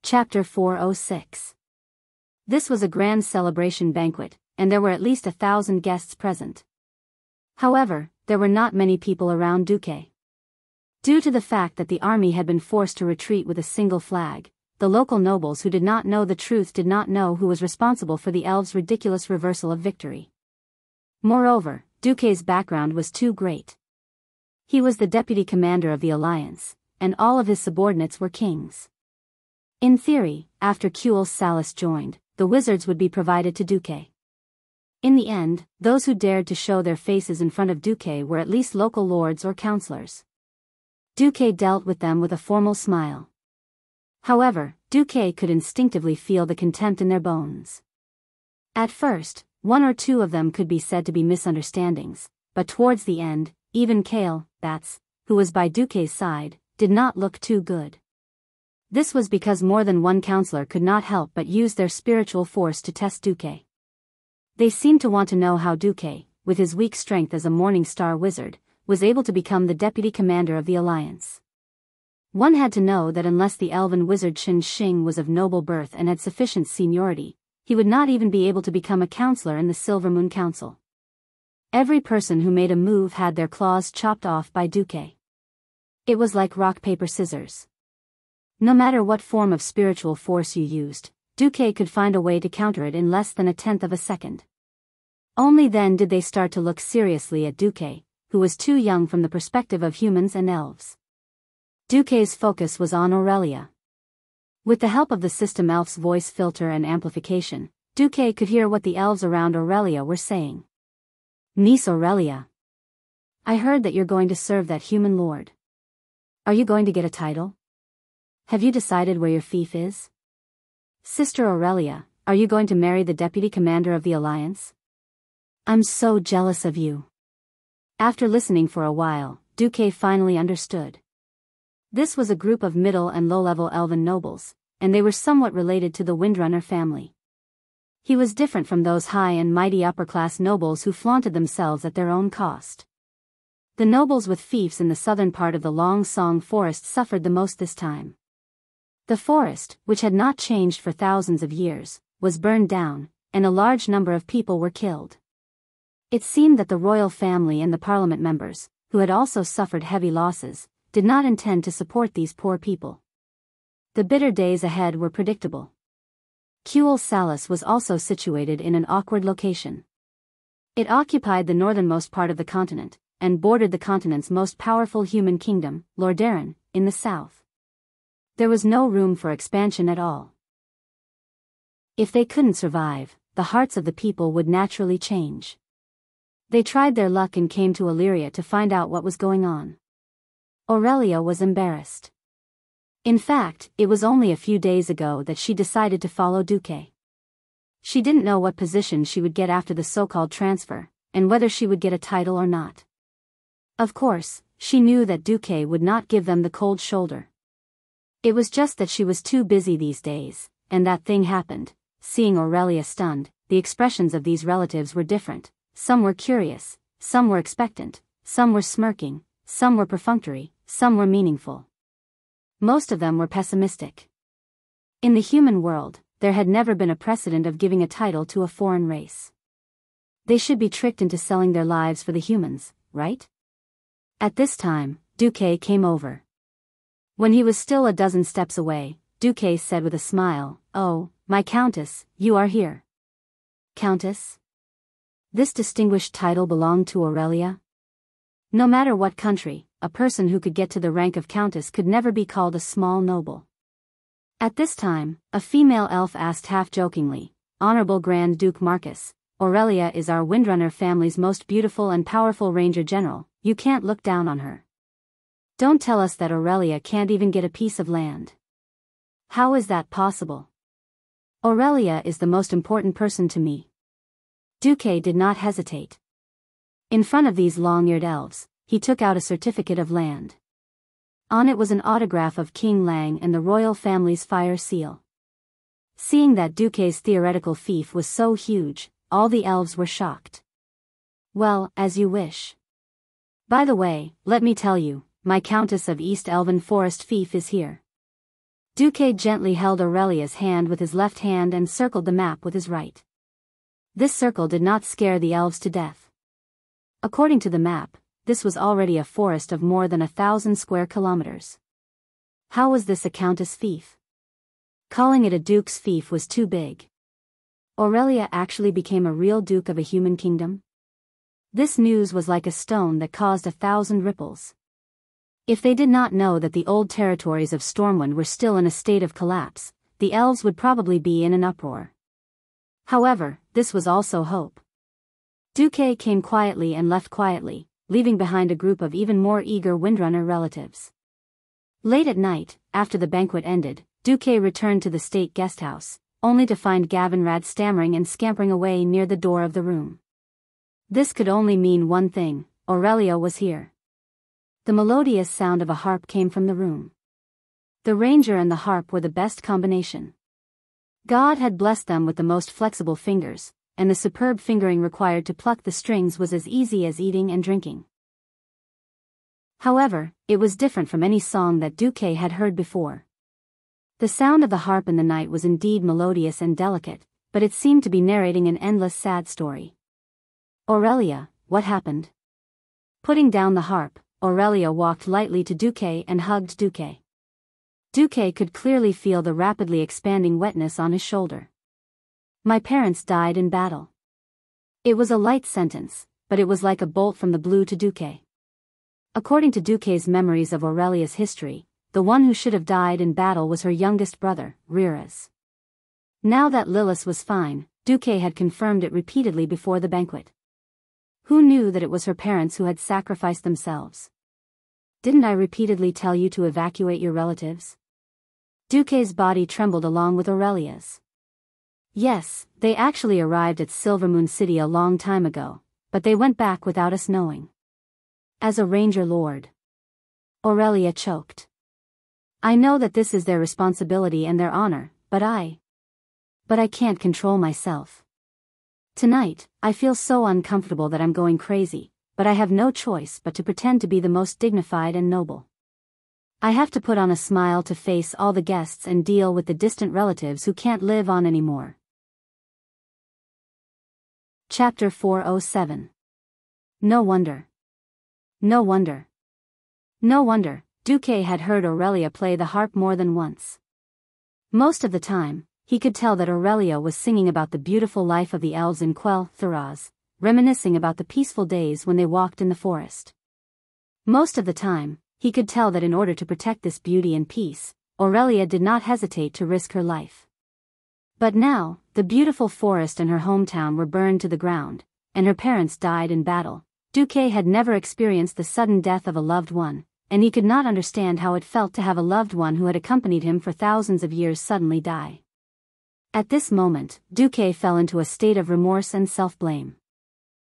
Chapter 406. This was a grand celebration banquet, and there were at least 1,000 guests present. However, there were not many people around Duque. Due to the fact that the army had been forced to retreat with a single flag, the local nobles who did not know the truth did not know who was responsible for the elves' ridiculous reversal of victory. Moreover, Duque's background was too great. He was the deputy commander of the alliance, and all of his subordinates were kings. In theory, after Qul Salis joined, the wizards would be provided to Duque. In the end, those who dared to show their faces in front of Duque were at least local lords or counselors. Duque dealt with them with a formal smile. However, Duque could instinctively feel the contempt in their bones. At first, one or two of them could be said to be misunderstandings, but towards the end, even Kale, who was by Duque's side, did not look too good. This was because more than one counselor could not help but use their spiritual force to test Duque. They seemed to want to know how Duque, with his weak strength as a Morning Star wizard, was able to become the deputy commander of the alliance. One had to know that unless the elven wizard Qin Xing was of noble birth and had sufficient seniority, he would not even be able to become a counselor in the Silver Moon Council. Every person who made a move had their claws chopped off by Duque. It was like rock paper scissors. No matter what form of spiritual force you used, Duque could find a way to counter it in less than a tenth of a second. Only then did they start to look seriously at Duque, who was too young from the perspective of humans and elves. Duque's focus was on Aurelia. With the help of the system elf's voice filter and amplification, Duque could hear what the elves around Aurelia were saying. Niece Aurelia. I heard that you're going to serve that human lord. Are you going to get a title? Have you decided where your fief is? Sister Aurelia, are you going to marry the deputy commander of the alliance? I'm so jealous of you. After listening for a while, Duque finally understood. This was a group of middle and low-level elven nobles, and they were somewhat related to the Windrunner family. He was different from those high and mighty upper-class nobles who flaunted themselves at their own cost. The nobles with fiefs in the southern part of the Long Song Forest suffered the most this time. The forest, which had not changed for thousands of years, was burned down, and a large number of people were killed. It seemed that the royal family and the parliament members, who had also suffered heavy losses, did not intend to support these poor people. The bitter days ahead were predictable. Qul Salis was also situated in an awkward location. It occupied the northernmost part of the continent, and bordered the continent's most powerful human kingdom, Lordaeron, in the south. There was no room for expansion at all. If they couldn't survive, the hearts of the people would naturally change. They tried their luck and came to Illyria to find out what was going on. Aurelia was embarrassed. In fact, it was only a few days ago that she decided to follow Duque. She didn't know what position she would get after the so-called transfer, and whether she would get a title or not. Of course, she knew that Duque would not give them the cold shoulder. It was just that she was too busy these days, and that thing happened. Seeing Aurelia stunned, the expressions of these relatives were different. Some were curious, some were expectant, some were smirking, some were perfunctory, some were meaningful. Most of them were pessimistic. In the human world, there had never been a precedent of giving a title to a foreign race. They should be tricked into selling their lives for the humans, right? At this time, Duque came over. When he was still a dozen steps away, Duque said with a smile, "Oh, my countess, you are here." Countess? This distinguished title belonged to Aurelia? No matter what country, a person who could get to the rank of countess could never be called a small noble. At this time, a female elf asked half-jokingly, "Honorable Grand Duke Marcus, Aurelia is our Windrunner family's most beautiful and powerful ranger general, you can't look down on her. Don't tell us that Aurelia can't even get a piece of land. How is that possible? Aurelia is the most important person to me." Duque did not hesitate. In front of these long-eared elves, he took out a certificate of land. On it was an autograph of King Lang and the royal family's fire seal. Seeing that Duque's theoretical fief was so huge, all the elves were shocked. "Well, as you wish. By the way, let me tell you, my Countess of East Elven Forest fief is here." Duque gently held Aurelia's hand with his left hand and circled the map with his right. This circle did not scare the elves to death. According to the map, this was already a forest of more than 1,000 square kilometers. How was this a countess' fief? Calling it a duke's fief was too big. Aurelia actually became a real duke of a human kingdom? This news was like a stone that caused 1,000 ripples. If they did not know that the old territories of Stormwind were still in a state of collapse, the elves would probably be in an uproar. However, this was also hope. Duque came quietly and left quietly, leaving behind a group of even more eager Windrunner relatives. Late at night, after the banquet ended, Duque returned to the state guesthouse, only to find Gavinrad stammering and scampering away near the door of the room. This could only mean one thing: Aurelia was here. The melodious sound of a harp came from the room. The ranger and the harp were the best combination. God had blessed them with the most flexible fingers, and the superb fingering required to pluck the strings was as easy as eating and drinking. However, it was different from any song that Duque had heard before. The sound of the harp in the night was indeed melodious and delicate, but it seemed to be narrating an endless sad story. Aurelia, what happened? Putting down the harp, Aurelia walked lightly to Duque and hugged Duque. Duque could clearly feel the rapidly expanding wetness on his shoulder. My parents died in battle. It was a light sentence, but it was like a bolt from the blue to Duque. According to Duque's memories of Aurelia's history, the one who should have died in battle was her youngest brother, Riras. Now that Lilith was fine, Duque had confirmed it repeatedly before the banquet. Who knew that it was her parents who had sacrificed themselves? Didn't I repeatedly tell you to evacuate your relatives? Duque's body trembled along with Aurelia's. Yes, they actually arrived at Silvermoon City a long time ago, but they went back without us knowing. As a ranger lord. Aurelia choked. I know that this is their responsibility and their honor, but I can't control myself. Tonight, I feel so uncomfortable that I'm going crazy, but I have no choice but to pretend to be the most dignified and noble. I have to put on a smile to face all the guests and deal with the distant relatives who can't live on anymore. Chapter 407. No wonder. No wonder. No wonder, Duque had heard Aurelia play the harp more than once. Most of the time, he could tell that Aurelia was singing about the beautiful life of the elves in Quell Thuraz, reminiscing about the peaceful days when they walked in the forest. Most of the time, he could tell that in order to protect this beauty and peace, Aurelia did not hesitate to risk her life. But now, the beautiful forest and her hometown were burned to the ground, and her parents died in battle. Duque had never experienced the sudden death of a loved one, and he could not understand how it felt to have a loved one who had accompanied him for thousands of years suddenly die. At this moment, Duque fell into a state of remorse and self-blame.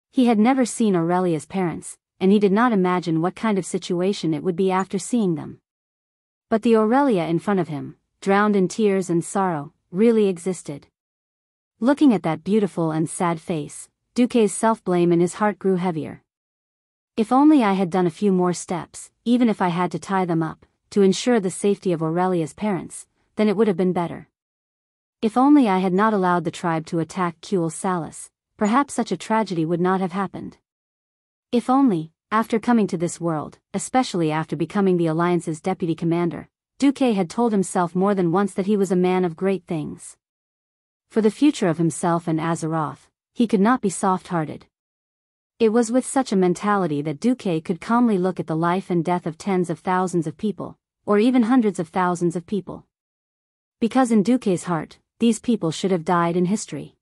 He had never seen Aurelia's parents, and he did not imagine what kind of situation it would be after seeing them. But the Aurelia in front of him, drowned in tears and sorrow, really existed. Looking at that beautiful and sad face, Duque's self-blame in his heart grew heavier. If only I had done a few more steps, even if I had to tie them up, to ensure the safety of Aurelia's parents, then it would have been better. If only I had not allowed the tribe to attack Cule Salis, perhaps such a tragedy would not have happened. If only, after coming to this world, especially after becoming the Alliance's deputy commander, Duque had told himself more than once that he was a man of great things. For the future of himself and Azeroth, he could not be soft-hearted. It was with such a mentality that Duque could calmly look at the life and death of tens of thousands of people, or even hundreds of thousands of people. Because in Duque's heart, these people should have died in history.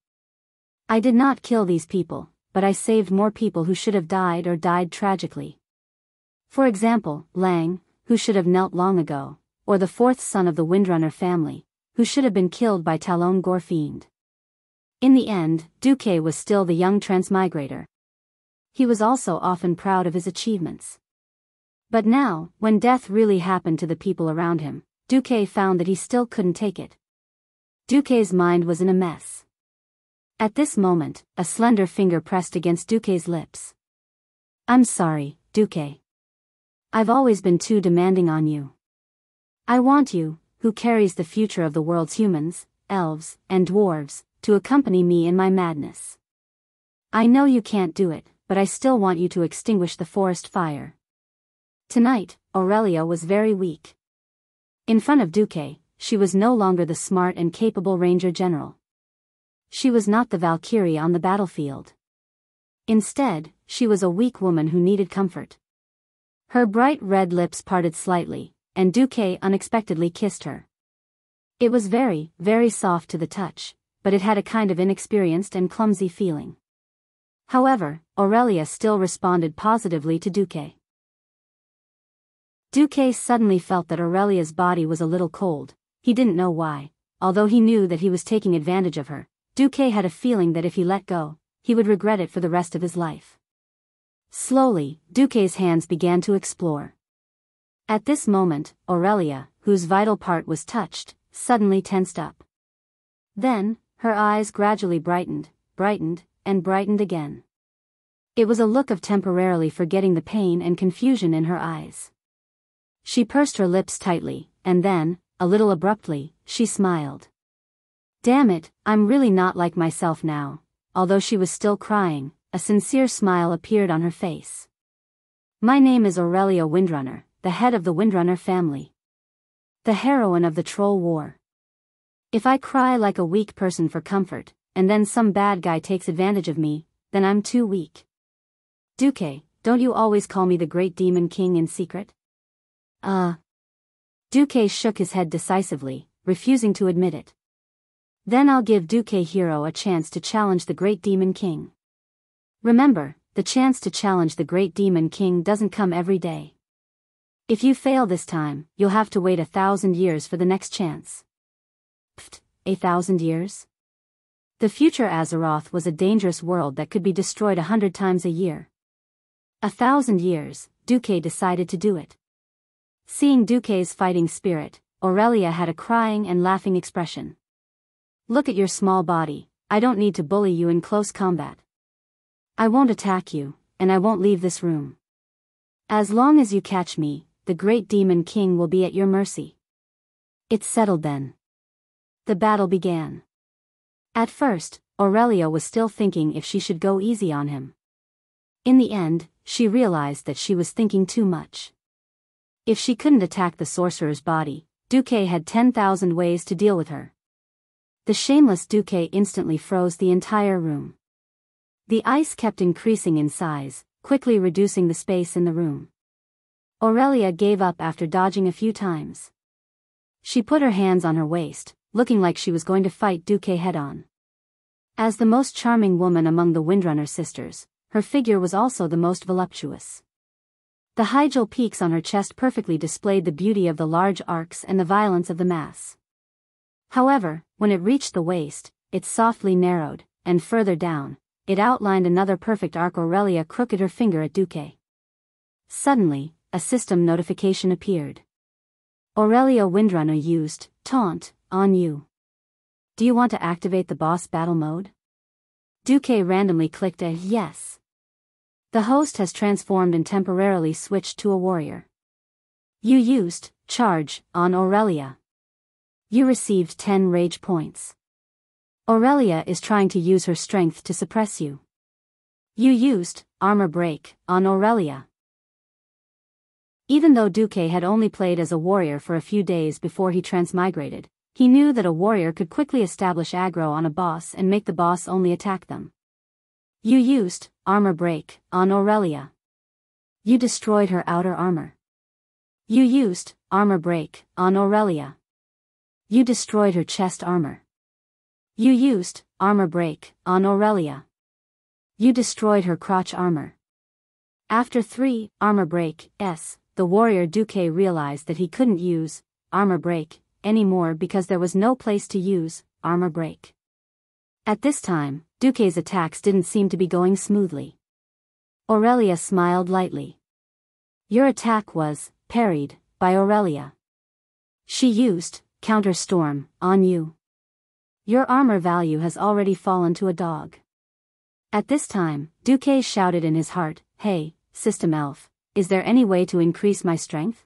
I did not kill these people, but I saved more people who should have died or died tragically. For example, Lang, who should have knelt long ago, or the fourth son of the Windrunner family, who should have been killed by Talon Gorfiend. In the end, Duque was still the young transmigrator. He was also often proud of his achievements. But now, when death really happened to the people around him, Duque found that he still couldn't take it. Duque's mind was in a mess. At this moment, a slender finger pressed against Duque's lips. I'm sorry, Duque. I've always been too demanding on you. I want you, who carries the future of the world's humans, elves, and dwarves, to accompany me in my madness. I know you can't do it, but I still want you to extinguish the forest fire. Tonight, Aurelia was very weak. In front of Duque, she was no longer the smart and capable ranger general. She was not the Valkyrie on the battlefield. Instead, she was a weak woman who needed comfort. Her bright red lips parted slightly, and Duque unexpectedly kissed her. It was very, very soft to the touch, but it had a kind of inexperienced and clumsy feeling. However, Aurelia still responded positively to Duque. Duque suddenly felt that Aurelia's body was a little cold. He didn't know why. Although he knew that he was taking advantage of her, Duque had a feeling that if he let go, he would regret it for the rest of his life. Slowly, Duque's hands began to explore. At this moment, Aurelia, whose vital part was touched, suddenly tensed up. Then, her eyes gradually brightened, and brightened again. It was a look of temporarily forgetting the pain and confusion in her eyes. She pursed her lips tightly, and then, a little abruptly, she smiled. Damn it, I'm really not like myself now. Although she was still crying, a sincere smile appeared on her face. My name is Aurelia Windrunner, the head of the Windrunner family. The heroine of the Troll War. If I cry like a weak person for comfort, and then some bad guy takes advantage of me, then I'm too weak. Duque, don't you always call me the Great Demon King in secret? Duque shook his head decisively, refusing to admit it. Then I'll give Duque Hero a chance to challenge the Great Demon King. Remember, the chance to challenge the Great Demon King doesn't come every day. If you fail this time, you'll have to wait 1,000 years for the next chance. Pfft, 1,000 years? The future Azeroth was a dangerous world that could be destroyed 100 times a year. 1,000 years, Duque decided to do it. Seeing Duque's fighting spirit, Aurelia had a crying and laughing expression. Look at your small body, I don't need to bully you in close combat. I won't attack you, and I won't leave this room. As long as you catch me, the Great Demon King will be at your mercy. It's settled then. The battle began. At first, Aurelia was still thinking if she should go easy on him. In the end, she realized that she was thinking too much. If she couldn't attack the sorcerer's body, Duque had 10,000 ways to deal with her. The shameless Duque instantly froze the entire room. The ice kept increasing in size, quickly reducing the space in the room. Aurelia gave up after dodging a few times. She put her hands on her waist, looking like she was going to fight Duque head-on. As the most charming woman among the Windrunner sisters, her figure was also the most voluptuous. The high jewel peaks on her chest perfectly displayed the beauty of the large arcs and the violence of the mass. However, when it reached the waist, it softly narrowed, and further down, it outlined another perfect arc. Aurelia crooked her finger at Duque. Suddenly, a system notification appeared. Aurelia Windrunner used taunt on you. Do you want to activate the boss battle mode? Duque randomly clicked a yes. The host has transformed and temporarily switched to a warrior. You used charge on Aurelia. You received 10 rage points. Aurelia is trying to use her strength to suppress you. You used armor break on Aurelia. Even though Duque had only played as a warrior for a few days before he transmigrated, he knew that a warrior could quickly establish aggro on a boss and make the boss only attack them. You used armor break on Aurelia. You destroyed her outer armor. You used armor break on Aurelia. You destroyed her chest armor. You used armor break on Aurelia. You destroyed her crotch armor. After 3 armor break, the warrior Duque realized that he couldn't use armor break anymore because there was no place to use armor break. At this time, Duque's attacks didn't seem to be going smoothly. Aurelia smiled lightly. Your attack was parried by Aurelia. She used counter storm on you. Your armor value has already fallen to a dog. At this time, Duque shouted in his heart, Hey, system elf, is there any way to increase my strength?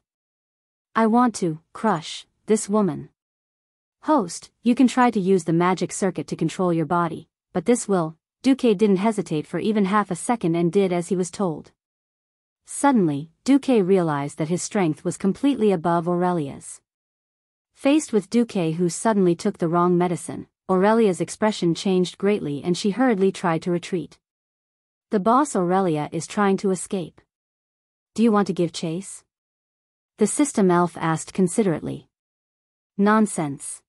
I want to crush this woman. Host, you can try to use the magic circuit to control your body, but this will. Duque didn't hesitate for even half a second and did as he was told. Suddenly, Duque realized that his strength was completely above Aurelia's. Faced with Duque, who suddenly took the wrong medicine, Aurelia's expression changed greatly and she hurriedly tried to retreat. The boss Aurelia is trying to escape. Do you want to give chase? The system elf asked considerately. Nonsense.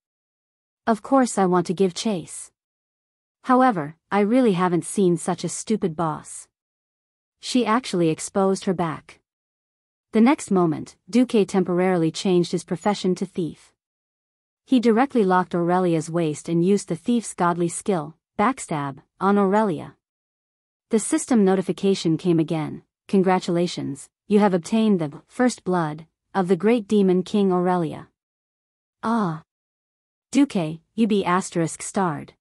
Of course I want to give chase. However, I really haven't seen such a stupid boss. She actually exposed her back. The next moment, Duque temporarily changed his profession to thief. He directly locked Aurelia's waist and used the thief's godly skill, backstab, on Aurelia. The system notification came again. Congratulations, you have obtained the first blood of the great demon King Aurelia. Ah. Duque, you be *starred.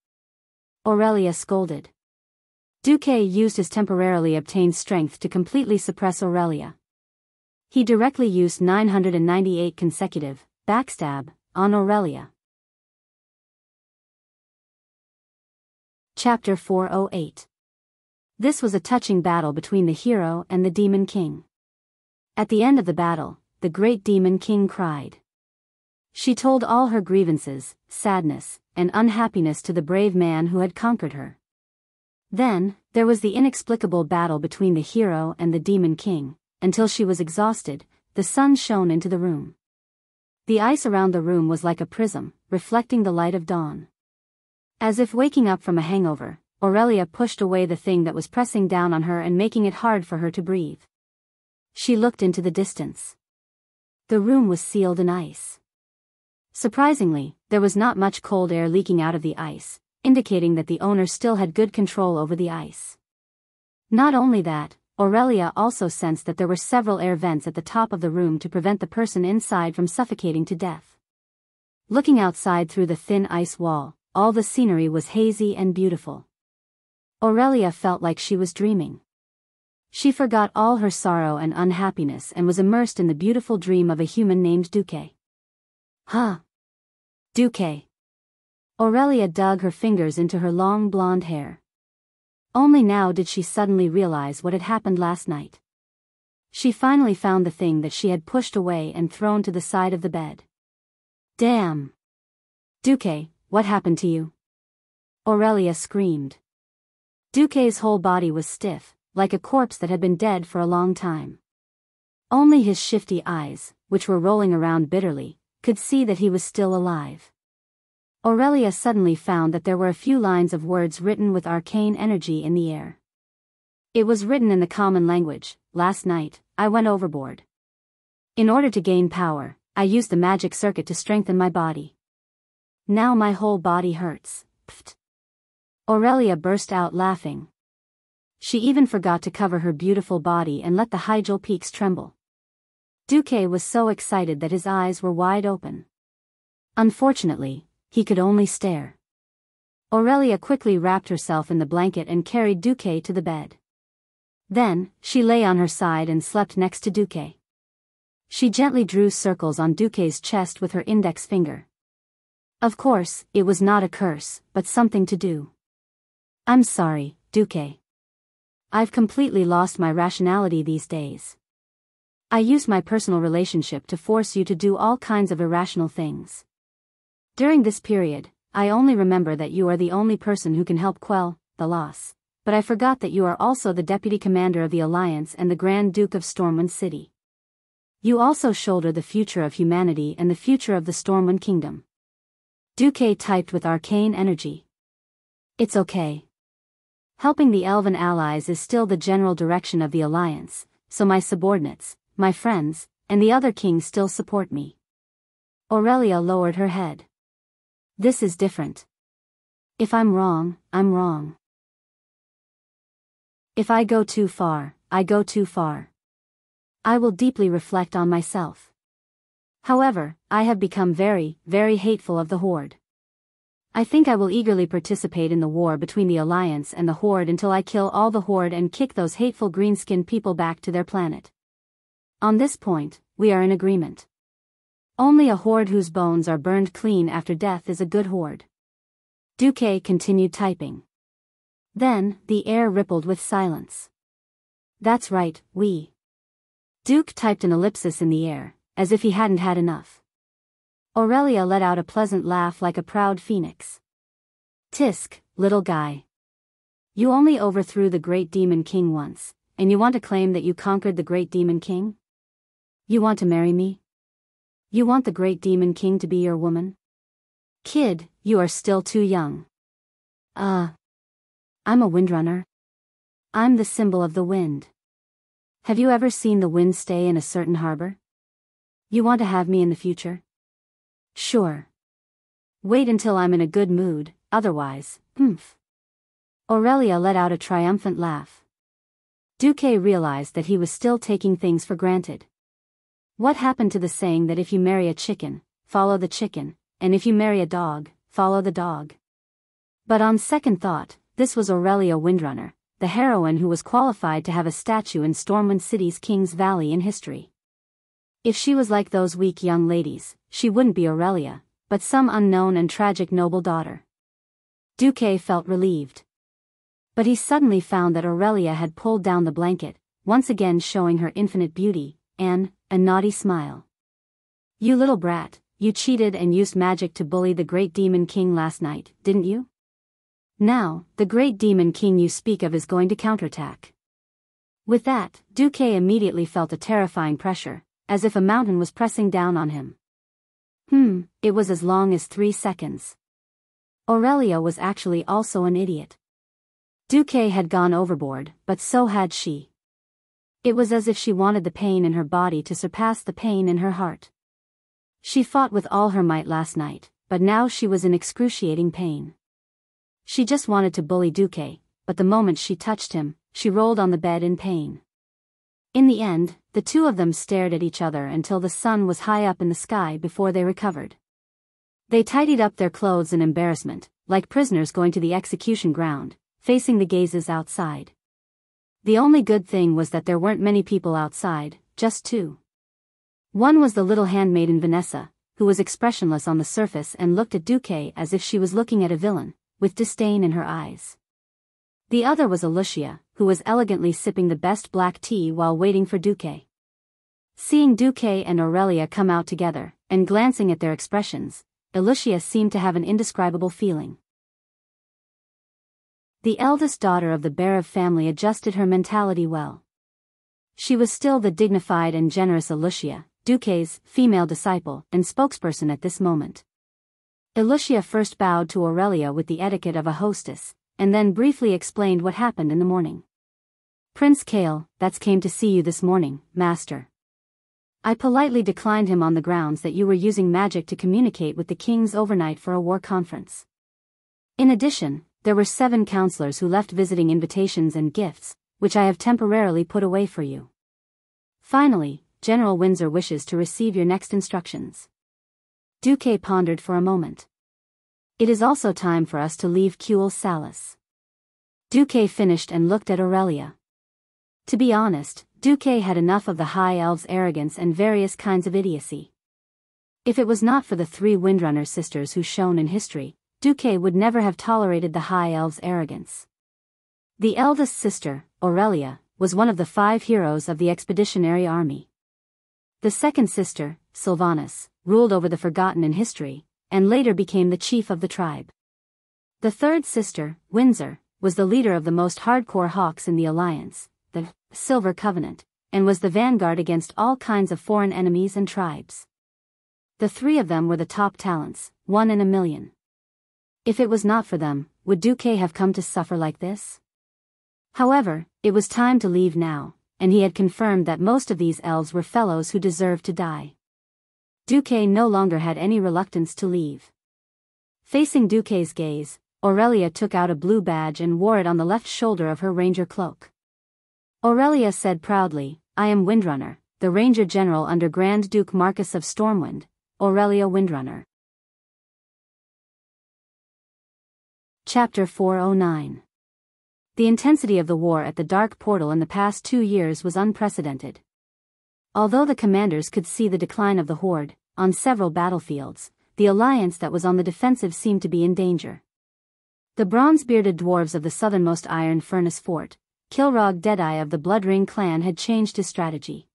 Aurelia scolded. Duque used his temporarily obtained strength to completely suppress Aurelia. He directly used 998 consecutive backstab on Aurelia. Chapter 408. This was a touching battle between the hero and the Demon King. At the end of the battle, the great Demon King cried. She told all her grievances, sadness, and unhappiness to the brave man who had conquered her. Then, there was the inexplicable battle between the hero and the Demon King. Until she was exhausted, the sun shone into the room. The ice around the room was like a prism, reflecting the light of dawn. As if waking up from a hangover, Aurelia pushed away the thing that was pressing down on her and making it hard for her to breathe. She looked into the distance. The room was sealed in ice. Surprisingly, there was not much cold air leaking out of the ice, indicating that the owner still had good control over the ice. Not only that, Aurelia also sensed that there were several air vents at the top of the room to prevent the person inside from suffocating to death. Looking outside through the thin ice wall, all the scenery was hazy and beautiful. Aurelia felt like she was dreaming. She forgot all her sorrow and unhappiness and was immersed in the beautiful dream of a human named Duque. Huh? Duque. Aurelia dug her fingers into her long blonde hair. Only now did she suddenly realize what had happened last night. She finally found the thing that she had pushed away and thrown to the side of the bed. Damn! Duque, what happened to you? Aurelia screamed. Duque's whole body was stiff, like a corpse that had been dead for a long time. Only his shifty eyes, which were rolling around bitterly, could see that he was still alive. Aurelia suddenly found that there were a few lines of words written with arcane energy in the air. It was written in the common language. Last night, I went overboard. In order to gain power, I used the magic circuit to strengthen my body. Now my whole body hurts. Pfft. Aurelia burst out laughing. She even forgot to cover her beautiful body and let the higel peaks tremble. Duque was so excited that his eyes were wide open. Unfortunately, he could only stare. Aurelia quickly wrapped herself in the blanket and carried Duque to the bed. Then, she lay on her side and slept next to Duque. She gently drew circles on Duque's chest with her index finger. Of course, it was not a curse, but something to do. I'm sorry, Duque. I've completely lost my rationality these days. I used my personal relationship to force you to do all kinds of irrational things. During this period, I only remember that you are the only person who can help quell the loss, but I forgot that you are also the deputy commander of the Alliance and the Grand Duke of Stormwind City. You also shoulder the future of humanity and the future of the Stormwind Kingdom. Duque typed with arcane energy. It's okay. Helping the Elven allies is still the general direction of the Alliance, so my subordinates, my friends, and the other kings still support me. Aurelia lowered her head. This is different. If I'm wrong, I'm wrong. If I go too far, I go too far. I will deeply reflect on myself. However, I have become very, very hateful of the Horde. I think I will eagerly participate in the war between the Alliance and the Horde until I kill all the Horde and kick those hateful green-skinned people back to their planet. On this point, we are in agreement. Only a horde whose bones are burned clean after death is a good horde. Duque continued typing. Then, the air rippled with silence. That's right, we. Duke typed an ellipsis in the air, as if he hadn't had enough. Aurelia let out a pleasant laugh like a proud phoenix. Tisk, little guy. You only overthrew the great demon king once, and you want to claim that you conquered the great demon king? You want to marry me? You want the great demon king to be your woman? Kid, you are still too young. I'm a windrunner. I'm the symbol of the wind. Have you ever seen the wind stay in a certain harbor? You want to have me in the future? Sure. Wait until I'm in a good mood, otherwise, Aurelia let out a triumphant laugh. Duque realized that he was still taking things for granted. What happened to the saying that if you marry a chicken, follow the chicken, and if you marry a dog, follow the dog? But on second thought, this was Aurelia Windrunner, the heroine who was qualified to have a statue in Stormwind City's King's Valley in history. If she was like those weak young ladies, she wouldn't be Aurelia, but some unknown and tragic noble daughter. Duque felt relieved. But he suddenly found that Aurelia had pulled down the blanket, once again showing her infinite beauty, and a naughty smile. You little brat, you cheated and used magic to bully the great demon king last night, didn't you? Now, the great demon king you speak of is going to counterattack. With that, Duque immediately felt a terrifying pressure, as if a mountain was pressing down on him. It was as long as 3 seconds. Aurelia was actually also an idiot. Duque had gone overboard, but so had she. It was as if she wanted the pain in her body to surpass the pain in her heart. She fought with all her might last night, but now she was in excruciating pain. She just wanted to bully Duque, but the moment she touched him, she rolled on the bed in pain. In the end, the two of them stared at each other until the sun was high up in the sky before they recovered. They tidied up their clothes in embarrassment, like prisoners going to the execution ground, facing the gazes outside. The only good thing was that there weren't many people outside, just 2. One was the little handmaiden Vanessa, who was expressionless on the surface and looked at Duque as if she was looking at a villain, with disdain in her eyes. The other was Alicia, who was elegantly sipping the best black tea while waiting for Duque. Seeing Duque and Aurelia come out together, and glancing at their expressions, Alicia seemed to have an indescribable feeling. The eldest daughter of the Barev family adjusted her mentality well. She was still the dignified and generous Alicia, Duque's female disciple and spokesperson at this moment. Alicia first bowed to Aurelia with the etiquette of a hostess, and then briefly explained what happened in the morning. Prince Kale, that's came to see you this morning, master. I politely declined him on the grounds that you were using magic to communicate with the kings overnight for a war conference. In addition, there were 7 counselors who left visiting invitations and gifts, which I have temporarily put away for you. Finally, General Windsor wishes to receive your next instructions. Duque pondered for a moment. It is also time for us to leave Kuel Salis. Duque finished and looked at Aurelia. To be honest, Duque had enough of the High Elves' arrogance and various kinds of idiocy. If it was not for the 3 Windrunner sisters who shone in history, Duque would never have tolerated the High Elves' arrogance. The eldest sister, Aurelia, was one of the 5 heroes of the expeditionary army. The second sister, Sylvanas, ruled over the Forgotten in history, and later became the chief of the tribe. The third sister, Windsor, was the leader of the most hardcore hawks in the Alliance, the Silver Covenant, and was the vanguard against all kinds of foreign enemies and tribes. The 3 of them were the top talents, 1 in a million. If it was not for them, would Duque have come to suffer like this? However, it was time to leave now, and he had confirmed that most of these elves were fellows who deserved to die. Duque no longer had any reluctance to leave. Facing Duque's gaze, Aurelia took out a blue badge and wore it on the left shoulder of her ranger cloak. Aurelia said proudly, I am Windrunner, the Ranger General under Grand Duke Marcus of Stormwind, Aurelia Windrunner. Chapter 409. The intensity of the war at the Dark Portal in the past 2 years was unprecedented. Although the commanders could see the decline of the Horde, on several battlefields, the alliance that was on the defensive seemed to be in danger. The bronze-bearded dwarves of the southernmost iron furnace fort, Kilrog Deadeye of the Bloodring clan, had changed his strategy.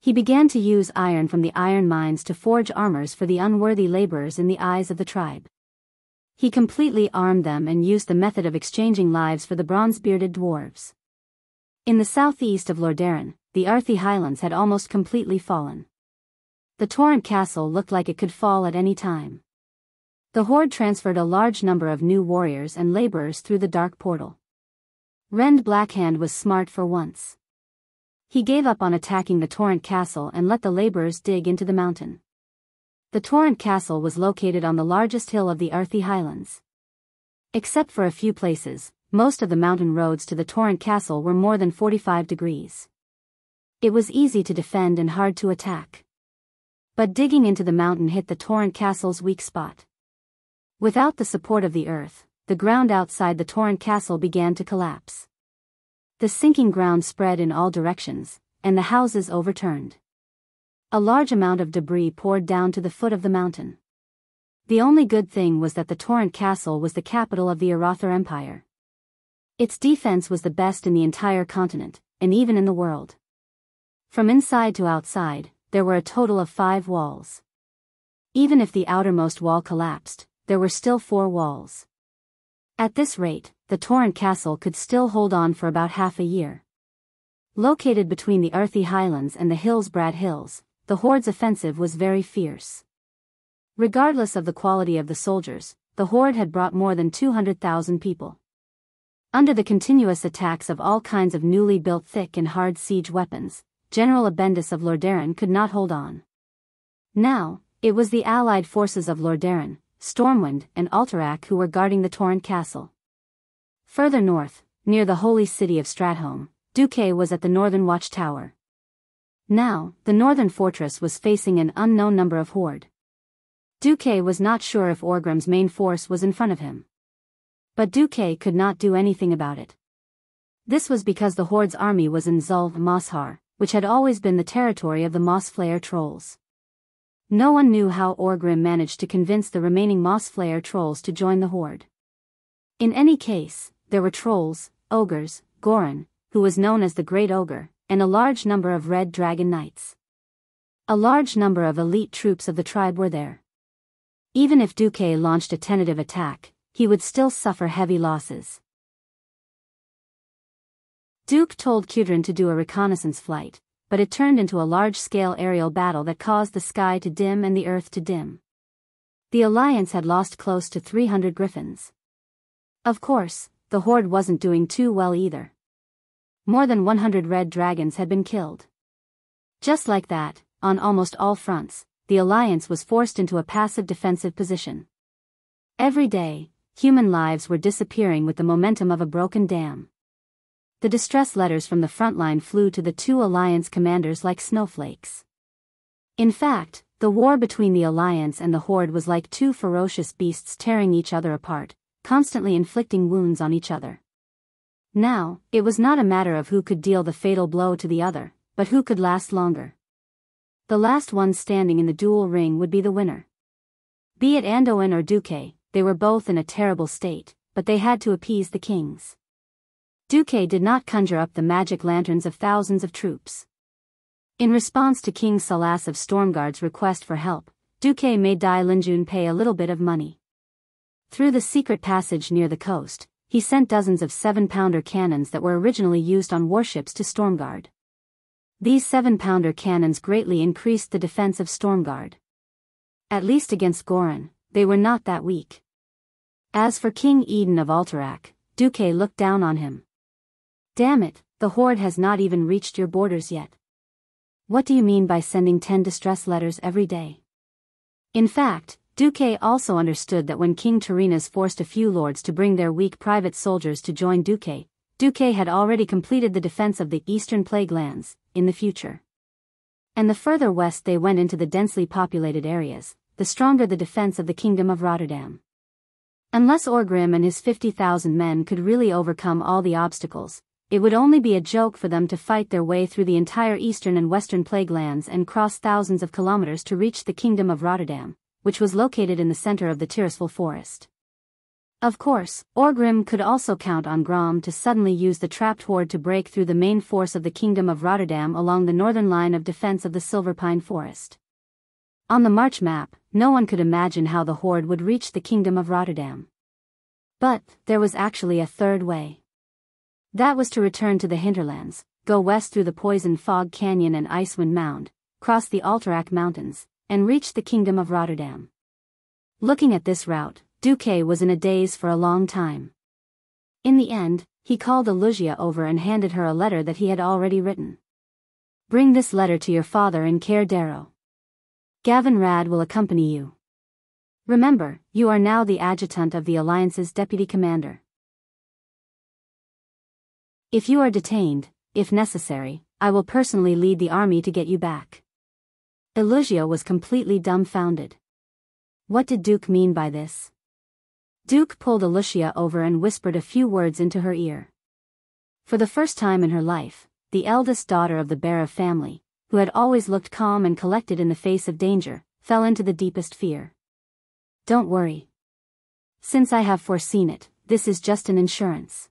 He began to use iron from the iron mines to forge armors for the unworthy laborers in the eyes of the tribe. He completely armed them and used the method of exchanging lives for the bronze-bearded dwarves. In the southeast of Lordaeron, the earthy highlands had almost completely fallen. The Torrent Castle looked like it could fall at any time. The Horde transferred a large number of new warriors and laborers through the dark portal. Rend Blackhand was smart for once. He gave up on attacking the Torrent Castle and let the laborers dig into the mountain. The Torrent Castle was located on the largest hill of the earthy highlands. Except for a few places, most of the mountain roads to the Torrent Castle were more than 45 degrees. It was easy to defend and hard to attack. But digging into the mountain hit the Torrent Castle's weak spot. Without the support of the earth, the ground outside the Torrent Castle began to collapse. The sinking ground spread in all directions, and the houses overturned. A large amount of debris poured down to the foot of the mountain. The only good thing was that the Torrent Castle was the capital of the Arathor Empire. Its defense was the best in the entire continent, and even in the world. From inside to outside, there were a total of 5 walls. Even if the outermost wall collapsed, there were still 4 walls. At this rate, the Torrent Castle could still hold on for about half a year. Located between the earthy highlands and the Hillsbrad Hills, the Horde's offensive was very fierce. Regardless of the quality of the soldiers, the Horde had brought more than 200,000 people. Under the continuous attacks of all kinds of newly built thick and hard siege weapons, General Abendus of Lordaeron could not hold on. Now, it was the allied forces of Lordaeron, Stormwind, and Alterac who were guarding the Torrent Castle. Further north, near the holy city of Stratholme, Duque was at the northern watchtower. Now, the northern fortress was facing an unknown number of Horde. Duque was not sure if Orgrim's main force was in front of him. But Duque could not do anything about it. This was because the Horde's army was in Zulf Moshar, which had always been the territory of the Mossflayer trolls. No one knew how Orgrim managed to convince the remaining Mossflayer trolls to join the Horde. In any case, there were trolls, ogres, Goran, who was known as the Great Ogre, and a large number of Red Dragon Knights. A large number of elite troops of the tribe were there. Even if Duque launched a tentative attack, he would still suffer heavy losses. Duke told Kudrin to do a reconnaissance flight, but it turned into a large-scale aerial battle that caused the sky to dim and the earth to dim. The Alliance had lost close to 300 griffins. Of course, the Horde wasn't doing too well either. More than 100 red dragons had been killed. Just like that, on almost all fronts, the Alliance was forced into a passive defensive position. Every day, human lives were disappearing with the momentum of a broken dam. The distress letters from the front line flew to the 2 Alliance commanders like snowflakes. In fact, the war between the Alliance and the Horde was like 2 ferocious beasts tearing each other apart, constantly inflicting wounds on each other. Now, it was not a matter of who could deal the fatal blow to the other, but who could last longer. The last one standing in the duel ring would be the winner. Be it Anduin or Duque, they were both in a terrible state, but they had to appease the kings. Duque did not conjure up the magic lanterns of thousands of troops. In response to King Salas of Stormguard's request for help, Duque made Dai Linjun pay a little bit of money. Through the secret passage near the coast, he sent dozens of 7-pounder cannons that were originally used on warships to Stormguard. These 7-pounder cannons greatly increased the defense of Stormguard. At least against Goran, they were not that weak. As for King Eden of Alterac, Duque looked down on him. Damn it, the Horde has not even reached your borders yet. What do you mean by sending 10 distress letters every day? In fact, Duque also understood that when King Tarinas forced a few lords to bring their weak private soldiers to join Duque, Duque had already completed the defense of the eastern plague lands, in the future. And the further west they went into the densely populated areas, the stronger the defense of the Kingdom of Rotterdam. Unless Orgrim and his 50,000 men could really overcome all the obstacles, it would only be a joke for them to fight their way through the entire eastern and western plague lands and cross thousands of kilometers to reach the kingdom of Rotterdam, which was located in the center of the Tiraspol forest. Of course, Orgrim could also count on Grom to suddenly use the trapped horde to break through the main force of the kingdom of Rotterdam along the northern line of defense of the Silver Pine Forest. On the March map, no one could imagine how the horde would reach the kingdom of Rotterdam. But there was actually a third way. That was to return to the hinterlands, go west through the Poison Fog Canyon and Icewind Mound, cross the Alterac Mountains, and reach the kingdom of Rotterdam. Looking at this route, Duque was in a daze for a long time. In the end, he called Alusia over and handed her a letter that he had already written. "Bring this letter to your father in Cair Darrow. Gavin Rad will accompany you. Remember, you are now the adjutant of the Alliance's deputy commander. If you are detained, if necessary, I will personally lead the army to get you back." Alusia was completely dumbfounded. What did Duke mean by this? Duke pulled Alusia over and whispered a few words into her ear. For the first time in her life, the eldest daughter of the Berev family, who had always looked calm and collected in the face of danger, fell into the deepest fear. "Don't worry. Since I have foreseen it, this is just an insurance."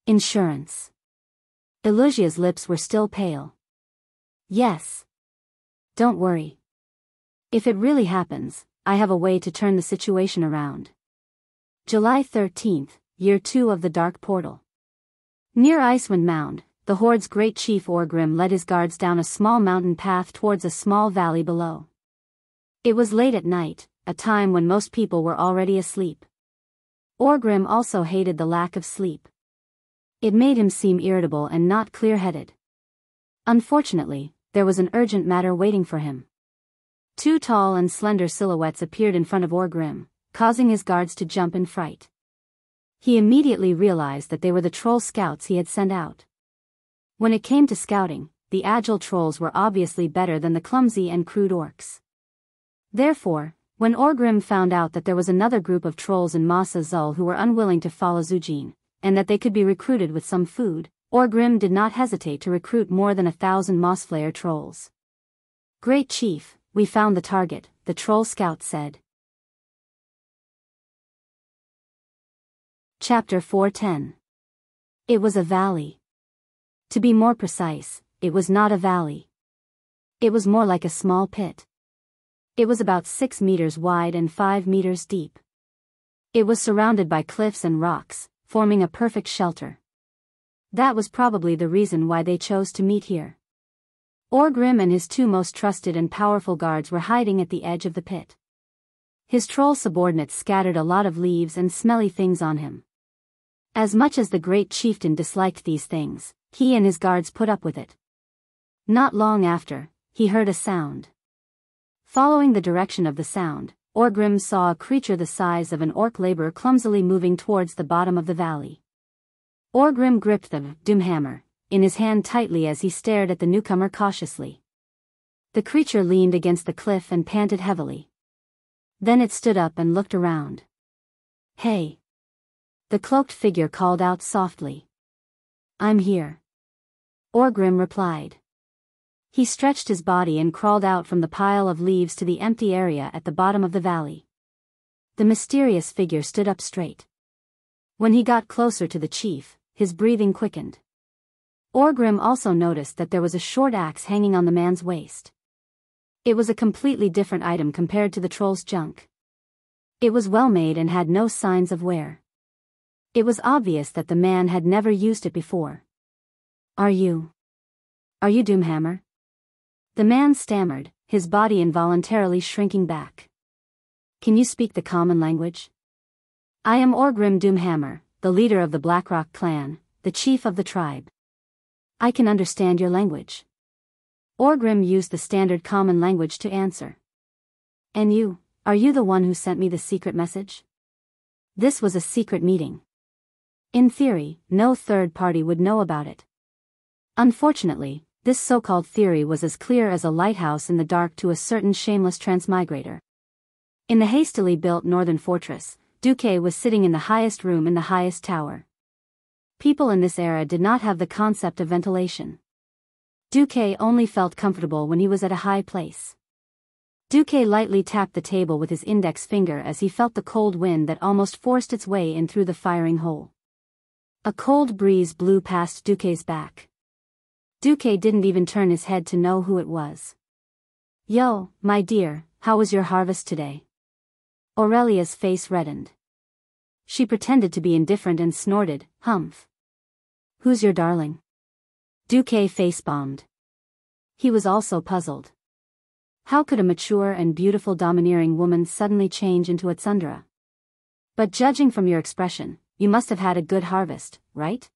Insurance. Alusia's lips were still pale. "Yes. Don't worry. If it really happens, I have a way to turn the situation around." July 13th, Year 2 of the Dark Portal. Near Icewind Mound, the Horde's great chief Orgrim led his guards down a small mountain path towards a small valley below. It was late at night, a time when most people were already asleep. Orgrim also hated the lack of sleep. It made him seem irritable and not clear-headed. Unfortunately, there was an urgent matter waiting for him. Two tall and slender silhouettes appeared in front of Orgrim, causing his guards to jump in fright. He immediately realized that they were the troll scouts he had sent out. When it came to scouting, the agile trolls were obviously better than the clumsy and crude orcs. Therefore, when Orgrim found out that there was another group of trolls in Masa Zul who were unwilling to follow Zujin, and that they could be recruited with some food, Orgrim did not hesitate to recruit more than 1,000 Mossflayer trolls. "Great Chief, we found the target," the troll scout said. Chapter 410. It was a valley. To be more precise, it was not a valley. It was more like a small pit. It was about 6 meters wide and 5 meters deep. It was surrounded by cliffs and rocks, forming a perfect shelter. That was probably the reason why they chose to meet here. Orgrim and his two most trusted and powerful guards were hiding at the edge of the pit. His troll subordinates scattered a lot of leaves and smelly things on him. As much as the great chieftain disliked these things, he and his guards put up with it. Not long after, he heard a sound. Following the direction of the sound, Orgrim saw a creature the size of an orc laborer clumsily moving towards the bottom of the valley. Orgrim gripped the Doomhammer in his hand tightly as he stared at the newcomer cautiously. The creature leaned against the cliff and panted heavily. Then it stood up and looked around. "Hey!" the cloaked figure called out softly. "I'm here," Orgrim replied. He stretched his body and crawled out from the pile of leaves to the empty area at the bottom of the valley. The mysterious figure stood up straight. When he got closer to the chief, his breathing quickened. Orgrim also noticed that there was a short axe hanging on the man's waist. It was a completely different item compared to the troll's junk. It was well made and had no signs of wear. It was obvious that the man had never used it before. Are you Doomhammer?" The man stammered, his body involuntarily shrinking back. "Can you speak the common language?" "I am Orgrim Doomhammer, the leader of the Blackrock clan, the chief of the tribe. I can understand your language." Orgrim used the standard common language to answer. "And you, are you the one who sent me the secret message?" This was a secret meeting. In theory, no third party would know about it. Unfortunately, this so-called theory was as clear as a lighthouse in the dark to a certain shameless transmigrator. In the hastily built northern fortress, Duque was sitting in the highest room in the highest tower. People in this era did not have the concept of ventilation. Duque only felt comfortable when he was at a high place. Duque lightly tapped the table with his index finger as he felt the cold wind that almost forced its way in through the firing hole. A cold breeze blew past Duque's back. Duque didn't even turn his head to know who it was. "Yo, my dear, how was your harvest today?" Aurelia's face reddened. She pretended to be indifferent and snorted, "Humph. Who's your darling?" Duque face-bombed. He was also puzzled. How could a mature and beautiful domineering woman suddenly change into a tsundere? "But judging from your expression, you must have had a good harvest, right?"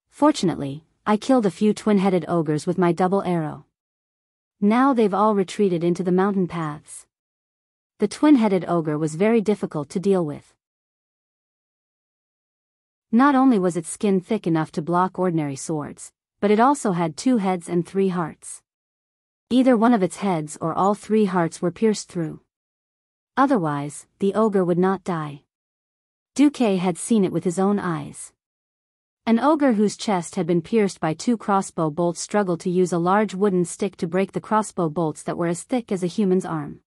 "Fortunately, I killed a few twin-headed ogres with my double arrow. Now they've all retreated into the mountain paths." The twin-headed ogre was very difficult to deal with. Not only was its skin thick enough to block ordinary swords, but it also had 2 heads and 3 hearts. Either one of its heads or all 3 hearts were pierced through. Otherwise, the ogre would not die. Duque had seen it with his own eyes. An ogre whose chest had been pierced by 2 crossbow bolts struggled to use a large wooden stick to break the crossbow bolts that were as thick as a human's arm.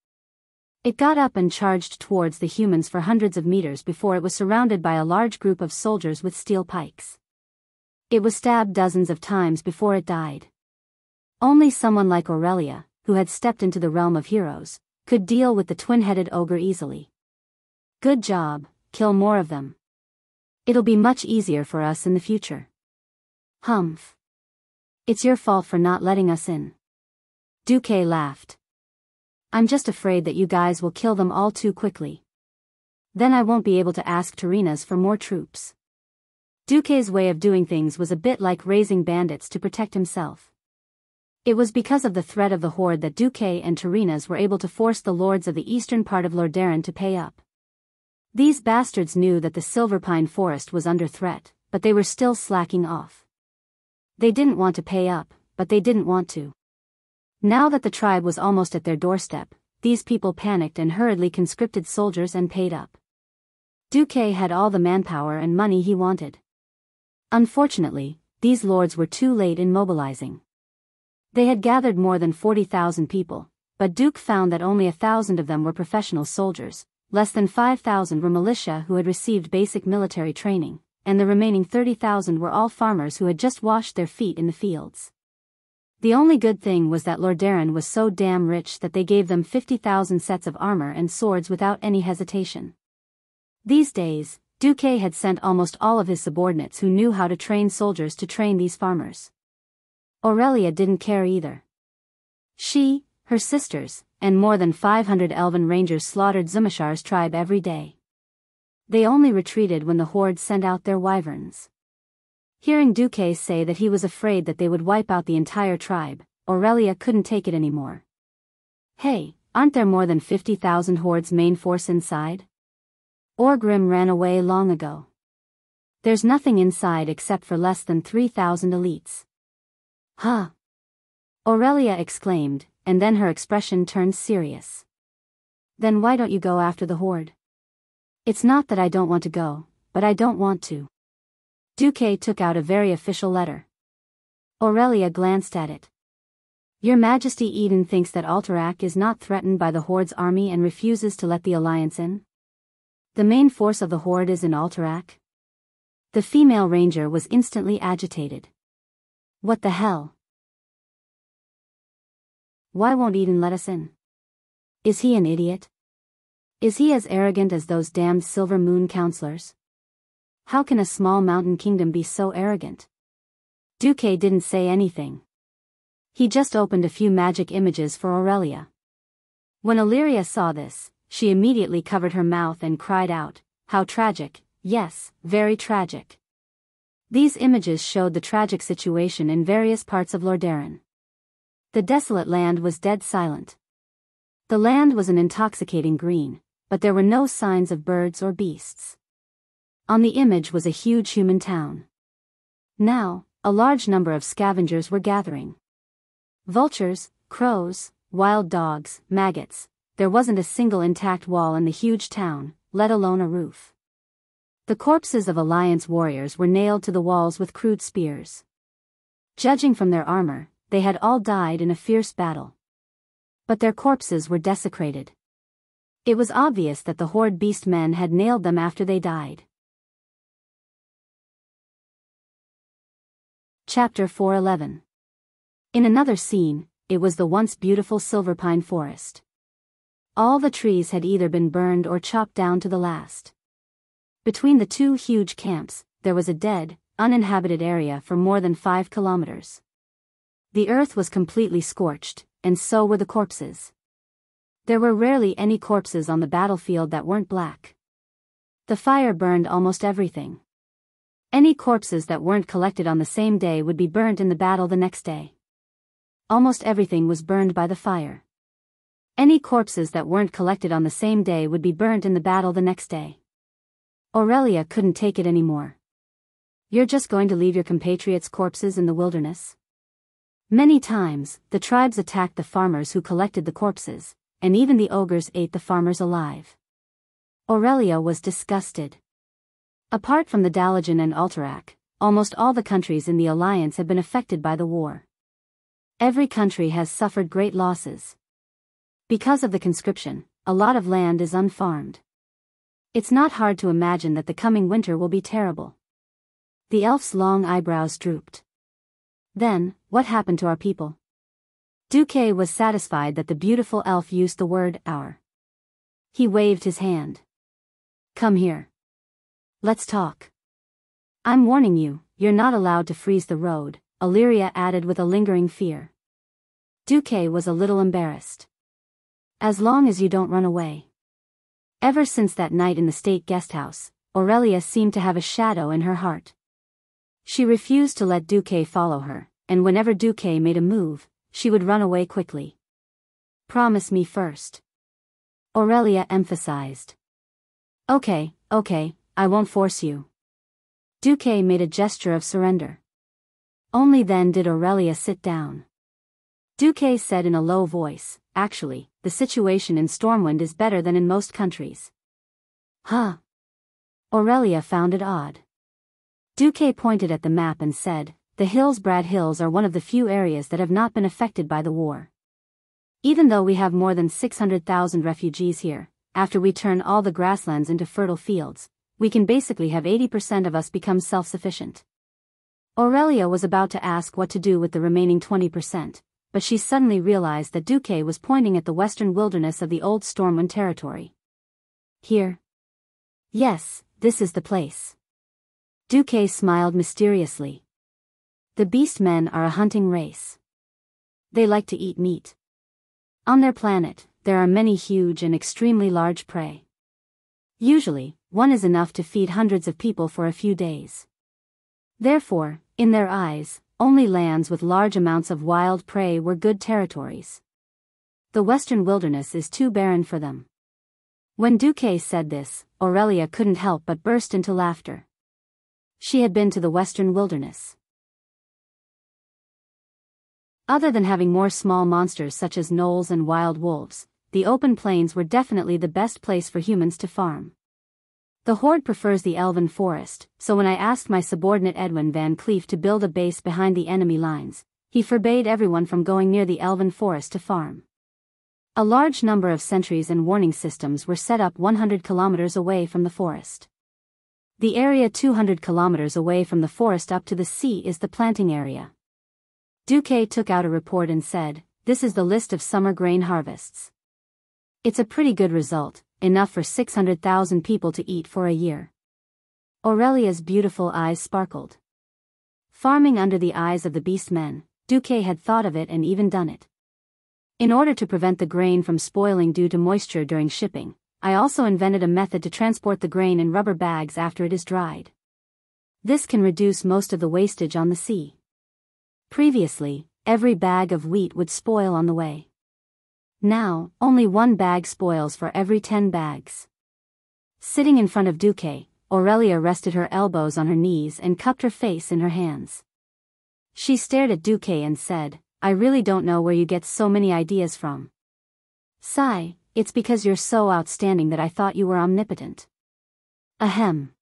It got up and charged towards the humans for hundreds of meters before it was surrounded by a large group of soldiers with steel pikes. It was stabbed dozens of times before it died. Only someone like Aurelia, who had stepped into the realm of heroes, could deal with the twin-headed ogre easily. "Good job, kill more of them. It'll be much easier for us in the future." "Humph. It's your fault for not letting us in." Duque laughed. "I'm just afraid that you guys will kill them all too quickly. Then I won't be able to ask Terinas for more troops." Duque's way of doing things was a bit like raising bandits to protect himself. It was because of the threat of the horde that Duque and Terinas were able to force the lords of the eastern part of Lordaeron to pay up. These bastards knew that the silver pine forest was under threat, but they were still slacking off. They didn't want to pay up, but they didn't want to. Now that the tribe was almost at their doorstep, these people panicked and hurriedly conscripted soldiers and paid up. Duque had all the manpower and money he wanted. Unfortunately, these lords were too late in mobilizing. They had gathered more than 40,000 people, but Duque found that only 1,000 of them were professional soldiers, less than 5,000 were militia who had received basic military training, and the remaining 30,000 were all farmers who had just washed their feet in the fields. The only good thing was that Lordaeron was so damn rich that they gave them 50,000 sets of armor and swords without any hesitation. These days, Duque had sent almost all of his subordinates who knew how to train soldiers to train these farmers. Aurelia didn't care either. She, her sisters, and more than 500 elven rangers slaughtered Zumashar's tribe every day. They only retreated when the horde sent out their wyverns. Hearing Duque say that he was afraid that they would wipe out the entire tribe, Aurelia couldn't take it anymore. "Hey, aren't there more than 50,000 horde's main force inside? Orgrim ran away long ago. There's nothing inside except for less than 3,000 elites." "Huh?" Aurelia exclaimed, and then her expression turned serious. "Then why don't you go after the horde?" "It's not that I don't want to go, but I don't want to." Duque took out a very official letter. Aurelia glanced at it. "Your Majesty Eden thinks that Alterac is not threatened by the horde's army and refuses to let the alliance in? The main force of the horde is in Alterac?" The female ranger was instantly agitated. "What the hell? Why won't Eden let us in? Is he an idiot? Is he as arrogant as those damned Silver Moon counselors? How can a small mountain kingdom be so arrogant?" Duque didn't say anything. He just opened a few magic images for Aurelia. When Illyria saw this, she immediately covered her mouth and cried out, "How tragic, yes, very tragic." These images showed the tragic situation in various parts of Lordaeron. The desolate land was dead silent. The land was an intoxicating green, but there were no signs of birds or beasts. On the image was a huge human town. Now, a large number of scavengers were gathering. Vultures, crows, wild dogs, maggots. There wasn't a single intact wall in the huge town, let alone a roof. The corpses of Alliance warriors were nailed to the walls with crude spears. Judging from their armor, they had all died in a fierce battle. But their corpses were desecrated. It was obvious that the Horde beast men had nailed them after they died. Chapter 411. In another scene, it was the once beautiful silverpine forest. All the trees had either been burned or chopped down to the last. Between the two huge camps, there was a dead, uninhabited area for more than 5 kilometers. The earth was completely scorched, and so were the corpses. There were rarely any corpses on the battlefield that weren't black. The fire burned almost everything. Any corpses that weren't collected on the same day would be burnt in the battle the next day. Almost everything was burned by the fire. Any corpses that weren't collected on the same day would be burnt in the battle the next day. Aurelia couldn't take it anymore. You're just going to leave your compatriots' corpses in the wilderness? Many times, the tribes attacked the farmers who collected the corpses, and even the ogres ate the farmers alive. Aurelia was disgusted. Apart from the Dalajan and Alterac, almost all the countries in the Alliance have been affected by the war. Every country has suffered great losses. Because of the conscription, a lot of land is unfarmed. It's not hard to imagine that the coming winter will be terrible. The elf's long eyebrows drooped. Then, what happened to our people? Duque was satisfied that the beautiful elf used the word our. He waved his hand. Come here. Let's talk. I'm warning you, you're not allowed to freeze the road, Illyria added with a lingering fear. Duque was a little embarrassed. As long as you don't run away. Ever since that night in the state guest house, Aurelia seemed to have a shadow in her heart. She refused to let Duque follow her, and whenever Duque made a move, she would run away quickly. Promise me first. Aurelia emphasized. Okay, I won't force you. Duque made a gesture of surrender. Only then did Aurelia sit down. Duque said in a low voice, actually, the situation in Stormwind is better than in most countries. Huh? Aurelia found it odd. Duque pointed at the map and said, the Hillsbrad Hills are one of the few areas that have not been affected by the war. Even though we have more than 600,000 refugees here, after we turn all the grasslands into fertile fields, we can basically have 80% of us become self-sufficient. Aurelia was about to ask what to do with the remaining 20%, but she suddenly realized that Duque was pointing at the western wilderness of the old Stormwind territory. Here? Yes, this is the place. Duque smiled mysteriously. The beast men are a hunting race. They like to eat meat. On their planet, there are many huge and extremely large prey. Usually, one is enough to feed hundreds of people for a few days. Therefore, in their eyes, only lands with large amounts of wild prey were good territories. The western wilderness is too barren for them. When Duque said this, Aurelia couldn't help but burst into laughter. She had been to the western wilderness. Other than having more small monsters such as gnolls and wild wolves, the open plains were definitely the best place for humans to farm. The Horde prefers the elven forest, so when I asked my subordinate Edwin Van Cleef to build a base behind the enemy lines, he forbade everyone from going near the elven forest to farm. A large number of sentries and warning systems were set up 100 kilometers away from the forest. The area 200 kilometers away from the forest up to the sea is the planting area. Duque took out a report and said, this is the list of summer grain harvests. It's a pretty good result, enough for 600,000 people to eat for a year. Aurelia's beautiful eyes sparkled. Farming under the eyes of the beast men, Duque had thought of it and even done it. In order to prevent the grain from spoiling due to moisture during shipping, I also invented a method to transport the grain in rubber bags after it is dried. This can reduce most of the wastage on the sea. Previously, every bag of wheat would spoil on the way. Now, only one bag spoils for every 10 bags. Sitting in front of Duque, Aurelia rested her elbows on her knees and cupped her face in her hands. She stared at Duque and said, I really don't know where you get so many ideas from. Sigh, it's because you're so outstanding that I thought you were omnipotent. Ahem.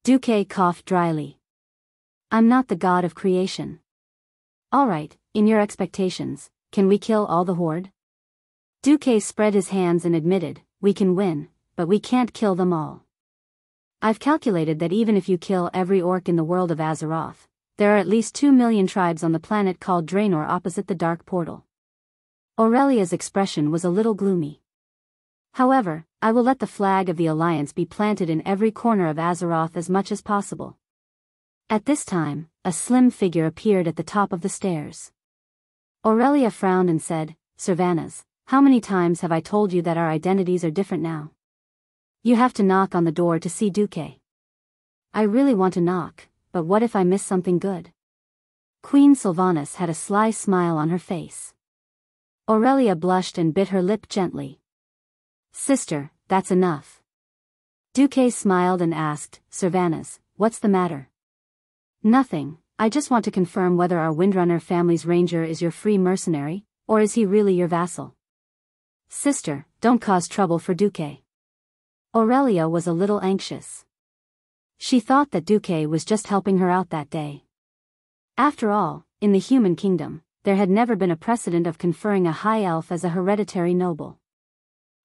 Duque coughed dryly. I'm not the god of creation. Alright, in your expectations, can we kill all the horde? Duque spread his hands and admitted, we can win, but we can't kill them all. I've calculated that even if you kill every orc in the world of Azeroth, there are at least 2 million tribes on the planet called Draenor opposite the Dark Portal. Aurelia's expression was a little gloomy. However, I will let the flag of the Alliance be planted in every corner of Azeroth as much as possible. At this time, a slim figure appeared at the top of the stairs. Aurelia frowned and said, Servanas, how many times have I told you that our identities are different now? You have to knock on the door to see Duque. I really want to knock, but what if I miss something good? Queen Sylvanas had a sly smile on her face. Aurelia blushed and bit her lip gently. Sister, that's enough. Duque smiled and asked, Servanas, what's the matter? Nothing, I just want to confirm whether our Windrunner family's ranger is your free mercenary, or is he really your vassal? Sister, don't cause trouble for Duque. Aurelia was a little anxious. She thought that Duque was just helping her out that day. After all, in the human kingdom, there had never been a precedent of conferring a high elf as a hereditary noble.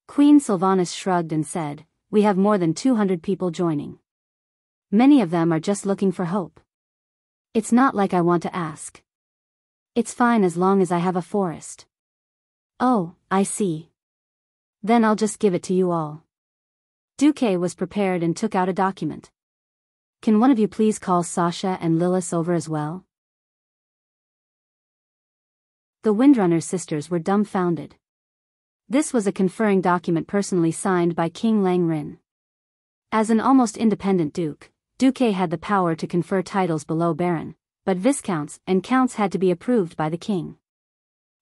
Queen Sylvanas shrugged and said, we have more than 200 people joining. Many of them are just looking for hope. It's not like I want to ask. It's fine as long as I have a forest. Oh, I see. Then I'll just give it to you all. Duque was prepared and took out a document. Can one of you please call Sasha and Lilith over as well? The Windrunner sisters were dumbfounded. This was a conferring document personally signed by King Langrin. As an almost independent duke, Duque had the power to confer titles below Baron, but viscounts and counts had to be approved by the king.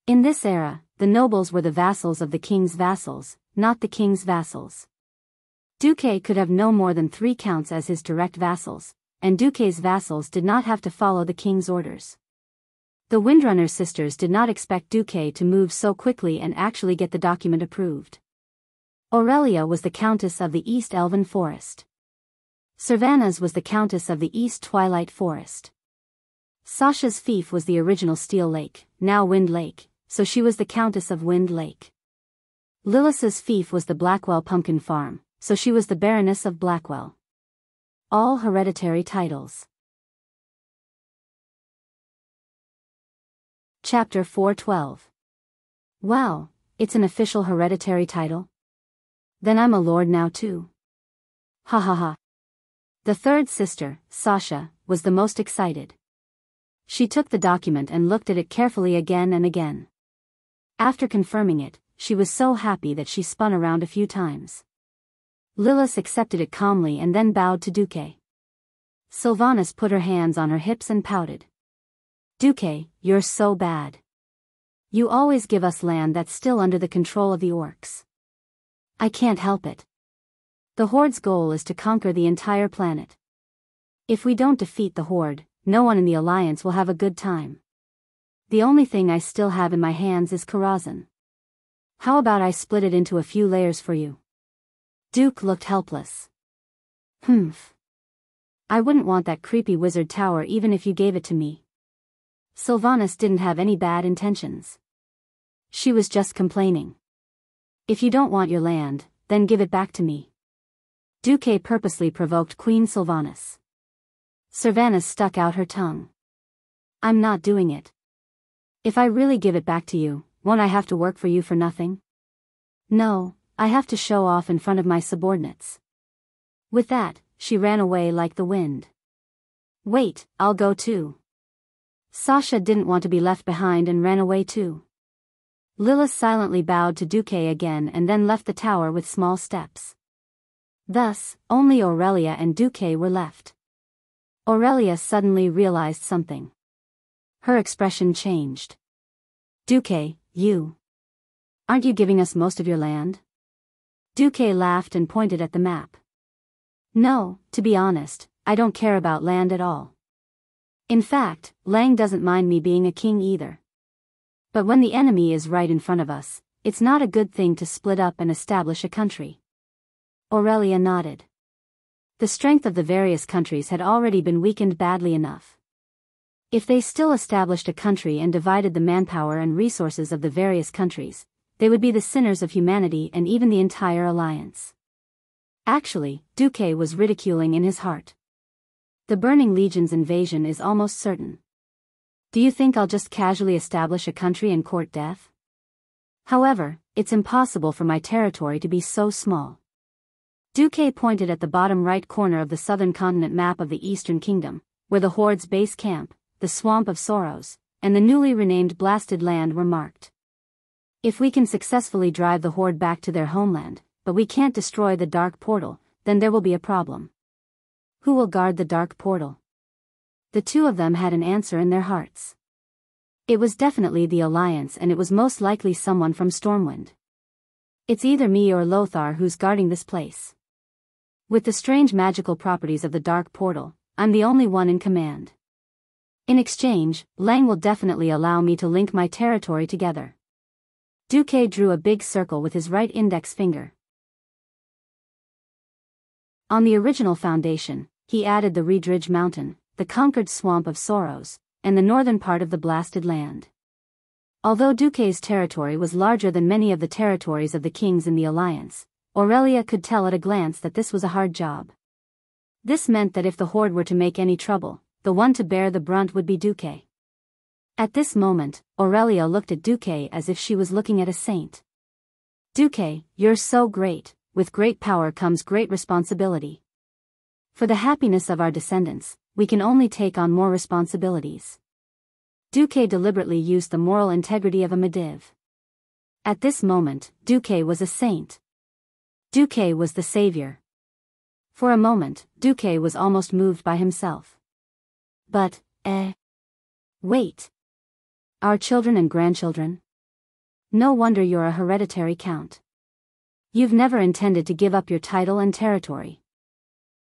In this era, the nobles were the vassals of the king's vassals, not the king's vassals. Duque could have no more than 3 counts as his direct vassals, and Duque's vassals did not have to follow the king's orders. The Windrunner sisters did not expect Duque to move so quickly and actually get the document approved. Aurelia was the Countess of the East Elven Forest. Servanas was the Countess of the East Twilight Forest. Sasha's fief was the original Steel Lake, now Wind Lake, so she was the Countess of Wind Lake. Lilith's fief was the Blackwell Pumpkin Farm, so she was the Baroness of Blackwell. All hereditary titles. Chapter 412. Wow, it's an official hereditary title? Then I'm a lord now too. Ha ha ha. The third sister, Sasha, was the most excited. She took the document and looked at it carefully again and again. After confirming it, she was so happy that she spun around a few times. Lilith accepted it calmly and then bowed to Duque. Sylvanas put her hands on her hips and pouted. Duque, you're so bad. You always give us land that's still under the control of the orcs. I can't help it. The Horde's goal is to conquer the entire planet. If we don't defeat the Horde, no one in the Alliance will have a good time. The only thing I still have in my hands is Karazhan. How about I split it into a few layers for you? Duke looked helpless. Humph. I wouldn't want that creepy wizard tower even if you gave it to me. Sylvanas didn't have any bad intentions. She was just complaining. If you don't want your land, then give it back to me. Duque purposely provoked Queen Sylvanas. Servanas stuck out her tongue. I'm not doing it. If I really give it back to you, won't I have to work for you for nothing? No, I have to show off in front of my subordinates. With that, she ran away like the wind. Wait, I'll go too. Sasha didn't want to be left behind and ran away too. Lilith silently bowed to Duque again and then left the tower with small steps. Thus, only Aurelia and Duque were left. Aurelia suddenly realized something. Her expression changed. Duque, you. Aren't you giving us most of your land? Duque laughed and pointed at the map. No, to be honest, I don't care about land at all. In fact, Lang doesn't mind me being a king either. But when the enemy is right in front of us, it's not a good thing to split up and establish a country. Aurelia nodded. The strength of the various countries had already been weakened badly enough. If they still established a country and divided the manpower and resources of the various countries, they would be the sinners of humanity and even the entire alliance. Actually, Duque was ridiculing in his heart. The Burning Legion's invasion is almost certain. Do you think I'll just casually establish a country and court death? However, it's impossible for my territory to be so small. Duque pointed at the bottom right corner of the southern continent map of the Eastern Kingdom, where the Horde's base camp, the Swamp of Sorrows, and the newly renamed Blasted Land were marked. If we can successfully drive the Horde back to their homeland, but we can't destroy the Dark Portal, then there will be a problem. Who will guard the Dark Portal? The two of them had an answer in their hearts. It was definitely the Alliance, and it was most likely someone from Stormwind. It's either me or Lothar who's guarding this place. With the strange magical properties of the Dark Portal, I'm the only one in command. In exchange, Lang will definitely allow me to link my territory together. Duque drew a big circle with his right index finger. On the original foundation, he added the Redridge Mountain, the conquered Swamp of Sorrows, and the northern part of the Blasted Land. Although Duque's territory was larger than many of the territories of the kings in the Alliance, Aurelia could tell at a glance that this was a hard job. This meant that if the Horde were to make any trouble, the one to bear the brunt would be Duque. At this moment, Aurelia looked at Duque as if she was looking at a saint. Duque, you're so great, with great power comes great responsibility. For the happiness of our descendants, we can only take on more responsibilities. Duque deliberately used the moral integrity of a Mediv. At this moment, Duque was a saint. Duque was the savior. For a moment, Duque was almost moved by himself. But, wait. Our children and grandchildren? No wonder you're a hereditary count. You've never intended to give up your title and territory.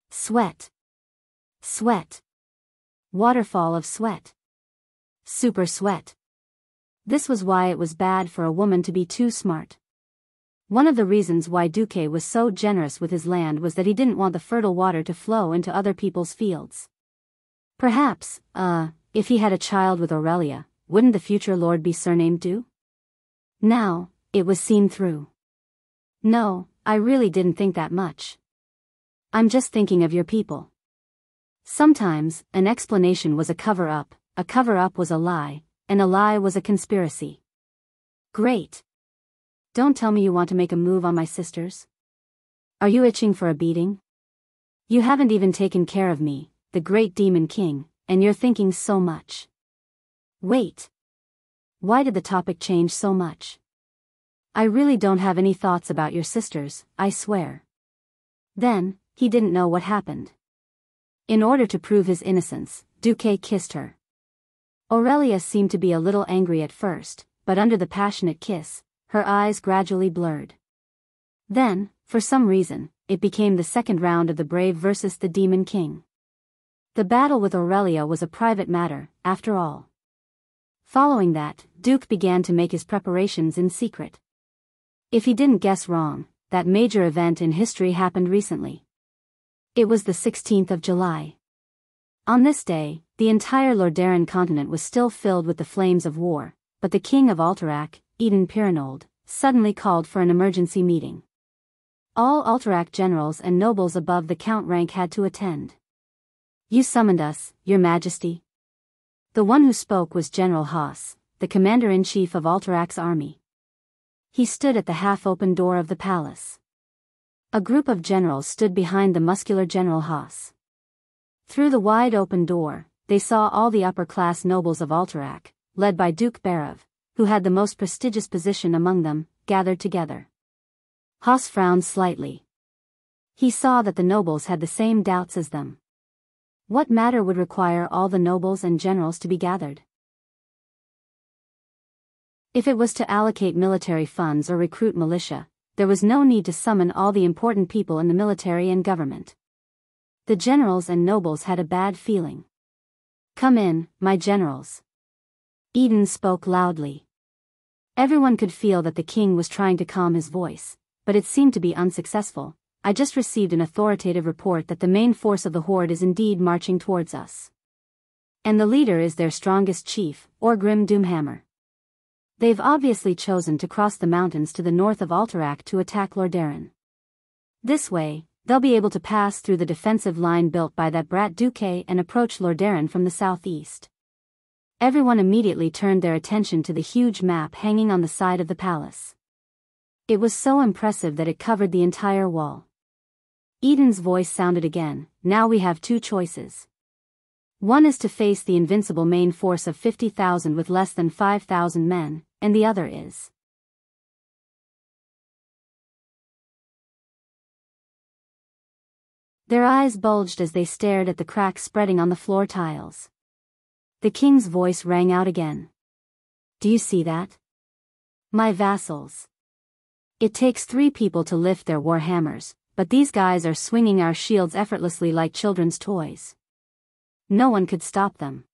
Sweat. Sweat. Waterfall of sweat. Super sweat. This was why it was bad for a woman to be too smart. One of the reasons why Duque was so generous with his land was that he didn't want the fertile water to flow into other people's fields. Perhaps, if he had a child with Aurelia, wouldn't the future lord be surnamed Du? Now, it was seen through. No, I really didn't think that much. I'm just thinking of your people. Sometimes, an explanation was a cover-up was a lie, and a lie was a conspiracy. Great. Don't tell me you want to make a move on my sisters. Are you itching for a beating? You haven't even taken care of me, the great demon king, and you're thinking so much. Wait. Why did the topic change so much? I really don't have any thoughts about your sisters, I swear. Then, he didn't know what happened. In order to prove his innocence, Duque kissed her. Aurelia seemed to be a little angry at first, but under the passionate kiss, her eyes gradually blurred. Then, for some reason, it became the second round of the Brave versus the Demon King. The battle with Aurelia was a private matter, after all. Following that, Duke began to make his preparations in secret. If he didn't guess wrong, that major event in history happened recently. It was the 16th of July. On this day, the entire Lordaeron continent was still filled with the flames of war, but the king of Alterac, Eden Pirinold, suddenly called for an emergency meeting. All Alterac generals and nobles above the count rank had to attend. You summoned us, your majesty. The one who spoke was General Haas, the commander-in-chief of Alterac's army. He stood at the half-open door of the palace. A group of generals stood behind the muscular General Haas. Through the wide-open door, they saw all the upper-class nobles of Alterac, led by Duke Barav, who had the most prestigious position among them, gathered together. Haas frowned slightly. He saw that the nobles had the same doubts as them. What matter would require all the nobles and generals to be gathered? If it was to allocate military funds or recruit militia, there was no need to summon all the important people in the military and government. The generals and nobles had a bad feeling. Come in, my generals. Eden spoke loudly. Everyone could feel that the king was trying to calm his voice, but it seemed to be unsuccessful, I just received an authoritative report that the main force of the horde is indeed marching towards us. And the leader is their strongest chief, Orgrim Doomhammer. They've obviously chosen to cross the mountains to the north of Alterac to attack Lordaeron. This way, they'll be able to pass through the defensive line built by that brat Duque and approach Lordaeron from the southeast. Everyone immediately turned their attention to the huge map hanging on the side of the palace. It was so impressive that it covered the entire wall. Eden's voice sounded again. Now we have two choices. One is to face the invincible main force of 50,000 with less than 5,000 men, and the other is. Their eyes bulged as they stared at the cracks spreading on the floor tiles. The king's voice rang out again. Do you see that? My vassals. It takes 3 people to lift their war hammers, but these guys are swinging our shields effortlessly like children's toys. No one could stop them.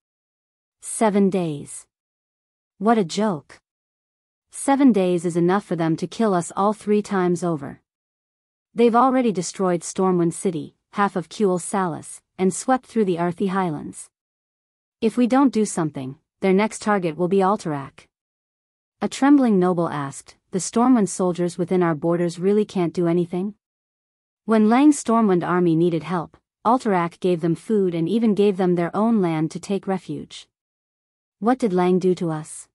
7 days. What a joke. 7 days is enough for them to kill us all 3 times over. They've already destroyed Stormwind City, half of Kuel Salis, and swept through the Arthi Highlands. If we don't do something, their next target will be Alterac. A trembling noble asked, the Stormwind soldiers within our borders really can't do anything? When Lang's Stormwind army needed help, Alterac gave them food and even gave them their own land to take refuge. What did Lang do to us?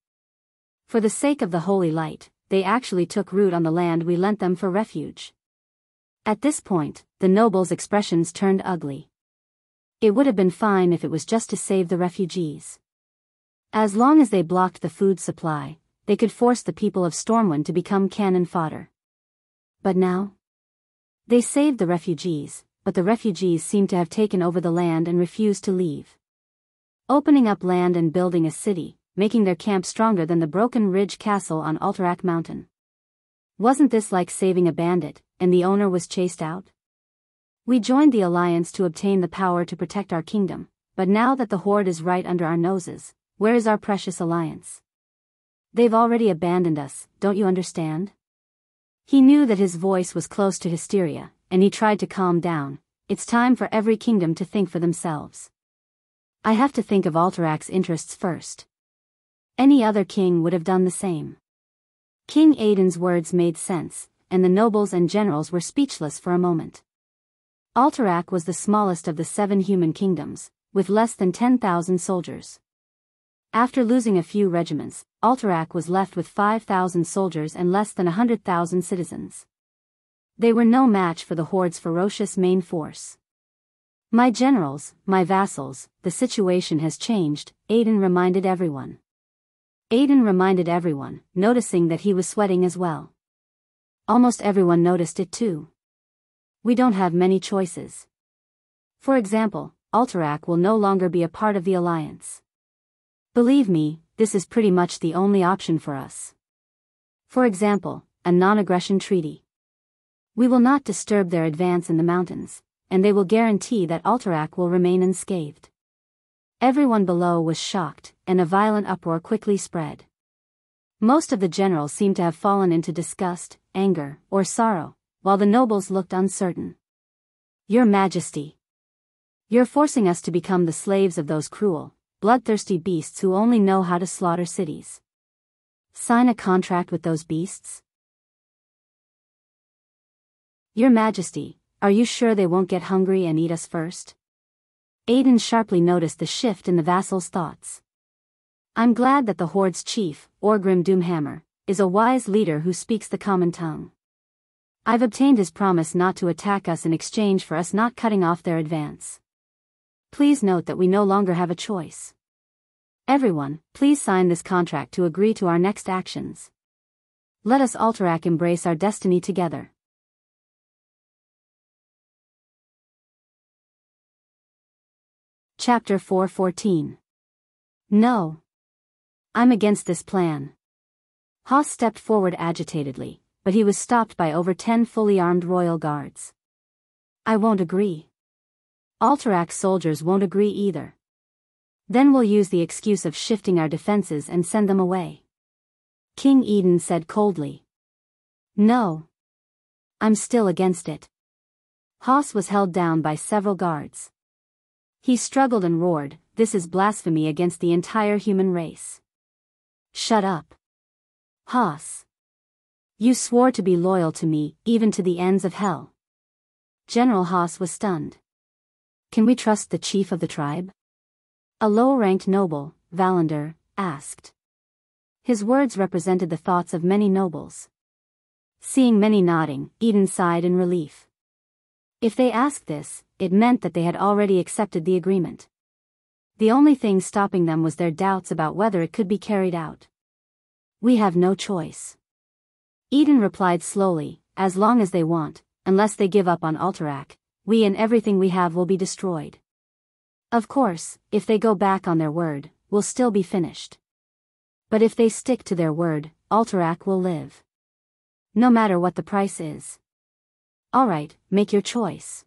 For the sake of the holy light, they actually took root on the land we lent them for refuge. At this point, the noble's expressions turned ugly. It would have been fine if it was just to save the refugees. As long as they blocked the food supply, they could force the people of Stormwind to become cannon fodder. But now? They saved the refugees, but the refugees seem to have taken over the land and refused to leave. Opening up land and building a city, making their camp stronger than the Broken Ridge Castle on Alterac Mountain. Wasn't this like saving a bandit, and the owner was chased out? We joined the alliance to obtain the power to protect our kingdom, but now that the horde is right under our noses, where is our precious alliance? They've already abandoned us, don't you understand? He knew that his voice was close to hysteria, and he tried to calm down. It's time for every kingdom to think for themselves. I have to think of Alterac's interests first. Any other king would have done the same. King Aiden's words made sense, and the nobles and generals were speechless for a moment. Alterac was the smallest of the 7 human kingdoms, with less than 10,000 soldiers. After losing a few regiments, Alterac was left with 5,000 soldiers and less than 100,000 citizens. They were no match for the horde's ferocious main force. My generals, my vassals, the situation has changed, Aiden reminded everyone. Aiden reminded everyone, noticing that he was sweating as well. Almost everyone noticed it too. We don't have many choices. For example, Alterac will no longer be a part of the alliance. Believe me, this is pretty much the only option for us. For example, a non-aggression treaty. We will not disturb their advance in the mountains, and they will guarantee that Alterac will remain unscathed. Everyone below was shocked, and a violent uproar quickly spread. Most of the generals seemed to have fallen into disgust, anger, or sorrow, while the nobles looked uncertain. Your Majesty. You're forcing us to become the slaves of those cruel, bloodthirsty beasts who only know how to slaughter cities. Sign a contract with those beasts? Your Majesty, are you sure they won't get hungry and eat us first? Aiden sharply noticed the shift in the vassal's thoughts. I'm glad that the horde's chief, Orgrim Doomhammer, is a wise leader who speaks the common tongue. I've obtained his promise not to attack us in exchange for us not cutting off their advance. Please note that we no longer have a choice. Everyone, please sign this contract to agree to our next actions. Let us Alterac embrace our destiny together. Chapter 4:14. No. I'm against this plan. Haas stepped forward agitatedly, but he was stopped by over 10 fully armed royal guards. I won't agree. Alterac's soldiers won't agree either. Then we'll use the excuse of shifting our defenses and send them away. King Eden said coldly. No. I'm still against it. Haas was held down by several guards. He struggled and roared, "This is blasphemy against the entire human race." "Shut up. Haas. You swore to be loyal to me, even to the ends of hell." General Haas was stunned. "Can we trust the chief of the tribe?" A low-ranked noble, Valander, asked. His words represented the thoughts of many nobles. Seeing many nodding, Eden sighed in relief. If they asked this, it meant that they had already accepted the agreement. The only thing stopping them was their doubts about whether it could be carried out. "We have no choice." Eden replied slowly, "As long as they want, unless they give up on Alterac, we and everything we have will be destroyed. Of course, if they go back on their word, we'll still be finished. But if they stick to their word, Alterac will live. No matter what the price is. All right, make your choice.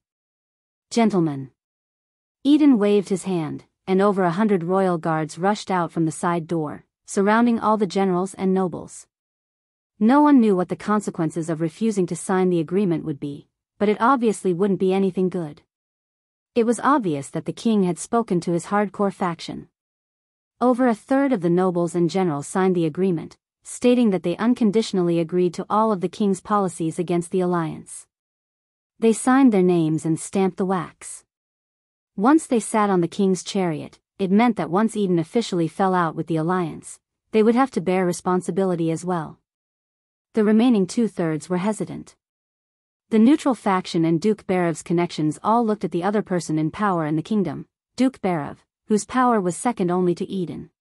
Gentlemen." Eden waved his hand, and over 100 royal guards rushed out from the side door, surrounding all the generals and nobles. No one knew what the consequences of refusing to sign the agreement would be, but it obviously wouldn't be anything good. It was obvious that the king had spoken to his hardcore faction. Over a third of the nobles and generals signed the agreement, stating that they unconditionally agreed to all of the king's policies against the alliance. They signed their names and stamped the wax. Once they sat on the king's chariot, it meant that once Eden officially fell out with the alliance, they would have to bear responsibility as well. The remaining 2/3 were hesitant. The neutral faction and Duke Barev's connections all looked at the other person in power in the kingdom, Duke Barev, whose power was second only to Eden.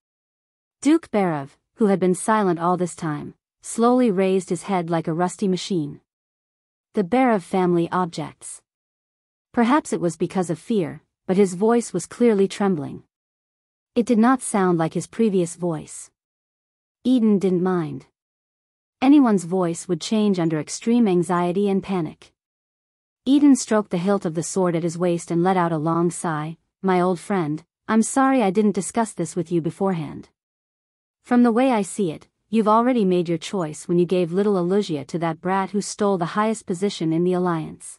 Duke Barev, who had been silent all this time, slowly raised his head like a rusty machine. "The Barev family objects." Perhaps it was because of fear, but his voice was clearly trembling. It did not sound like his previous voice. Eden didn't mind. Anyone's voice would change under extreme anxiety and panic. Eden stroked the hilt of the sword at his waist and let out a long sigh. "My old friend, I'm sorry I didn't discuss this with you beforehand. From the way I see it, you've already made your choice when you gave little Alusia to that brat who stole the highest position in the alliance.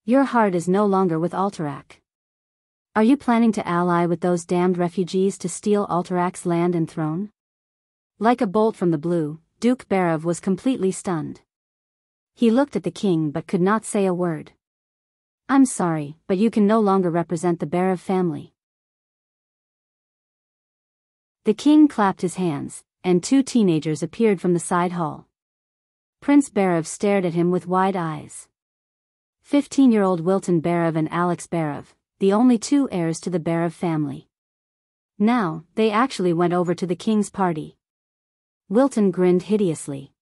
Your heart is no longer with Alterac. Are you planning to ally with those damned refugees to steal Alterac's land and throne?" Like a bolt from the blue, Duke Barev was completely stunned. He looked at the king but could not say a word. "I'm sorry, but you can no longer represent the Barev family." The king clapped his hands, and 2 teenagers appeared from the side hall. Prince Barev stared at him with wide eyes. 15-year-old Wilton Barev and Alex Barev, the only 2 heirs to the Barev family. Now, they actually went over to the king's party. Wilton grinned hideously.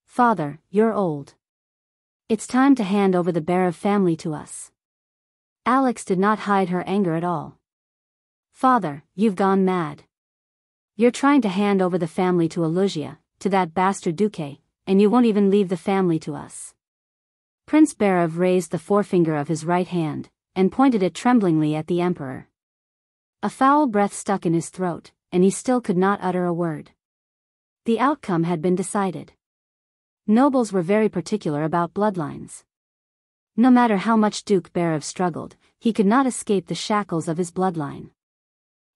"Father, you're old. It's time to hand over the Barev family to us." Alex did not hide her anger at all. "Father, you've gone mad. You're trying to hand over the family to Alusia, to that bastard Duque, and you won't even leave the family to us." Prince Barev raised the forefinger of his right hand, and pointed it tremblingly at the emperor. A foul breath stuck in his throat, and he still could not utter a word. The outcome had been decided. Nobles were very particular about bloodlines. No matter how much Duke Barev struggled, he could not escape the shackles of his bloodline.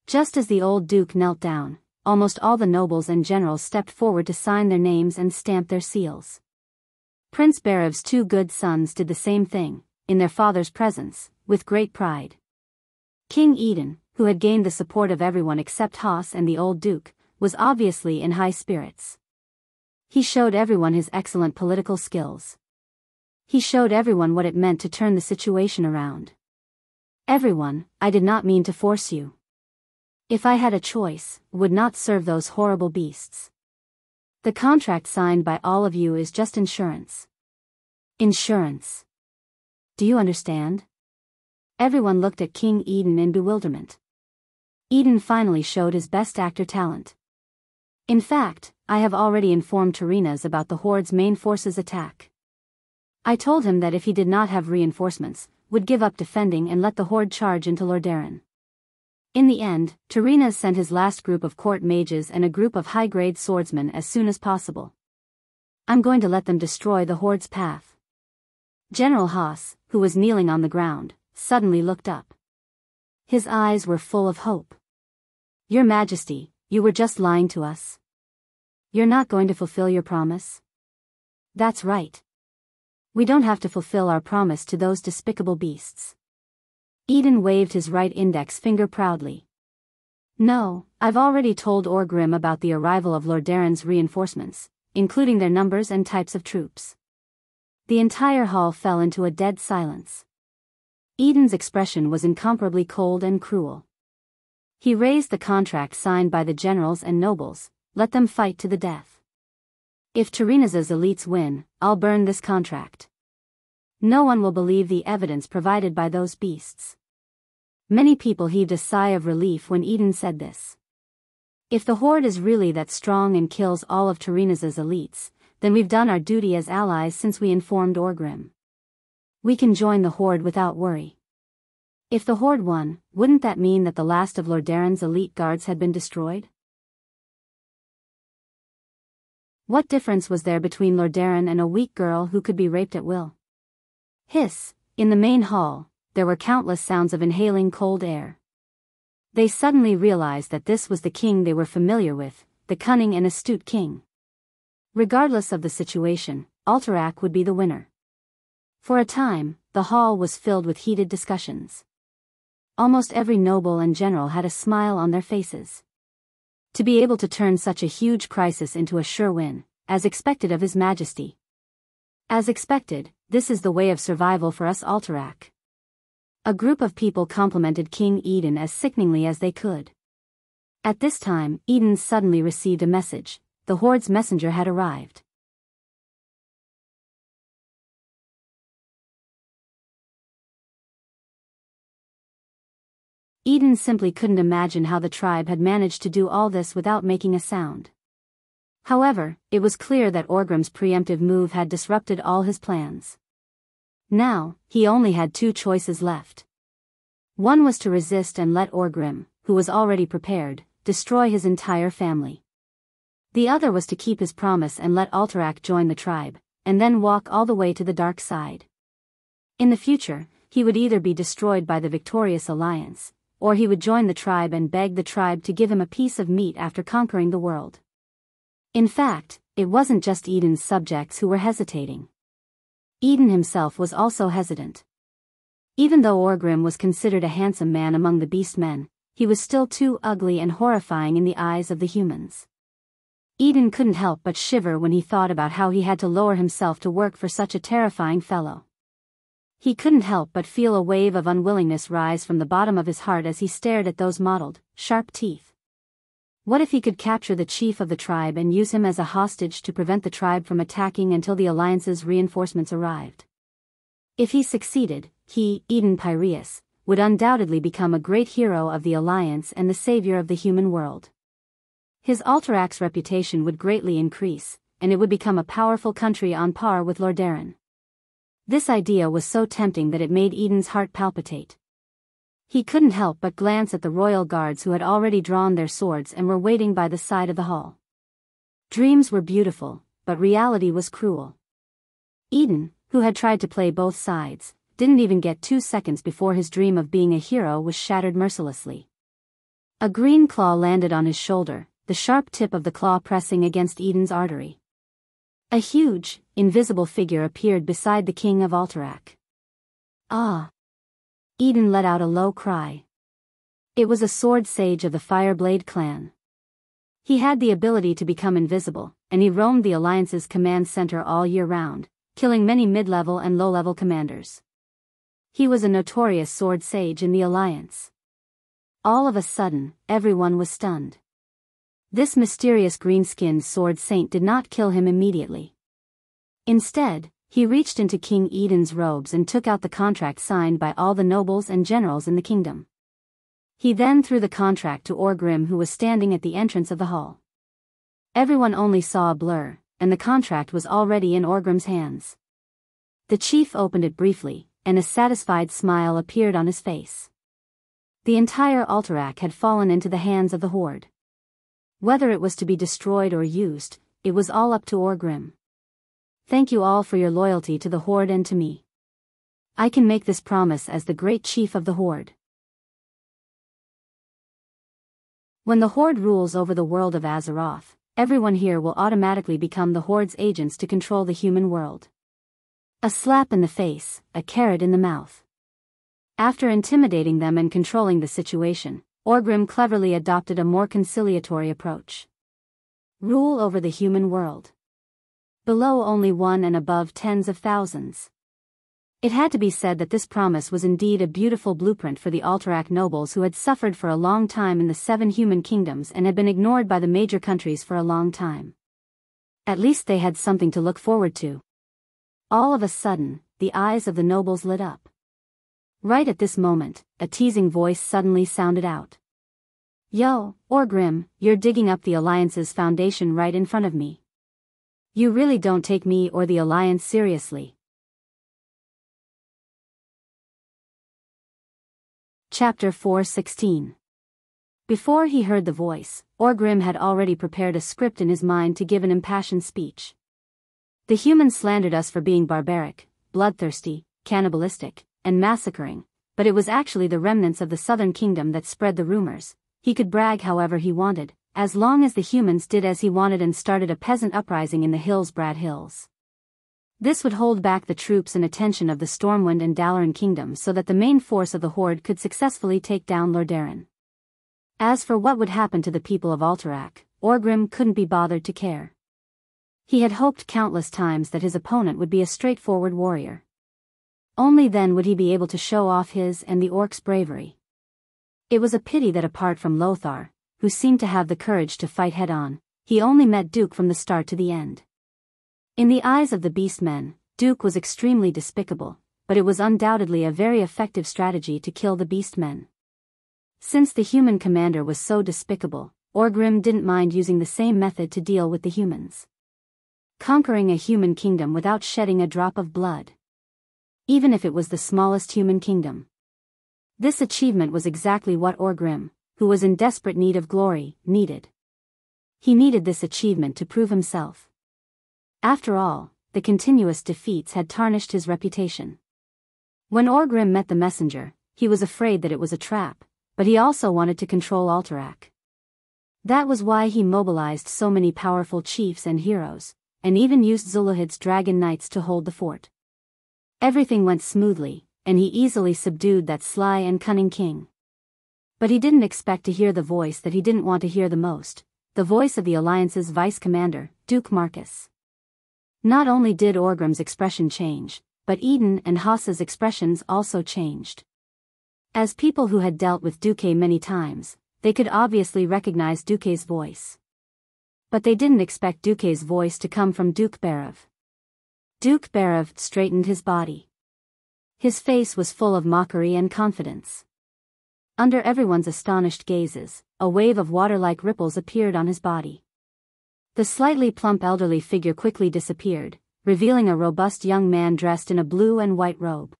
Just as the old duke knelt down, almost all the nobles and generals stepped forward to sign their names and stamp their seals. Prince Barev's 2 good sons did the same thing, in their father's presence, with great pride. King Eden, who had gained the support of everyone except Haas and the old duke, was obviously in high spirits. He showed everyone his excellent political skills. He showed everyone what it meant to turn the situation around. "Everyone, I did not mean to force you. If I had a choice, would not serve those horrible beasts. The contract signed by all of you is just insurance." "Insurance? Do you understand?" Everyone looked at King Eden in bewilderment. Eden finally showed his best actor talent. "In fact, I have already informed Tarinas about the Horde's main forces' attack. I told him that if he did not have reinforcements, would give up defending and let the Horde charge into Lordaeron." In the end, Tarinas sent his last group of court mages and a group of high-grade swordsmen as soon as possible. "I'm going to let them destroy the Horde's path. General Haas, who was kneeling on the ground, suddenly looked up. His eyes were full of hope. Your Majesty, you were just lying to us. You're not going to fulfill your promise? That's right. We don't have to fulfill our promise to those despicable beasts. Eden waved his right index finger proudly. No, I've already told Orgrim about the arrival of Lord Darren's reinforcements, including their numbers and types of troops. The entire hall fell into a dead silence. Eden's expression was incomparably cold and cruel. He raised the contract signed by the generals and nobles, let them fight to the death. If Tyrrhena's elites win, I'll burn this contract. No one will believe the evidence provided by those beasts. Many people heaved a sigh of relief when Eden said this. If the Horde is really that strong and kills all of Tyrrhena's elites, then we've done our duty as allies since we informed Orgrim. We can join the Horde without worry. If the Horde won, wouldn't that mean that the last of Lord Darren's elite guards had been destroyed? What difference was there between Lord Darren and a weak girl who could be raped at will? Hiss, in the main hall, there were countless sounds of inhaling cold air. They suddenly realized that this was the king they were familiar with, the cunning and astute king. Regardless of the situation, Alterac would be the winner. For a time, the hall was filled with heated discussions. Almost every noble and general had a smile on their faces. To be able to turn such a huge crisis into a sure win, as expected of His Majesty. As expected, this is the way of survival for us Alterac. A group of people complimented King Eden as sickeningly as they could. At this time, Eden suddenly received a message. The Horde's messenger had arrived. Eden simply couldn't imagine how the tribe had managed to do all this without making a sound. However, it was clear that Orgrim's preemptive move had disrupted all his plans. Now, he only had two choices left. One was to resist and let Orgrim, who was already prepared, destroy his entire family. The other was to keep his promise and let Alterac join the tribe, and then walk all the way to the dark side. In the future, he would either be destroyed by the victorious alliance, or he would join the tribe and beg the tribe to give him a piece of meat after conquering the world. In fact, it wasn't just Eden's subjects who were hesitating. Eden himself was also hesitant. Even though Orgrim was considered a handsome man among the beast men, he was still too ugly and horrifying in the eyes of the humans. Eden couldn't help but shiver when he thought about how he had to lower himself to work for such a terrifying fellow. He couldn't help but feel a wave of unwillingness rise from the bottom of his heart as he stared at those mottled, sharp teeth. What if he could capture the chief of the tribe and use him as a hostage to prevent the tribe from attacking until the alliance's reinforcements arrived? If he succeeded, he, Eden Piraeus, would undoubtedly become a great hero of the alliance and the savior of the human world. His Alterac's reputation would greatly increase, and it would become a powerful country on par with Lord Darren. This idea was so tempting that it made Eden's heart palpitate. He couldn't help but glance at the royal guards who had already drawn their swords and were waiting by the side of the hall. Dreams were beautiful, but reality was cruel. Eden, who had tried to play both sides, didn't even get 2 seconds before his dream of being a hero was shattered mercilessly. A green claw landed on his shoulder, the sharp tip of the claw pressing against Eden's artery. A huge, invisible figure appeared beside the king of Alterac. Ah! Eden let out a low cry. It was a sword sage of the Fireblade clan. He had the ability to become invisible, and he roamed the Alliance's command center all year round, killing many mid-level and low-level commanders. He was a notorious sword sage in the Alliance. All of a sudden, everyone was stunned. This mysterious green-skinned sword saint did not kill him immediately. Instead, he reached into King Eden's robes and took out the contract signed by all the nobles and generals in the kingdom. He then threw the contract to Orgrim, who was standing at the entrance of the hall. Everyone only saw a blur, and the contract was already in Orgrim's hands. The chief opened it briefly, and a satisfied smile appeared on his face. The entire Alterac had fallen into the hands of the Horde. Whether it was to be destroyed or used, it was all up to Orgrim. Thank you all for your loyalty to the Horde and to me. I can make this promise as the great chief of the horde. When the horde rules over the world of Azeroth, everyone here will automatically become the horde's agents to control the human world. A slap in the face, a carrot in the mouth. After intimidating them and controlling the situation, Orgrim cleverly adopted a more conciliatory approach. Rule over the human world. Below only one and above tens of thousands. It had to be said that this promise was indeed a beautiful blueprint for the Alterac nobles who had suffered for a long time in the 7 human kingdoms and had been ignored by the major countries for a long time. At least they had something to look forward to. All of a sudden, the eyes of the nobles lit up. Right at this moment, a teasing voice suddenly sounded out. Yo, Orgrim, you're digging up the Alliance's foundation right in front of me. You really don't take me or the Alliance seriously. Chapter 4:16. Before he heard the voice, Orgrim had already prepared a script in his mind to give an impassioned speech. The humans slandered us for being barbaric, bloodthirsty, cannibalistic, and massacring, but it was actually the remnants of the Southern Kingdom that spread the rumors. He could brag however he wanted, as long as the humans did as he wanted and started a peasant uprising in the Hillsbrad Hills. This would hold back the troops and attention of the Stormwind and Dalaran kingdoms so that the main force of the Horde could successfully take down Lordaeron. As for what would happen to the people of Alterac, Orgrim couldn't be bothered to care. He had hoped countless times that his opponent would be a straightforward warrior. Only then would he be able to show off his and the orcs' bravery. It was a pity that apart from Lothar, who seemed to have the courage to fight head-on, he only met Duke from the start to the end. In the eyes of the Beastmen, Duke was extremely despicable, but it was undoubtedly a very effective strategy to kill the Beastmen. Since the human commander was so despicable, Orgrim didn't mind using the same method to deal with the humans. Conquering a human kingdom without shedding a drop of blood. Even if it was the smallest human kingdom. This achievement was exactly what Orgrim, who was in desperate need of glory, needed. He needed this achievement to prove himself. After all, the continuous defeats had tarnished his reputation. When Orgrim met the messenger, he was afraid that it was a trap, but he also wanted to control Alterac. That was why he mobilized so many powerful chiefs and heroes, and even used Zulahid's dragon knights to hold the fort. Everything went smoothly, and he easily subdued that sly and cunning king. But he didn't expect to hear the voice that he didn't want to hear the most, the voice of the Alliance's vice-commander, Duke Marcus. Not only did Orgrim's expression change, but Eden and Haas's expressions also changed. As people who had dealt with Duque many times, they could obviously recognize Duque's voice. But they didn't expect Duque's voice to come from Duke Barav. Duke Barav straightened his body. His face was full of mockery and confidence. Under everyone's astonished gazes, a wave of water-like ripples appeared on his body. The slightly plump elderly figure quickly disappeared, revealing a robust young man dressed in a blue and white robe.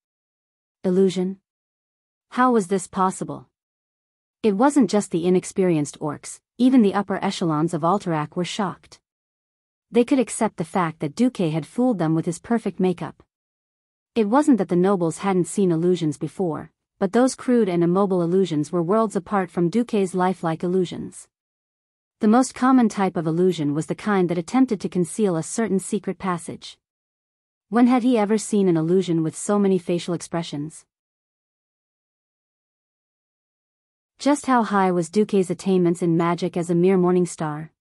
Illusion? How was this possible? It wasn't just the inexperienced orcs, even the upper echelons of Alterac were shocked. They could accept the fact that Duque had fooled them with his perfect makeup. It wasn't that the nobles hadn't seen illusions before, but those crude and immobile illusions were worlds apart from Duque's lifelike illusions. The most common type of illusion was the kind that attempted to conceal a certain secret passage. When had he ever seen an illusion with so many facial expressions? Just how high was Duque's attainments in magic as a mere morning star?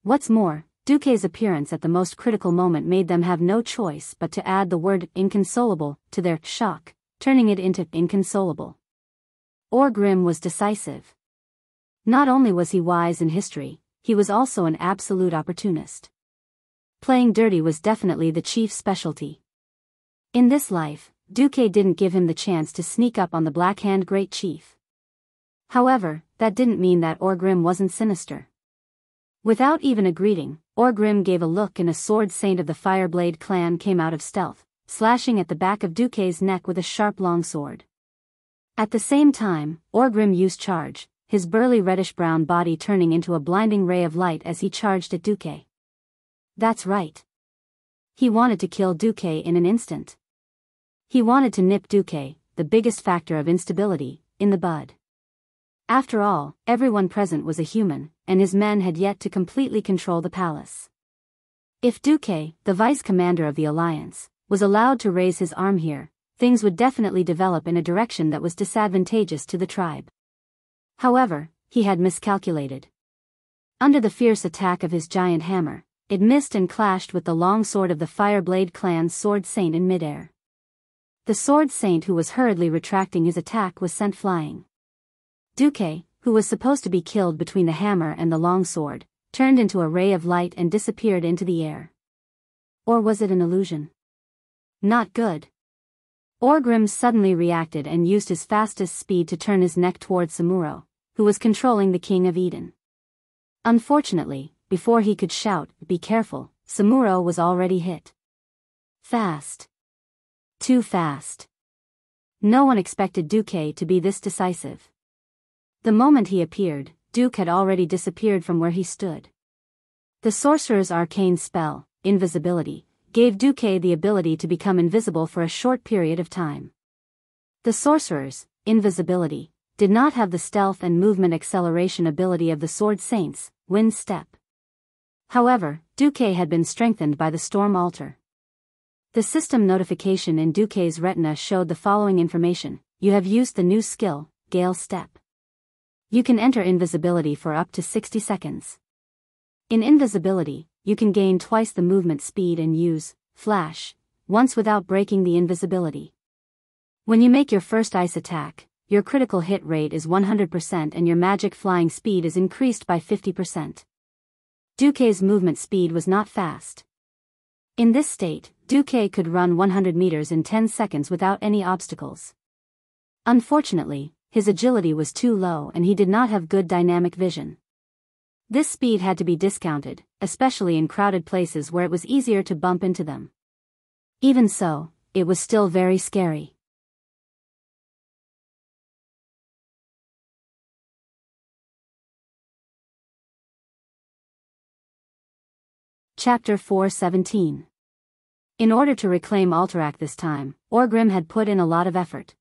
What's more, Duque's appearance at the most critical moment made them have no choice but to add the word inconsolable to their shock, turning it into inconsolable. Orgrim was decisive. Not only was he wise in history, he was also an absolute opportunist. Playing dirty was definitely the chief's specialty. In this life, Duque didn't give him the chance to sneak up on the Blackhand Great Chief. However, that didn't mean that Orgrim wasn't sinister. Without even a greeting, Orgrim gave a look and a sword saint of the Fireblade clan came out of stealth, slashing at the back of Duque's neck with a sharp longsword. At the same time, Orgrim used charge, his burly reddish-brown body turning into a blinding ray of light as he charged at Duque. That's right. He wanted to kill Duque in an instant. He wanted to nip Duque, the biggest factor of instability, in the bud. After all, everyone present was a human, and his men had yet to completely control the palace. If Duque, the vice commander of the alliance, was allowed to raise his arm here, things would definitely develop in a direction that was disadvantageous to the tribe. However, he had miscalculated. Under the fierce attack of his giant hammer, it missed and clashed with the long sword of the Fireblade clan's sword saint in midair. The sword saint, who was hurriedly retracting his attack, was sent flying. Duque, who was supposed to be killed between the hammer and the long sword, turned into a ray of light and disappeared into the air. Or was it an illusion? Not good. Orgrim suddenly reacted and used his fastest speed to turn his neck towards Samuro, who was controlling the King of Eden. Unfortunately, before he could shout, "Be careful," Samuro was already hit. Fast. Too fast. No one expected Duque to be this decisive. The moment he appeared, Duke had already disappeared from where he stood. The sorcerer's arcane spell, invisibility, gave Duque the ability to become invisible for a short period of time. The sorcerer's invisibility did not have the stealth and movement acceleration ability of the Sword Saint's wind step. However, Duque had been strengthened by the storm altar. The system notification in Duque's retina showed the following information: you have used the new skill, Gale Step. You can enter invisibility for up to 60 seconds. In invisibility, you can gain twice the movement speed and use flash once without breaking the invisibility. When you make your first ice attack, your critical hit rate is 100% and your magic flying speed is increased by 50%. Duque's movement speed was not fast. In this state, Duque could run 100 meters in 10 seconds without any obstacles. Unfortunately, his agility was too low and he did not have good dynamic vision. This speed had to be discounted, especially in crowded places where it was easier to bump into them. Even so, it was still very scary. Chapter 4:17. In order to reclaim Alterac this time, Orgrim had put in a lot of effort.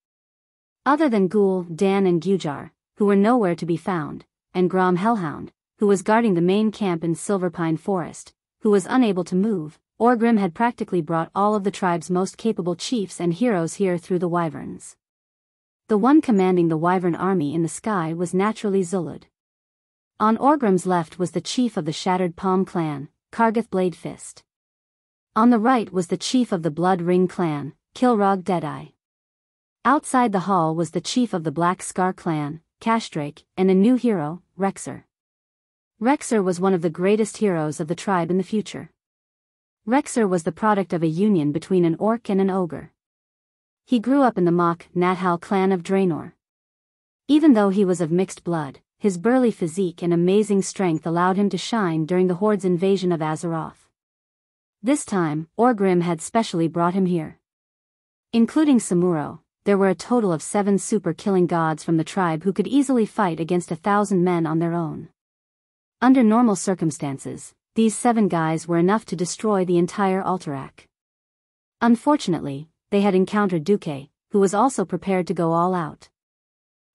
Other than Ghoul, Dan and Gujar, who were nowhere to be found, and Grom Hellhound, who was guarding the main camp in Silverpine Forest, who was unable to move, Orgrim had practically brought all of the tribe's most capable chiefs and heroes here through the Wyverns. The one commanding the Wyvern army in the sky was naturally Zulud. On Orgrim's left was the chief of the Shattered Palm clan, Kargath Bladefist. On the right was the chief of the Blood Ring clan, Kilrog Deadeye. Outside the hall was the chief of the Black Scar clan, Cashdrake, and a new hero, Rexer. Rexer was one of the greatest heroes of the tribe in the future. Rexer was the product of a union between an orc and an ogre. He grew up in the Mach Nathal clan of Draenor. Even though he was of mixed blood, his burly physique and amazing strength allowed him to shine during the Horde's invasion of Azeroth. This time, Orgrim had specially brought him here. Including Samuro, there were a total of 7 super killing gods from the tribe who could easily fight against 1,000 men on their own. Under normal circumstances, these 7 guys were enough to destroy the entire Alterac. Unfortunately, they had encountered Duque, who was also prepared to go all out.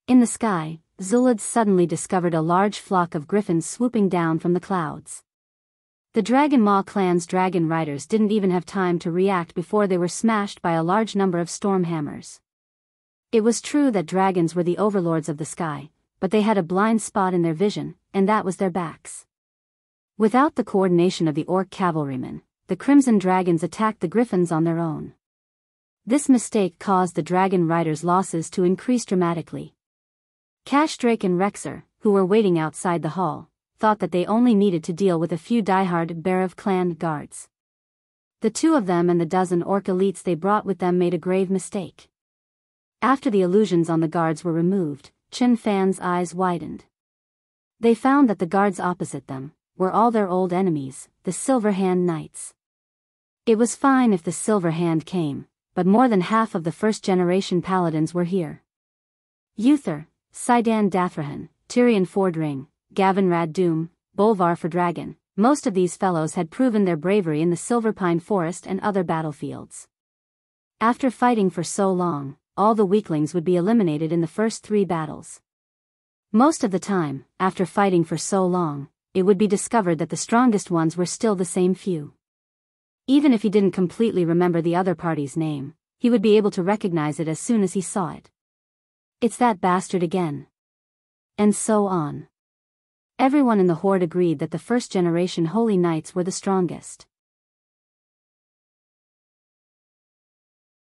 In the sky, Zulud suddenly discovered a large flock of griffins swooping down from the clouds. The Dragon Maw clan's dragon riders didn't even have time to react before they were smashed by a large number of storm hammers. It was true that dragons were the overlords of the sky, but they had a blind spot in their vision, and that was their backs. Without the coordination of the orc cavalrymen, the Crimson Dragons attacked the griffins on their own. This mistake caused the dragon riders' losses to increase dramatically. Cashdrake and Rexer, who were waiting outside the hall, thought that they only needed to deal with a few diehard Berev clan guards. The 2 of them and the dozen orc elites they brought with them made a grave mistake. After the illusions on the guards were removed, Chin Fan's eyes widened. They found that the guards opposite them were all their old enemies, the Silverhand Knights. It was fine if the Silverhand came, but more than half of the first-generation paladins were here. Uther, Sidan Dathrahan, Tyrion Fordring, Gavin Rad-Doom, Bolvar Fordragon, most of these fellows had proven their bravery in the Silverpine Forest and other battlefields. After fighting for so long, all the weaklings would be eliminated in the first 3 battles. Most of the time, after fighting for so long, it would be discovered that the strongest ones were still the same few. Even if he didn't completely remember the other party's name, he would be able to recognize it as soon as he saw it. It's that bastard again. And so on. Everyone in the horde agreed that the first-generation holy knights were the strongest.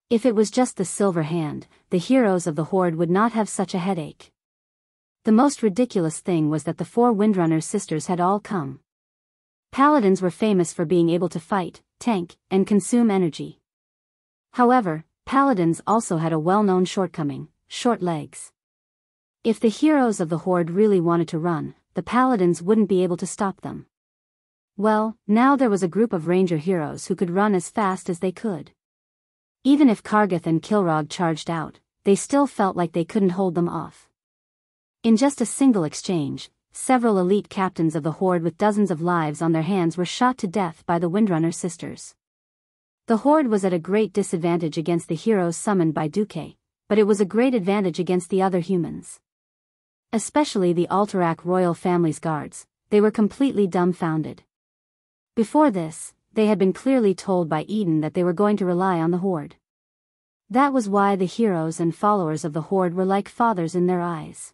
If it was just the silver hand, the heroes of the horde would not have such a headache. The most ridiculous thing was that the 4 Windrunner sisters had all come. Paladins were famous for being able to fight, tank, and consume energy. However, paladins also had a well-known shortcoming: short legs. If the heroes of the horde really wanted to run, the paladins wouldn't be able to stop them. Well, now there was a group of ranger heroes who could run as fast as they could. Even if Kargath and Kilrog charged out, they still felt like they couldn't hold them off. In just a single exchange, several elite captains of the horde with dozens of lives on their hands were shot to death by the Windrunner sisters. The horde was at a great disadvantage against the heroes summoned by Duque, but it was a great advantage against the other humans. Especially the Alterac royal family's guards, they were completely dumbfounded. Before this, they had been clearly told by Eden that they were going to rely on the horde. That was why the heroes and followers of the horde were like fathers in their eyes.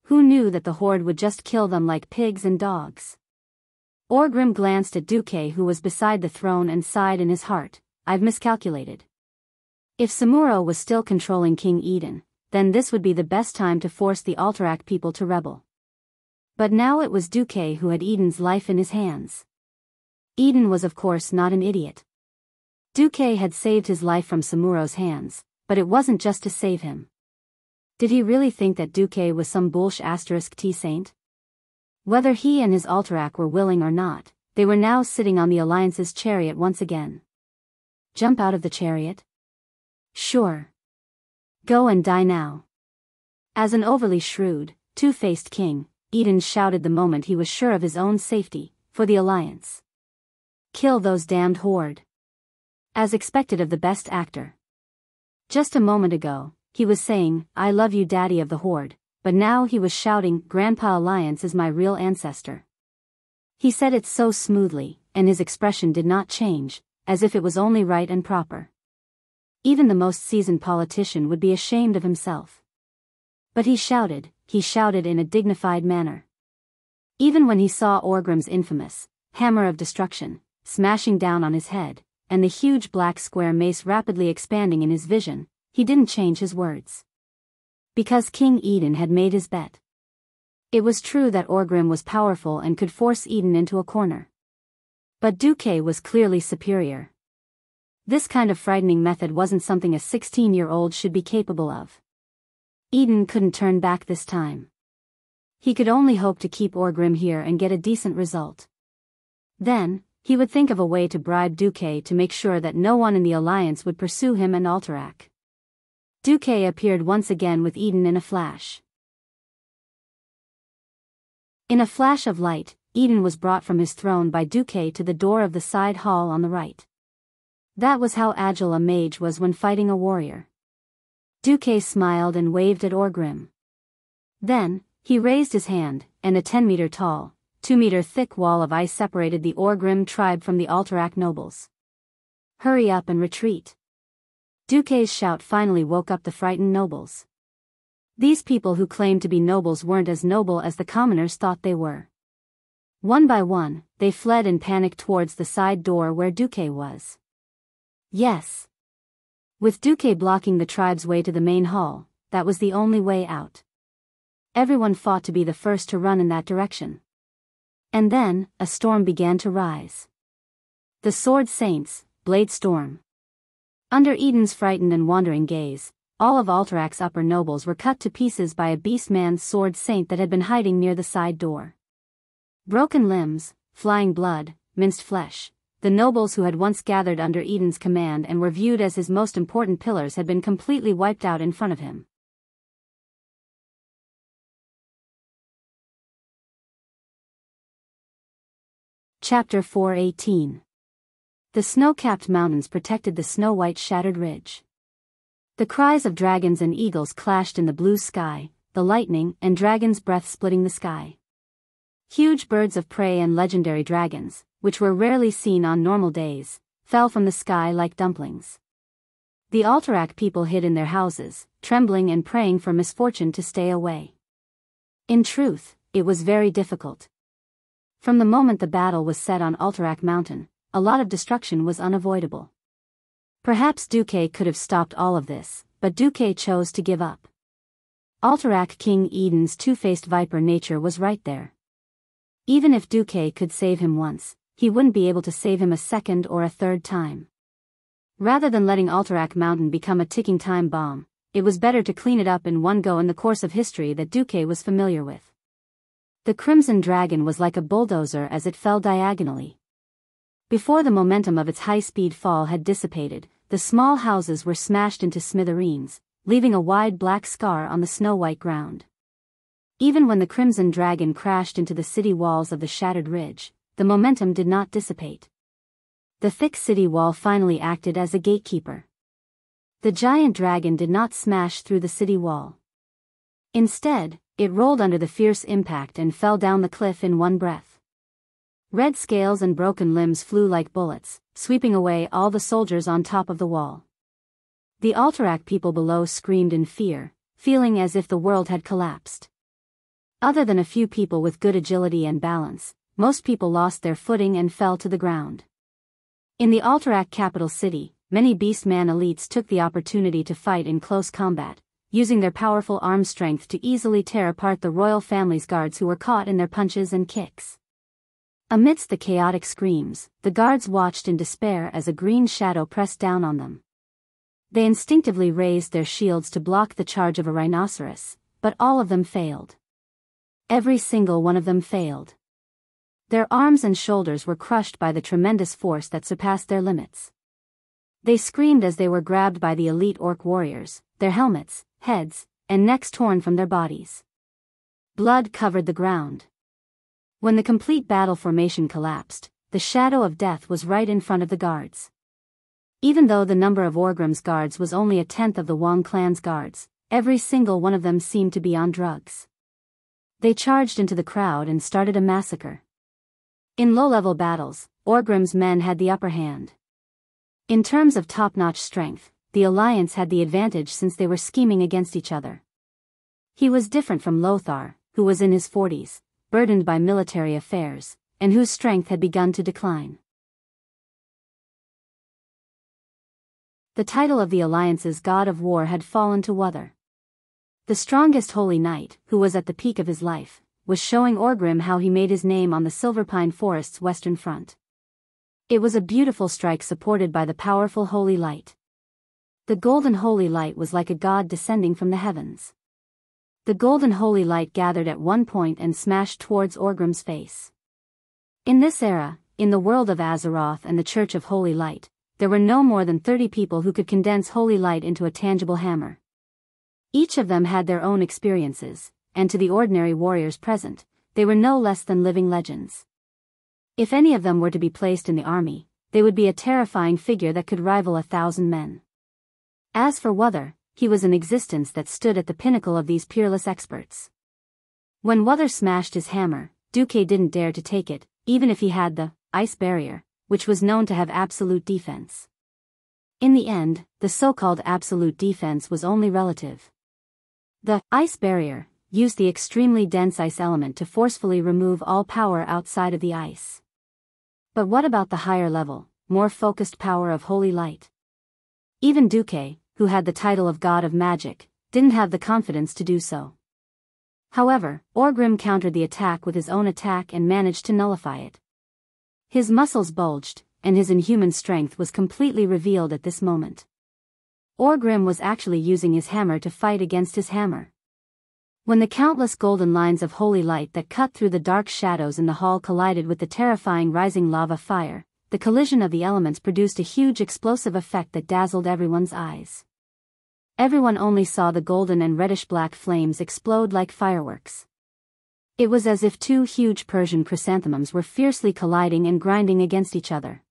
Who knew that the horde would just kill them like pigs and dogs? Orgrim glanced at Duque, who was beside the throne, and sighed in his heart, "I've miscalculated. If Samuro was still controlling King Eden, then this would be the best time to force the Alterac people to rebel." But now it was Duque who had Eden's life in his hands. Eden was of course not an idiot. Duque had saved his life from Samuro's hands, but it wasn't just to save him. Did he really think that Duque was some bullsh *T saint? Whether he and his Alterac were willing or not, they were now sitting on the Alliance's chariot once again. Jump out of the chariot? Sure. Go and die now. As an overly shrewd, two-faced king, Eden shouted the moment he was sure of his own safety, for the Alliance. Kill those damned horde. As expected of the best actor. Just a moment ago, he was saying, "I love you, daddy of the horde," but now he was shouting, "Grandpa Alliance is my real ancestor." He said it so smoothly, and his expression did not change, as if it was only right and proper. Even the most seasoned politician would be ashamed of himself. But he shouted in a dignified manner. Even when he saw Orgrim's infamous hammer of destruction smashing down on his head, and the huge black square mace rapidly expanding in his vision, he didn't change his words. Because King Eden had made his bet. It was true that Orgrim was powerful and could force Eden into a corner. But Duque was clearly superior. This kind of frightening method wasn't something a 16-year-old should be capable of. Eden couldn't turn back this time. He could only hope to keep Orgrim here and get a decent result. Then, he would think of a way to bribe Duque to make sure that no one in the Alliance would pursue him and Alterac. Duque appeared once again with Eden in a flash. In a flash of light, Eden was brought from his throne by Duque to the door of the side hall on the right. That was how agile a mage was when fighting a warrior. Duque smiled and waved at Orgrim. Then, he raised his hand, and a 10-meter tall, 2-meter thick wall of ice separated the Orgrim tribe from the Alterac nobles. "Hurry up and retreat." Duque's shout finally woke up the frightened nobles. These people who claimed to be nobles weren't as noble as the commoners thought they were. One by one, they fled in panic towards the side door where Duque was. Yes. With Duque blocking the tribe's way to the main hall, that was the only way out. Everyone fought to be the first to run in that direction. And then, a storm began to rise. The Sword Saints, Blade Storm. Under Eden's frightened and wandering gaze, all of Alterac's upper nobles were cut to pieces by a beast-man's Sword Saint that had been hiding near the side door. Broken limbs, flying blood, minced flesh, the nobles who had once gathered under Eden's command and were viewed as his most important pillars had been completely wiped out in front of him. Chapter 418. The snow-capped mountains protected the snow-white shattered ridge. The cries of dragons and eagles clashed in the blue sky, the lightning and dragon's breath splitting the sky. Huge birds of prey and legendary dragons, which were rarely seen on normal days, fell from the sky like dumplings. The Alterac people hid in their houses, trembling and praying for misfortune to stay away. In truth, it was very difficult. From the moment the battle was set on Alterac Mountain, a lot of destruction was unavoidable. Perhaps Duque could have stopped all of this, but Duque chose to give up. Alterac King Eden's two-faced viper nature was right there. Even if Duque could save him once, he wouldn't be able to save him a second or a third time. Rather than letting Alterac Mountain become a ticking time bomb, it was better to clean it up in one go in the course of history that Duque was familiar with. The Crimson Dragon was like a bulldozer as it fell diagonally. Before the momentum of its high-speed fall had dissipated, the small houses were smashed into smithereens, leaving a wide black scar on the snow-white ground. Even when the Crimson Dragon crashed into the city walls of the shattered ridge, the momentum did not dissipate. The thick city wall finally acted as a gatekeeper. The giant dragon did not smash through the city wall. Instead, it rolled under the fierce impact and fell down the cliff in one breath. Red scales and broken limbs flew like bullets, sweeping away all the soldiers on top of the wall. The Alterac people below screamed in fear, feeling as if the world had collapsed. Other than a few people with good agility and balance, most people lost their footing and fell to the ground. In the Alterac capital city, many Beastman elites took the opportunity to fight in close combat, using their powerful arm strength to easily tear apart the royal family's guards who were caught in their punches and kicks. Amidst the chaotic screams, the guards watched in despair as a green shadow pressed down on them. They instinctively raised their shields to block the charge of a rhinoceros, but all of them failed. Every single one of them failed. Their arms and shoulders were crushed by the tremendous force that surpassed their limits. They screamed as they were grabbed by the elite orc warriors, their helmets, heads, and necks torn from their bodies. Blood covered the ground. When the complete battle formation collapsed, the shadow of death was right in front of the guards. Even though the number of Orgrim's guards was only a tenth of the Wong clan's guards, every single one of them seemed to be on drugs. They charged into the crowd and started a massacre. In low-level battles, Orgrim's men had the upper hand. In terms of top-notch strength, the Alliance had the advantage since they were scheming against each other. He was different from Lothar, who was in his 40s, burdened by military affairs, and whose strength had begun to decline. The title of the Alliance's god of war had fallen to Wuthar. The strongest holy knight, who was at the peak of his life, was showing Orgrim how he made his name on the Silverpine Forest's western front. It was a beautiful strike supported by the powerful holy light. The golden holy light was like a god descending from the heavens. The golden holy light gathered at one point and smashed towards Orgrim's face. In this era, in the world of Azeroth and the Church of Holy Light, there were no more than 30 people who could condense holy light into a tangible hammer. Each of them had their own experiences, and to the ordinary warriors present, they were no less than living legends. If any of them were to be placed in the army, they would be a terrifying figure that could rival 1,000 men. As for Wuthar, he was an existence that stood at the pinnacle of these peerless experts. When Wuthar smashed his hammer, Duque didn't dare to take it, even if he had the ice barrier, which was known to have absolute defense. In the end, the so-called absolute defense was only relative. The ice barrier used the extremely dense ice element to forcefully remove all power outside of the ice. But what about the higher level, more focused power of holy light? Even Duque, who had the title of god of magic, didn't have the confidence to do so. However, Orgrim countered the attack with his own attack and managed to nullify it. His muscles bulged, and his inhuman strength was completely revealed at this moment. Orgrim was actually using his hammer to fight against his hammer. When the countless golden lines of holy light that cut through the dark shadows in the hall collided with the terrifying rising lava fire, the collision of the elements produced a huge explosive effect that dazzled everyone's eyes. Everyone only saw the golden and reddish-black flames explode like fireworks. It was as if two huge Persian chrysanthemums were fiercely colliding and grinding against each other.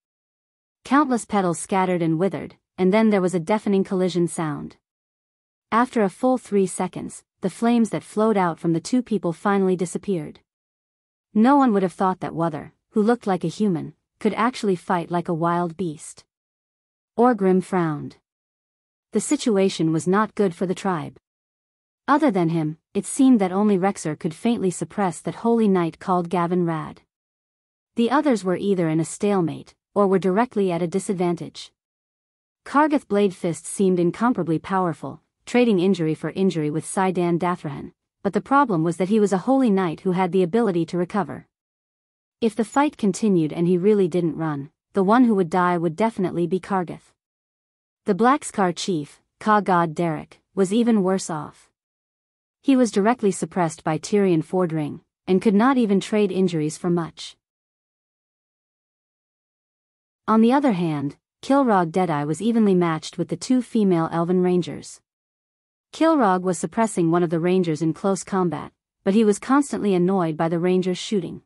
Countless petals scattered and withered, and then there was a deafening collision sound. After a full 3 seconds, the flames that flowed out from the two people finally disappeared. No one would have thought that Wuther, who looked like a human, could actually fight like a wild beast. Orgrim frowned. The situation was not good for the tribe. Other than him, it seemed that only Rexer could faintly suppress that holy knight called Gavin Rad. The others were either in a stalemate, or were directly at a disadvantage. Kargath Bladefist seemed incomparably powerful, trading injury for injury with Saidan Dathrahan, but the problem was that he was a holy knight who had the ability to recover. If the fight continued and he really didn't run, the one who would die would definitely be Kargath. The Blackscar chief, Ka-God Derek, was even worse off. He was directly suppressed by Tyrion Fordring, and could not even trade injuries for much. On the other hand, Kilrog Deadeye was evenly matched with the two female elven rangers. Kilrog was suppressing one of the rangers in close combat, but he was constantly annoyed by the rangers shooting.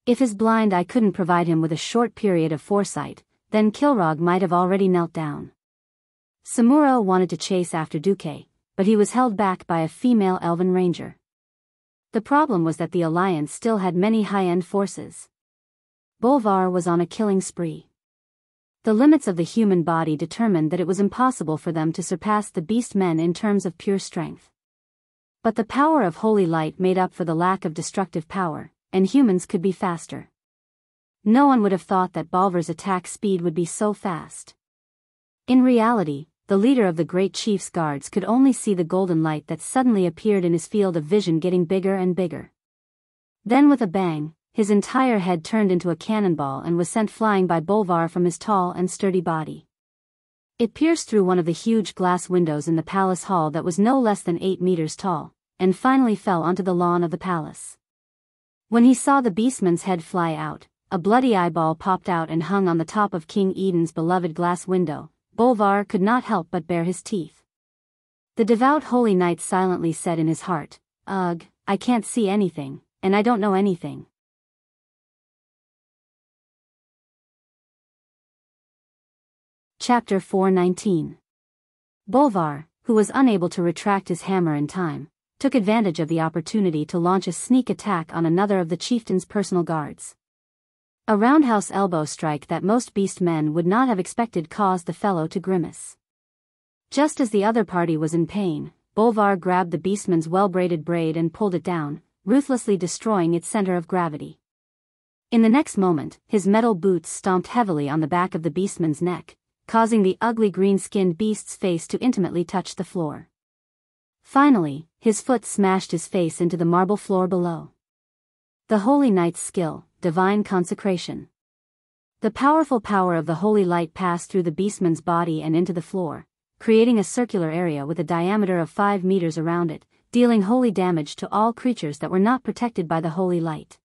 If his blind eye couldn't provide him with a short period of foresight, then Kilrog might have already knelt down. Samuro wanted to chase after Duque, but he was held back by a female elven ranger. The problem was that the Alliance still had many high-end forces. Bolvar was on a killing spree. The limits of the human body determined that it was impossible for them to surpass the beast men in terms of pure strength. But the power of holy light made up for the lack of destructive power, and humans could be faster. No one would have thought that Bolvar's attack speed would be so fast. In reality, the leader of the Great Chief's guards could only see the golden light that suddenly appeared in his field of vision getting bigger and bigger. Then with a bang, his entire head turned into a cannonball and was sent flying by Bolvar from his tall and sturdy body. It pierced through one of the huge glass windows in the palace hall that was no less than 8 meters tall, and finally fell onto the lawn of the palace. When he saw the beastman's head fly out, a bloody eyeball popped out and hung on the top of King Eden's beloved glass window. Bolvar could not help but bare his teeth. The devout holy knight silently said in his heart, "Ugh, I can't see anything, and I don't know anything." Chapter 419. Bolvar, who was unable to retract his hammer in time, took advantage of the opportunity to launch a sneak attack on another of the chieftain's personal guards. A roundhouse elbow strike that most beast men would not have expected caused the fellow to grimace. Just as the other party was in pain, Bolvar grabbed the beastman's well-braided braid and pulled it down, ruthlessly destroying its center of gravity. In the next moment, his metal boots stomped heavily on the back of the beastman's neck, causing the ugly green-skinned beast's face to intimately touch the floor. Finally, his foot smashed his face into the marble floor below. The holy knight's skill, divine consecration. The powerful power of the holy light passed through the beastman's body and into the floor, creating a circular area with a diameter of 5 meters around it, dealing holy damage to all creatures that were not protected by the holy light.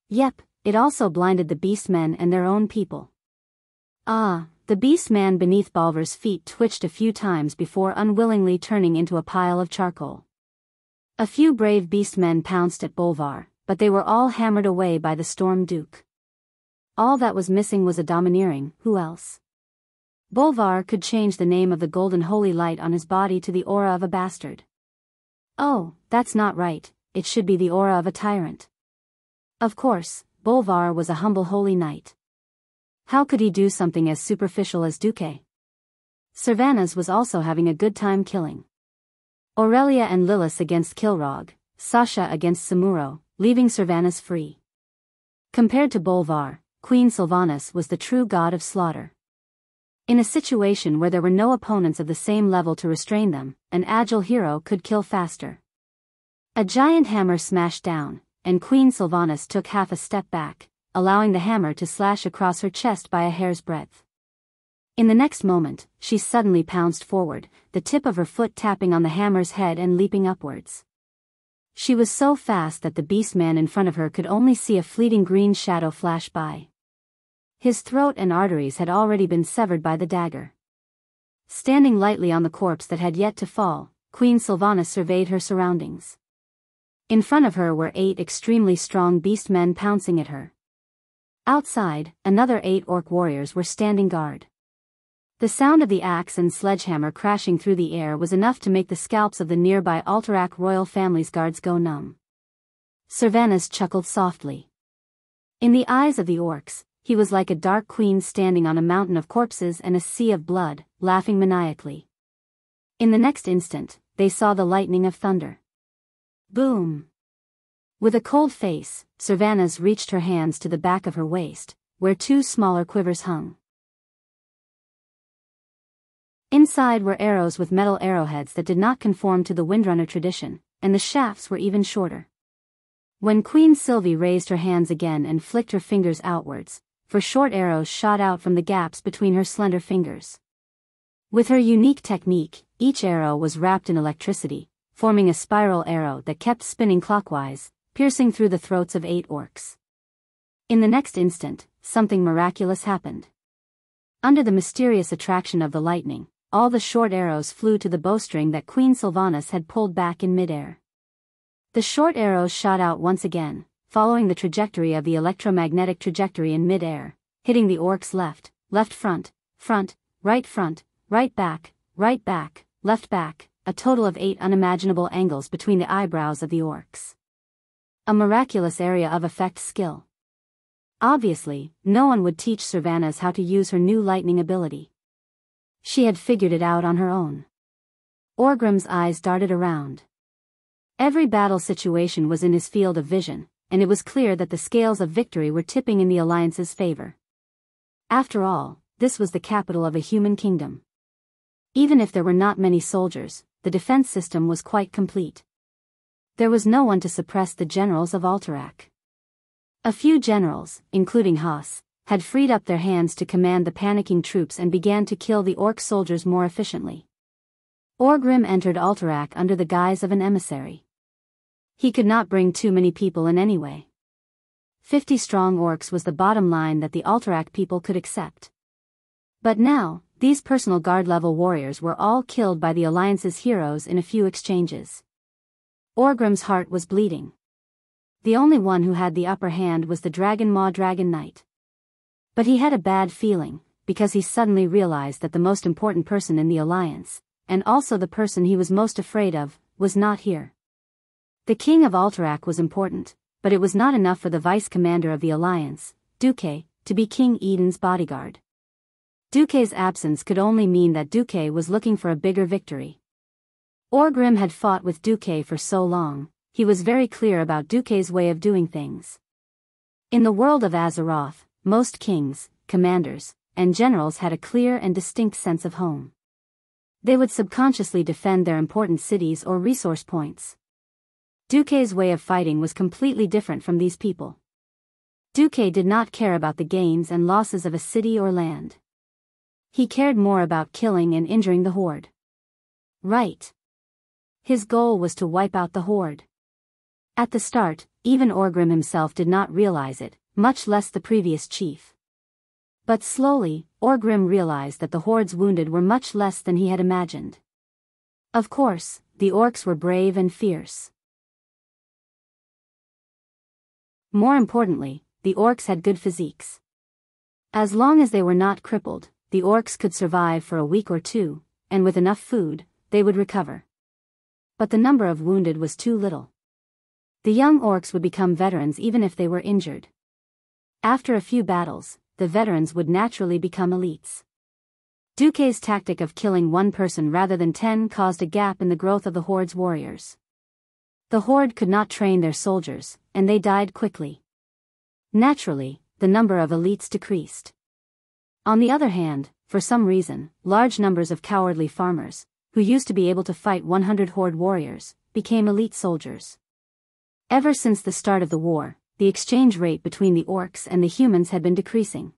Yep, it also blinded the beastmen and their own people. The beastman beneath Bolvar's feet twitched a few times before unwillingly turning into a pile of charcoal. A few brave beastmen pounced at Bolvar, but they were all hammered away by the Storm Duke. All that was missing was a domineering, who else? Bolvar could change the name of the golden holy light on his body to the aura of a bastard. Oh, that's not right, it should be the aura of a tyrant. Of course, Bolvar was a humble holy knight. How could he do something as superficial as Duque? Servanas was also having a good time killing. Aurelia and Lillis against Kilrog, Sasha against Samuro, leaving Servanas free. Compared to Bolvar, Queen Sylvanas was the true god of slaughter. In a situation where there were no opponents of the same level to restrain them, an agile hero could kill faster. A giant hammer smashed down, and Queen Sylvanas took half a step back, allowing the hammer to slash across her chest by a hair's breadth. In the next moment, she suddenly pounced forward, the tip of her foot tapping on the hammer's head and leaping upwards. She was so fast that the beastman in front of her could only see a fleeting green shadow flash by. His throat and arteries had already been severed by the dagger. Standing lightly on the corpse that had yet to fall, Queen Sylvanas surveyed her surroundings. In front of her were 8 extremely strong beastmen pouncing at her. Outside, another 8 orc warriors were standing guard. The sound of the axe and sledgehammer crashing through the air was enough to make the scalps of the nearby Alterac royal family's guards go numb. Servanas chuckled softly. In the eyes of the orcs, he was like a dark queen standing on a mountain of corpses and a sea of blood, laughing maniacally. In the next instant, they saw the lightning of thunder. Boom! With a cold face, Servanas reached her hands to the back of her waist, where 2 smaller quivers hung. Inside were arrows with metal arrowheads that did not conform to the Windrunner tradition, and the shafts were even shorter. When Queen Sylvie raised her hands again and flicked her fingers outwards, 4 short arrows shot out from the gaps between her slender fingers. With her unique technique, each arrow was wrapped in electricity, forming a spiral arrow that kept spinning clockwise, piercing through the throats of 8 orcs. In the next instant, something miraculous happened. Under the mysterious attraction of the lightning, all the short arrows flew to the bowstring that Queen Sylvanas had pulled back in midair. The short arrows shot out once again, following the trajectory of the electromagnetic trajectory in midair, hitting the orcs left front, right back, left back, a total of 8 unimaginable angles between the eyebrows of the orcs. A miraculous area of effect skill. Obviously, no one would teach Servanas how to use her new lightning ability. She had figured it out on her own. Orgrim's eyes darted around. Every battle situation was in his field of vision, and it was clear that the scales of victory were tipping in the Alliance's favor. After all, this was the capital of a human kingdom. Even if there were not many soldiers, the defense system was quite complete. There was no one to suppress the generals of Alterac. A few generals, including Haas, had freed up their hands to command the panicking troops and began to kill the orc soldiers more efficiently. Orgrim entered Alterac under the guise of an emissary. He could not bring too many people in anyway. 50 strong orcs was the bottom line that the Alterac people could accept. But now, these personal guard-level warriors were all killed by the Alliance's heroes in a few exchanges. Orgrim's heart was bleeding. The only one who had the upper hand was the Dragon Maw Dragon Knight. But he had a bad feeling, because he suddenly realized that the most important person in the Alliance, and also the person he was most afraid of, was not here. The King of Alterac was important, but it was not enough for the vice-commander of the Alliance, Duque, to be King Eden's bodyguard. Duque's absence could only mean that Duque was looking for a bigger victory. Orgrim had fought with Duque for so long, he was very clear about Duque's way of doing things. In the world of Azeroth, most kings, commanders, and generals had a clear and distinct sense of home. They would subconsciously defend their important cities or resource points. Duque's way of fighting was completely different from these people. Duque did not care about the gains and losses of a city or land. He cared more about killing and injuring the Horde. Right. His goal was to wipe out the Horde. At the start, even Orgrim himself did not realize it, much less the previous chief. But slowly, Orgrim realized that the Horde's wounded were much less than he had imagined. Of course, the orcs were brave and fierce. More importantly, the orcs had good physiques. As long as they were not crippled, the orcs could survive for a week or 2, and with enough food, they would recover. But the number of wounded was too little. The young orcs would become veterans even if they were injured. After a few battles, the veterans would naturally become elites. Duque's tactic of killing one person rather than 10 caused a gap in the growth of the Horde's warriors. The Horde could not train their soldiers, and they died quickly. Naturally, the number of elites decreased. On the other hand, for some reason, large numbers of cowardly farmers, who used to be able to fight 100 Horde warriors, became elite soldiers. Ever since the start of the war, the exchange rate between the orcs and the humans had been decreasing.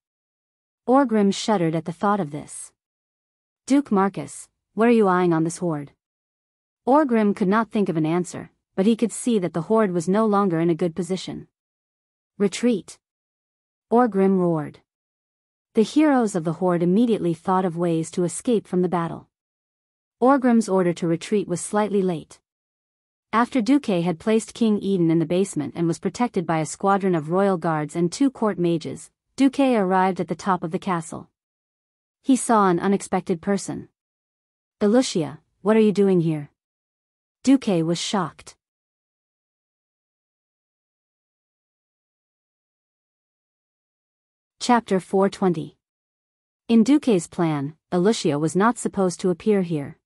Orgrim shuddered at the thought of this. Duke Marcus, what are you eyeing on this Horde? Orgrim could not think of an answer, but he could see that the Horde was no longer in a good position. Retreat! Orgrim roared. The heroes of the Horde immediately thought of ways to escape from the battle. Orgrim's order to retreat was slightly late. After Duque had placed King Eden in the basement and was protected by a squadron of royal guards and 2 court mages, Duque arrived at the top of the castle. He saw an unexpected person. "Alicia, what are you doing here?" Duque was shocked. Chapter 420. In Duque's plan, Alicia was not supposed to appear here.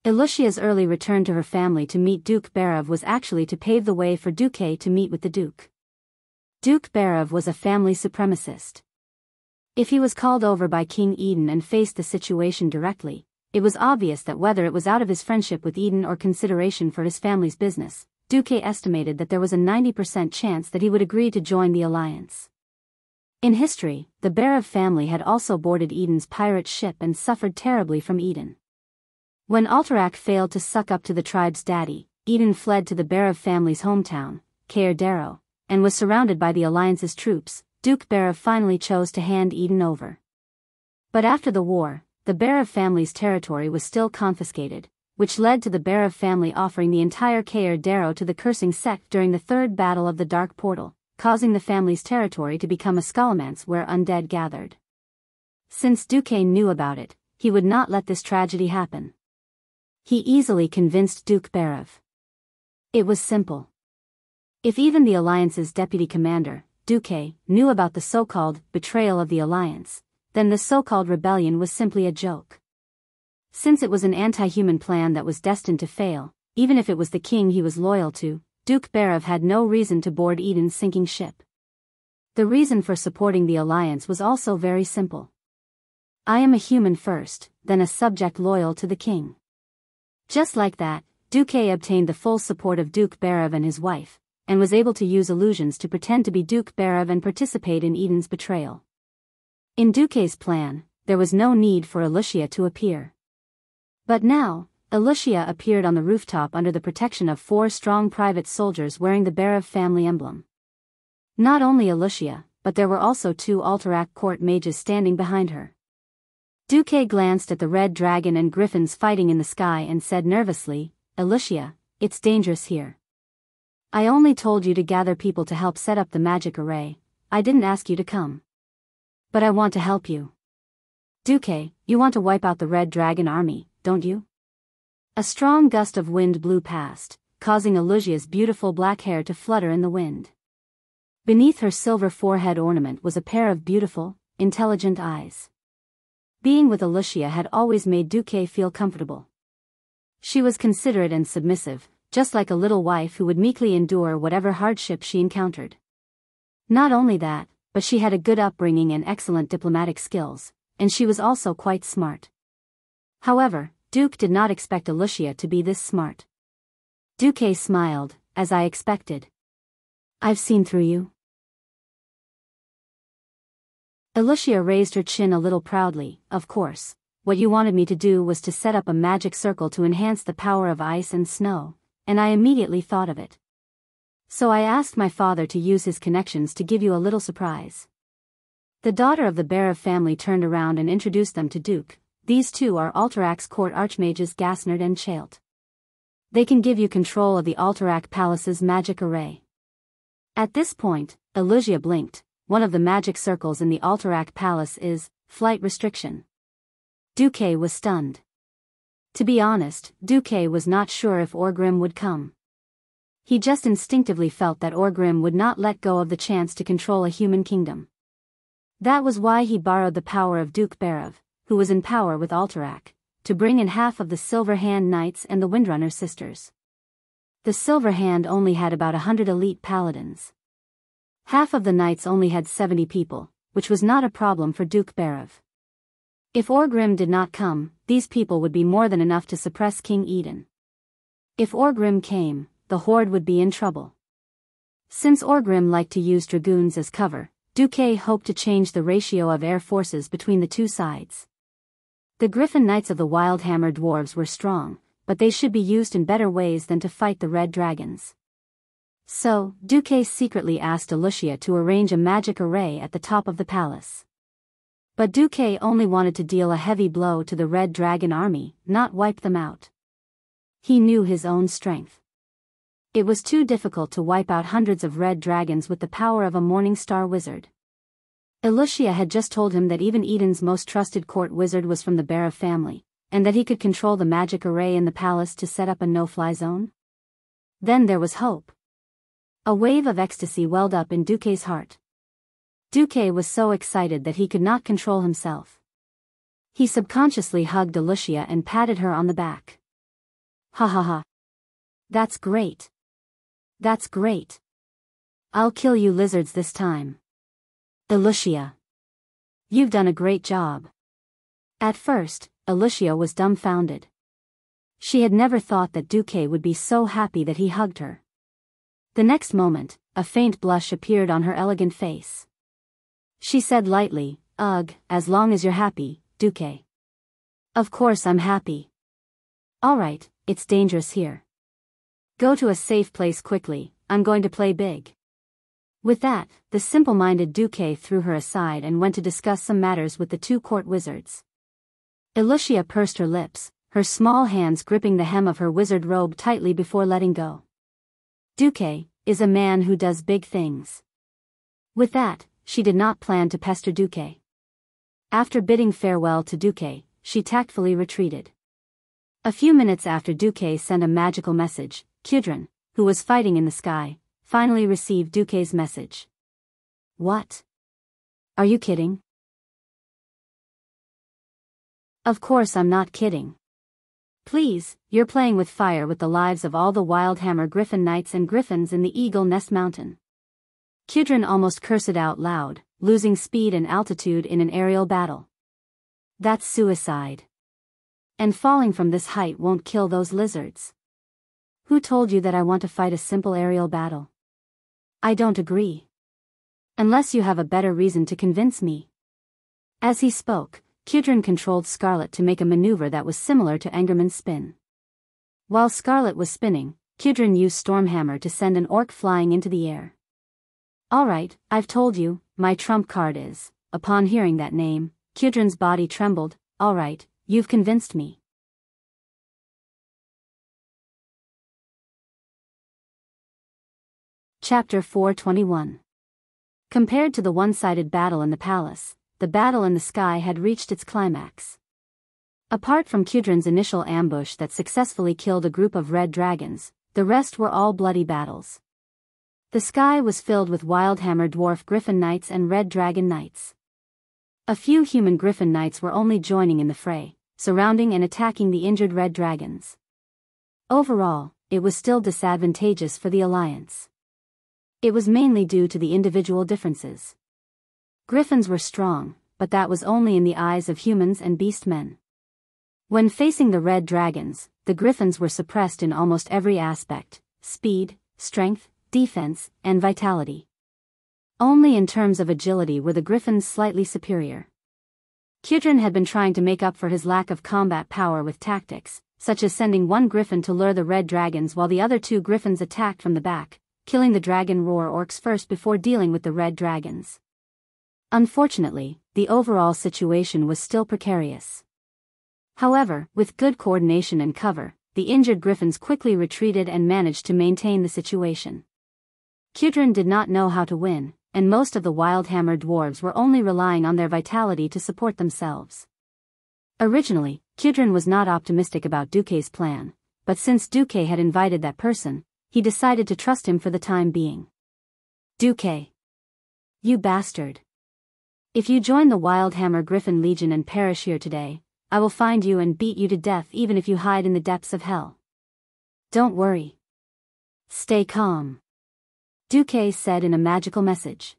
Alicia's early return to her family to meet Duke Barav was actually to pave the way for Duque to meet with the Duke. Duke Barav was a family supremacist. If he was called over by King Eden and faced the situation directly, it was obvious that whether it was out of his friendship with Eden or consideration for his family's business, Duque estimated that there was a 90% chance that he would agree to join the alliance. In history, the Barav family had also boarded Eden's pirate ship and suffered terribly from Eden. When Alterac failed to suck up to the tribe's daddy, Eden fled to the Barav family's hometown, Kayardero, and was surrounded by the alliance's troops. Duke Barav finally chose to hand Eden over. But after the war, the Barav family's territory was still confiscated, which led to the Barav family offering the entire Kayardero to the cursing sect during the Third Battle of the Dark Portal, causing the family's territory to become a scholomance where undead gathered. Since Duque knew about it, he would not let this tragedy happen. He easily convinced Duke Barav. It was simple. If even the alliance's deputy commander, Duque, knew about the so-called betrayal of the alliance, then the so-called rebellion was simply a joke. Since it was an anti-human plan that was destined to fail, even if it was the king he was loyal to, Duke Barav had no reason to board Eden's sinking ship. The reason for supporting the alliance was also very simple. I am a human first, then a subject loyal to the king. Just like that, Duque obtained the full support of Duke Barav and his wife, and was able to use illusions to pretend to be Duke Barav and participate in Eden's betrayal. In Duque's plan, there was no need for Alicia to appear. But now, Alicia appeared on the rooftop under the protection of 4 strong private soldiers wearing the Barav family emblem. Not only Alicia, but there were also 2 Alterac court mages standing behind her. Duque glanced at the red dragon and griffins fighting in the sky and said nervously, "Alicia, it's dangerous here. I only told you to gather people to help set up the magic array, I didn't ask you to come. But I want to help you. Duque, you want to wipe out the red dragon army, don't you?" A strong gust of wind blew past, causing Alicia's beautiful black hair to flutter in the wind. Beneath her silver forehead ornament was a pair of beautiful, intelligent eyes. Being with Alicia had always made Duque feel comfortable. She was considerate and submissive, just like a little wife who would meekly endure whatever hardship she encountered. Not only that, but she had a good upbringing and excellent diplomatic skills, and she was also quite smart. However, Duke did not expect Alicia to be this smart. Duque smiled, "As I expected. I've seen through you." Alicia raised her chin a little proudly. "Of course, what you wanted me to do was to set up a magic circle to enhance the power of ice and snow, and I immediately thought of it. So I asked my father to use his connections to give you a little surprise." The daughter of the Barav family turned around and introduced them to Duke. "These 2 are Alterac's court archmages Gasnard and Chailt. They can give you control of the Alterac Palace's magic array." At this point, Alicia blinked. One of the magic circles in the Alterac Palace is flight restriction. Duque was stunned. To be honest, Duque was not sure if Orgrim would come. He just instinctively felt that Orgrim would not let go of the chance to control a human kingdom. That was why he borrowed the power of Duke Barav, who was in power with Alterac, to bring in half of the Silver Hand Knights and the Windrunner sisters. The Silver Hand only had about 100 elite paladins. Half of the knights only had 70 people, which was not a problem for Duke Barav. If Orgrim did not come, these people would be more than enough to suppress King Eden. If Orgrim came, the Horde would be in trouble. Since Orgrim liked to use dragoons as cover, Duque hoped to change the ratio of air forces between the 2 sides. The Griffin Knights of the Wildhammer Dwarves were strong, but they should be used in better ways than to fight the Red Dragons. So, Duque secretly asked Alicia to arrange a magic array at the top of the palace. But Duque only wanted to deal a heavy blow to the Red Dragon army, not wipe them out. He knew his own strength. It was too difficult to wipe out hundreds of red dragons with the power of a Morning Star wizard. Elucia had just told him that even Eden's most trusted court wizard was from the Bara family, and that he could control the magic array in the palace to set up a no-fly zone. Then there was hope. A wave of ecstasy welled up in Duque's heart. Duque was so excited that he could not control himself. He subconsciously hugged Elucia and patted her on the back. Ha ha ha. That's great. That's great. I'll kill you lizards this time. Elucia. You've done a great job. At first, Elucia was dumbfounded. She had never thought that Duque would be so happy that he hugged her. The next moment, a faint blush appeared on her elegant face. She said lightly, "Ugh, as long as you're happy, Duque." "Of course I'm happy." "All right, it's dangerous here. Go to a safe place quickly, I'm going to play big." With that, the simple-minded Duque threw her aside and went to discuss some matters with the two court wizards. Elucia pursed her lips, her small hands gripping the hem of her wizard robe tightly before letting go. Duque is a man who does big things. With that, she did not plan to pester Duque. After bidding farewell to Duque, she tactfully retreated. A few minutes after Duque sent a magical message, Kudrin, who was fighting in the sky, finally received Duque's message. What? Are you kidding? Of course I'm not kidding. Please, you're playing with fire with the lives of all the Wildhammer Griffin Knights and Griffins in the Eagle Nest Mountain. Kudrin almost cursed out loud, losing speed and altitude in an aerial battle. That's suicide. And falling from this height won't kill those lizards. Who told you that I want to fight a simple aerial battle? I don't agree. Unless you have a better reason to convince me. As he spoke, Kudrin controlled Scarlet to make a maneuver that was similar to Engerman's spin. While Scarlet was spinning, Kudrin used Stormhammer to send an orc flying into the air. Alright, I've told you, my trump card is. Upon hearing that name, Kudrin's body trembled. Alright, you've convinced me. Chapter 421. Compared to the one-sided battle in the palace, the battle in the sky had reached its climax. Apart from Kudrin's initial ambush that successfully killed a group of red dragons, the rest were all bloody battles. The sky was filled with Wildhammer dwarf griffin knights and red dragon knights. A few human griffin knights were only joining in the fray, surrounding and attacking the injured red dragons. Overall, it was still disadvantageous for the alliance. It was mainly due to the individual differences. Griffins were strong, but that was only in the eyes of humans and beastmen. When facing the red dragons, the griffins were suppressed in almost every aspect: speed, strength, defense, and vitality. Only in terms of agility were the griffins slightly superior. Kudrin had been trying to make up for his lack of combat power with tactics, such as sending one griffin to lure the red dragons while the other two griffins attacked from the back, killing the dragon roar orcs first before dealing with the red dragons. Unfortunately, the overall situation was still precarious. However, with good coordination and cover, the injured griffins quickly retreated and managed to maintain the situation. Kudrin did not know how to win, and most of the Wildhammer dwarves were only relying on their vitality to support themselves. Originally, Kudrin was not optimistic about Duque's plan, but since Duque had invited that person, he decided to trust him for the time being. Duque. You bastard. If you join the Wildhammer Griffin Legion and perish here today, I will find you and beat you to death even if you hide in the depths of hell. Don't worry. Stay calm. Duque said in a magical message.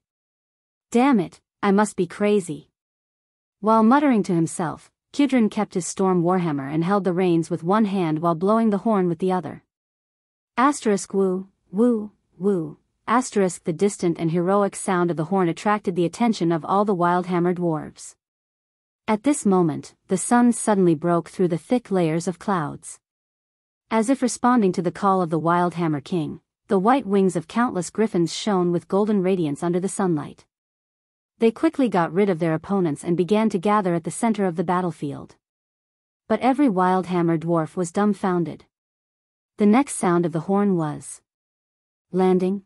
Damn it, I must be crazy. While muttering to himself, Kudrin kept his storm warhammer and held the reins with one hand while blowing the horn with the other. Asterisk woo, woo, woo. Asterisk the distant and heroic sound of the horn attracted the attention of all the Wildhammer dwarves. At this moment, the sun suddenly broke through the thick layers of clouds. As if responding to the call of the Wildhammer King, the white wings of countless griffins shone with golden radiance under the sunlight. They quickly got rid of their opponents and began to gather at the center of the battlefield. But every Wildhammer dwarf was dumbfounded. The next sound of the horn was landing.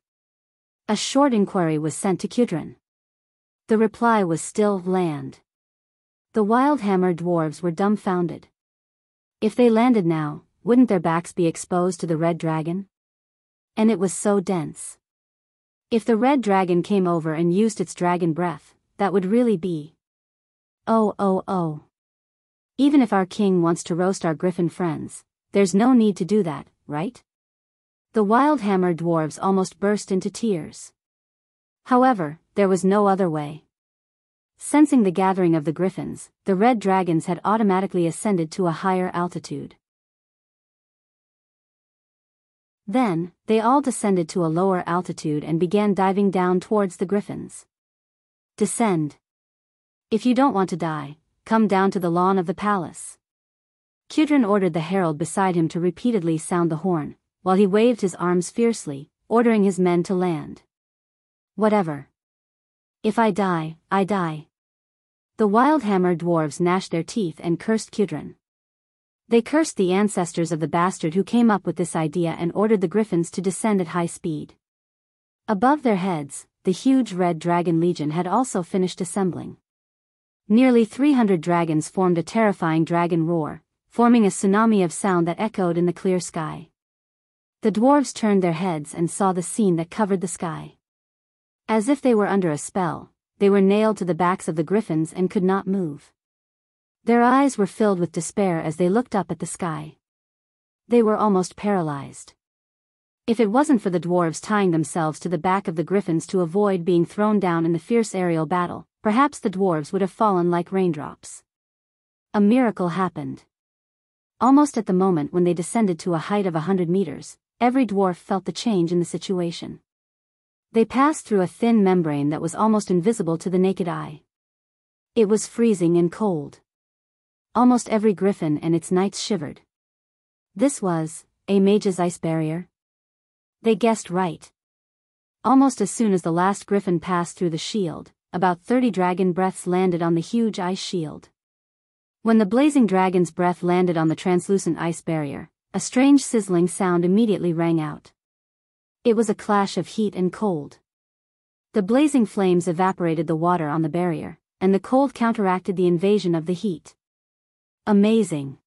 A short inquiry was sent to Kudrin. The reply was still land. The Wildhammer dwarves were dumbfounded. If they landed now, wouldn't their backs be exposed to the red dragon? And it was so dense. If the red dragon came over and used its dragon breath, that would really be... Oh. Even if our king wants to roast our griffin friends, there's no need to do that, right? The Wildhammer dwarves almost burst into tears. However, there was no other way. Sensing the gathering of the griffins, the red dragons had automatically ascended to a higher altitude. Then, they all descended to a lower altitude and began diving down towards the griffins. Descend. If you don't want to die, come down to the lawn of the palace. Kudrin ordered the herald beside him to repeatedly sound the horn, while he waved his arms fiercely, ordering his men to land. Whatever. If I die, I die. The Wildhammer dwarves gnashed their teeth and cursed Kudrin. They cursed the ancestors of the bastard who came up with this idea and ordered the griffins to descend at high speed. Above their heads, the huge red dragon legion had also finished assembling. Nearly 300 dragons formed a terrifying dragon roar, forming a tsunami of sound that echoed in the clear sky. The dwarves turned their heads and saw the scene that covered the sky. As if they were under a spell, they were nailed to the backs of the griffins and could not move. Their eyes were filled with despair as they looked up at the sky. They were almost paralyzed. If it wasn't for the dwarves tying themselves to the back of the griffins to avoid being thrown down in the fierce aerial battle, perhaps the dwarves would have fallen like raindrops. A miracle happened. Almost at the moment when they descended to a height of 100 meters, every dwarf felt the change in the situation. They passed through a thin membrane that was almost invisible to the naked eye. It was freezing and cold. Almost every griffin and its knights shivered. This was a mage's ice barrier? They guessed right. Almost as soon as the last griffin passed through the shield, about 30 dragon breaths landed on the huge ice shield. When the blazing dragon's breath landed on the translucent ice barrier, a strange sizzling sound immediately rang out. It was a clash of heat and cold. The blazing flames evaporated the water on the barrier, and the cold counteracted the invasion of the heat. Amazing!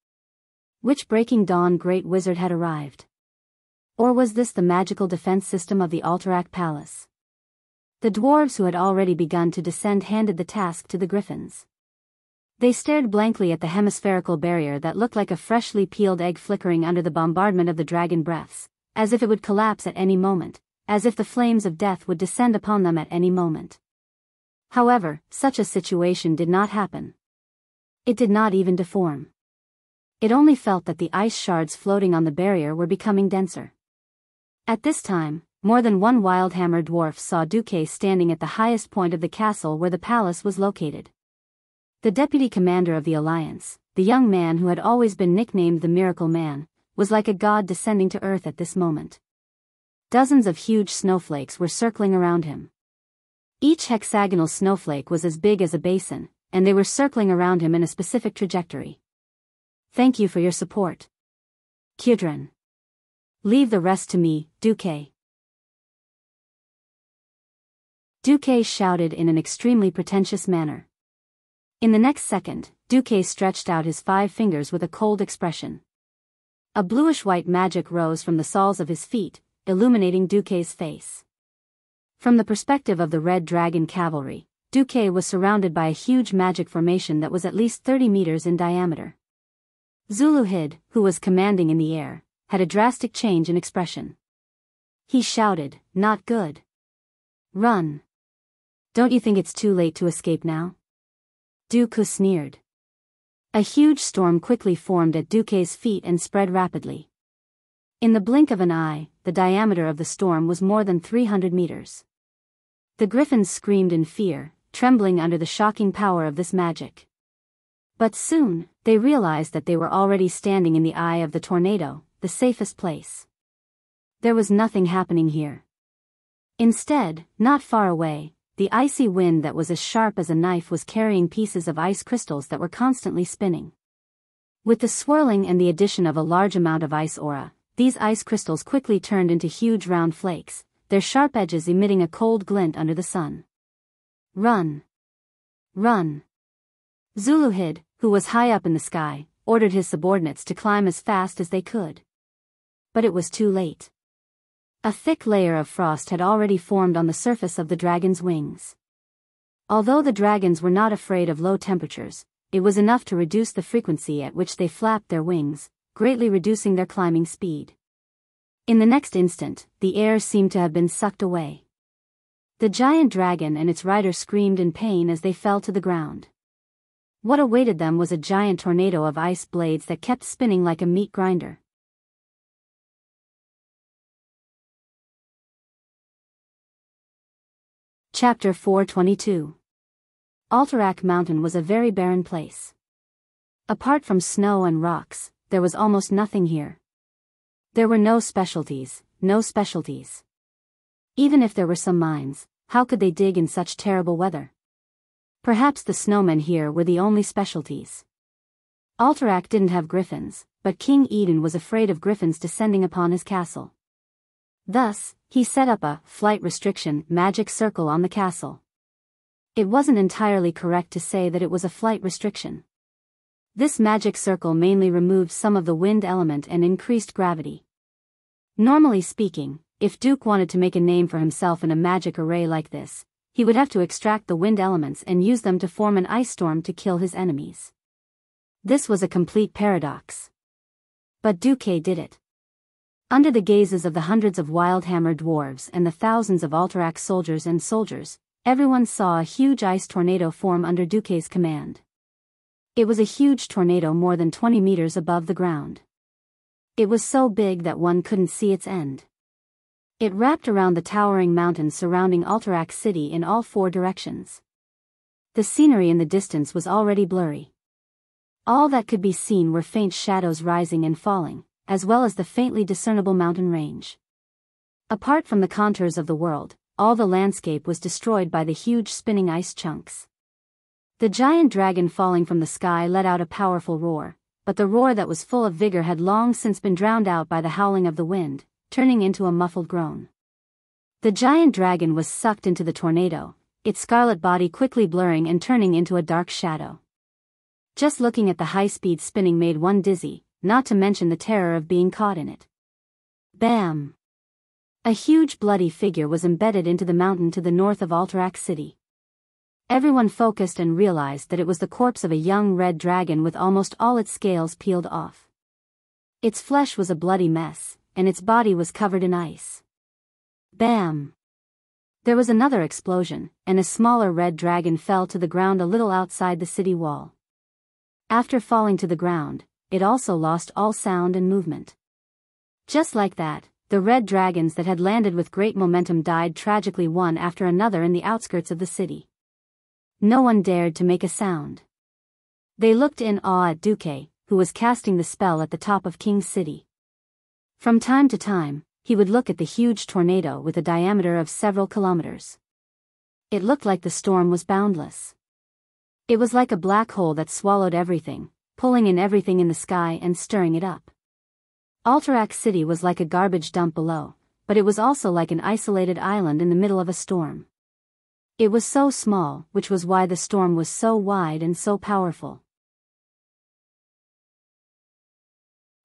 Which breaking dawn great wizard had arrived? Or was this the magical defense system of the Alterac Palace? The dwarves who had already begun to descend handed the task to the griffins. They stared blankly at the hemispherical barrier that looked like a freshly peeled egg flickering under the bombardment of the dragon breaths, as if it would collapse at any moment, as if the flames of death would descend upon them at any moment. However, such a situation did not happen. It did not even deform. It only felt that the ice shards floating on the barrier were becoming denser. At this time, more than one Wildhammer dwarf saw Duque standing at the highest point of the castle where the palace was located. The deputy commander of the alliance, the young man who had always been nicknamed the Miracle Man, was like a god descending to earth at this moment. Dozens of huge snowflakes were circling around him. Each hexagonal snowflake was as big as a basin, and they were circling around him in a specific trajectory. Thank you for your support. Kudrin. Leave the rest to me, Duque. Duque shouted in an extremely pretentious manner. In the next second, Duque stretched out his 5 fingers with a cold expression. A bluish-white magic rose from the soles of his feet, illuminating Duque's face. From the perspective of the Red Dragon cavalry, Duque was surrounded by a huge magic formation that was at least 30 meters in diameter. Zuluhid, who was commanding in the air, had a drastic change in expression. He shouted, "Not good. Run. Don't you think it's too late to escape now?" Duque sneered. A huge storm quickly formed at Duque's feet and spread rapidly. In the blink of an eye, the diameter of the storm was more than 300 meters. The griffins screamed in fear, trembling under the shocking power of this magic. But soon, they realized that they were already standing in the eye of the tornado, the safest place. There was nothing happening here. Instead, not far away, the icy wind that was as sharp as a knife was carrying pieces of ice crystals that were constantly spinning. With the swirling and the addition of a large amount of ice aura, these ice crystals quickly turned into huge round flakes, their sharp edges emitting a cold glint under the sun. Run. Run! Zuluhid, who was high up in the sky, ordered his subordinates to climb as fast as they could. But it was too late. A thick layer of frost had already formed on the surface of the dragon's wings. Although the dragons were not afraid of low temperatures, it was enough to reduce the frequency at which they flapped their wings, greatly reducing their climbing speed. In the next instant, the air seemed to have been sucked away. The giant dragon and its rider screamed in pain as they fell to the ground. What awaited them was a giant tornado of ice blades that kept spinning like a meat grinder. Chapter 422. Alterac Mountain was a very barren place. Apart from snow and rocks, there was almost nothing here. There were no specialties. Even if there were some mines, how could they dig in such terrible weather? Perhaps the snowmen here were the only specialties. Alterac didn't have griffins, but King Eden was afraid of griffins descending upon his castle. Thus, he set up a flight restriction magic circle on the castle. It wasn't entirely correct to say that it was a flight restriction. This magic circle mainly removed some of the wind element and increased gravity. Normally speaking, if Duke wanted to make a name for himself in a magic array like this, he would have to extract the wind elements and use them to form an ice storm to kill his enemies. This was a complete paradox. But Duke did it. Under the gazes of the hundreds of wild-hammer dwarves and the thousands of Alterac soldiers, everyone saw a huge ice tornado form under Duke's command. It was a huge tornado more than 20 meters above the ground. It was so big that one couldn't see its end. It wrapped around the towering mountains surrounding Alterac City in all four directions. The scenery in the distance was already blurry. All that could be seen were faint shadows rising and falling, as well as the faintly discernible mountain range. Apart from the contours of the world, all the landscape was destroyed by the huge spinning ice chunks. The giant dragon falling from the sky let out a powerful roar, but the roar that was full of vigor had long since been drowned out by the howling of the wind, turning into a muffled groan. The giant dragon was sucked into the tornado, its scarlet body quickly blurring and turning into a dark shadow. Just looking at the high-speed spinning made one dizzy, not to mention the terror of being caught in it. Bam! A huge bloody figure was embedded into the mountain to the north of Alterac City. Everyone focused and realized that it was the corpse of a young red dragon with almost all its scales peeled off. Its flesh was a bloody mess, and its body was covered in ice. Bam! There was another explosion, and a smaller red dragon fell to the ground a little outside the city wall. After falling to the ground, it also lost all sound and movement. Just like that, the red dragons that had landed with great momentum died tragically one after another in the outskirts of the city. No one dared to make a sound. They looked in awe at Duque, who was casting the spell at the top of King's City. From time to time, he would look at the huge tornado with a diameter of several kilometers. It looked like the storm was boundless. It was like a black hole that swallowed everything, pulling in everything in the sky and stirring it up. Alterac City was like a garbage dump below, but it was also like an isolated island in the middle of a storm. It was so small, which was why the storm was so wide and so powerful.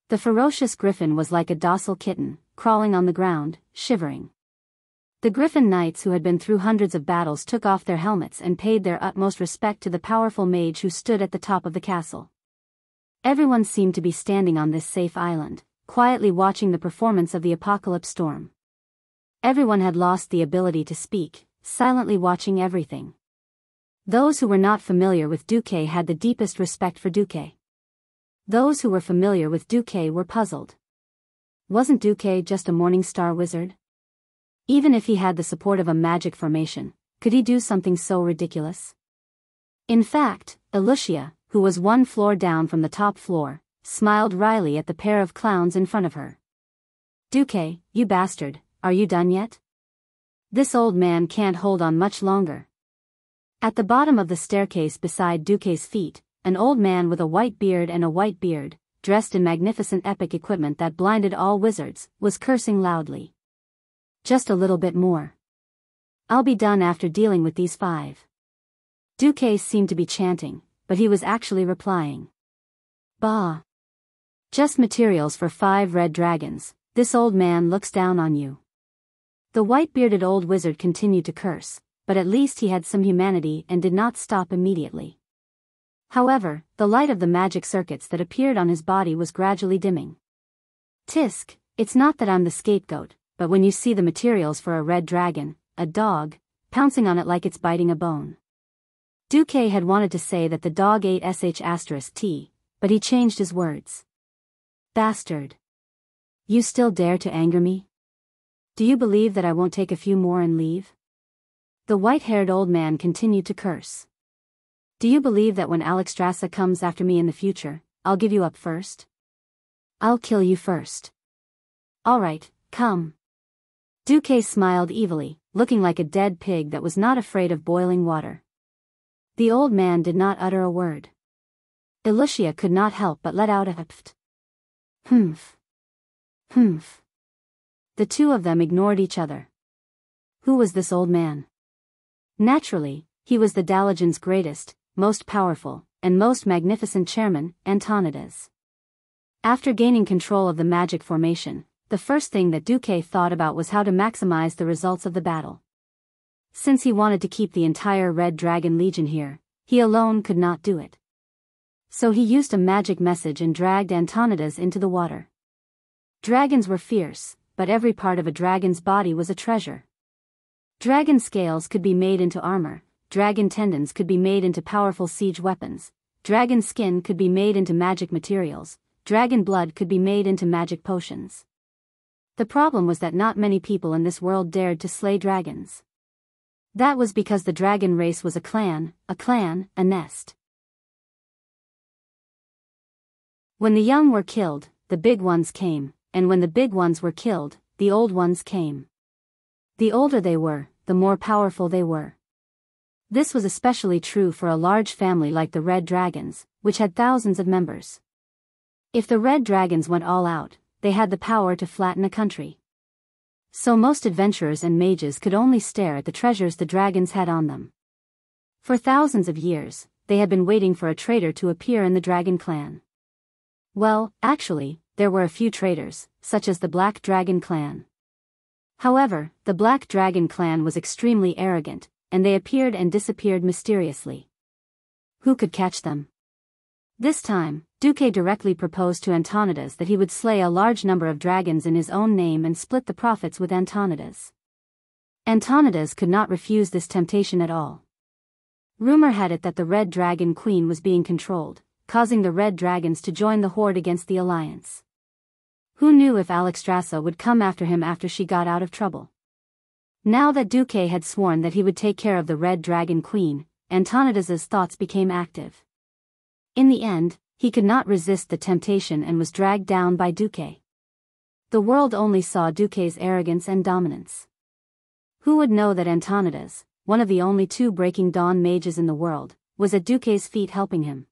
The ferocious griffin was like a docile kitten, crawling on the ground, shivering. The griffin knights who had been through hundreds of battles took off their helmets and paid their utmost respect to the powerful mage who stood at the top of the castle. Everyone seemed to be standing on this safe island, quietly watching the performance of the apocalypse storm. Everyone had lost the ability to speak, silently watching everything. Those who were not familiar with Duque had the deepest respect for Duque. Those who were familiar with Duque were puzzled. Wasn't Duque just a morning star wizard? Even if he had the support of a magic formation, could he do something so ridiculous? In fact, Lucia, who was one floor down from the top floor, smiled wryly at the pair of clowns in front of her. Duque, you bastard, are you done yet? This old man can't hold on much longer. At the bottom of the staircase beside Duque's feet, an old man with a white beard, dressed in magnificent epic equipment that blinded all wizards, was cursing loudly. Just a little bit more. I'll be done after dealing with these 5. Duque seemed to be chanting, but he was actually replying. Bah! Just materials for 5 red dragons, this old man looks down on you. The white-bearded old wizard continued to curse, but at least he had some humanity and did not stop immediately. However, the light of the magic circuits that appeared on his body was gradually dimming. Tisk, it's not that I'm the scapegoat, but when you see the materials for a red dragon, a dog, pouncing on it like it's biting a bone. Duque had wanted to say that the dog ate sh*t, but he changed his words. Bastard. You still dare to anger me? Do you believe that I won't take a few more and leave? The white-haired old man continued to curse. Do you believe that when Alexstrasza comes after me in the future, I'll give you up first? I'll kill you first. All right, come. Duque smiled evilly, looking like a dead pig that was not afraid of boiling water. The old man did not utter a word. Alicia could not help but let out a pft. Humph. Humph. The two of them ignored each other. Who was this old man? Naturally, he was the Dalajan's greatest, most powerful, and most magnificent chairman, Antonides. After gaining control of the magic formation, the first thing that Duque thought about was how to maximize the results of the battle. Since he wanted to keep the entire Red Dragon Legion here, he alone could not do it. So he used a magic message and dragged Antonides into the water. Dragons were fierce, but every part of a dragon's body was a treasure. Dragon scales could be made into armor, dragon tendons could be made into powerful siege weapons, dragon skin could be made into magic materials, dragon blood could be made into magic potions. The problem was that not many people in this world dared to slay dragons. That was because the dragon race was a clan, a nest. When the young were killed, the big ones came, and when the big ones were killed, the old ones came. The older they were, the more powerful they were. This was especially true for a large family like the Red Dragons, which had thousands of members. If the Red Dragons went all out, they had the power to flatten a country. So most adventurers and mages could only stare at the treasures the dragons had on them. For thousands of years, they had been waiting for a traitor to appear in the dragon clan. Well, actually, there were a few traitors, such as the Black Dragon clan. However, the Black Dragon clan was extremely arrogant, and they appeared and disappeared mysteriously. Who could catch them? This time, Duque directly proposed to Antonides that he would slay a large number of dragons in his own name and split the profits with Antonides. Antonides could not refuse this temptation at all. Rumor had it that the Red Dragon Queen was being controlled, causing the Red Dragons to join the horde against the alliance. Who knew if Alexstrasza would come after him after she got out of trouble? Now that Duque had sworn that he would take care of the Red Dragon Queen, Antonides's thoughts became active. In the end, he could not resist the temptation and was dragged down by Duque. The world only saw Duque's arrogance and dominance. Who would know that Antonides, one of the only 2 Breaking Dawn mages in the world, was at Duque's feet helping him?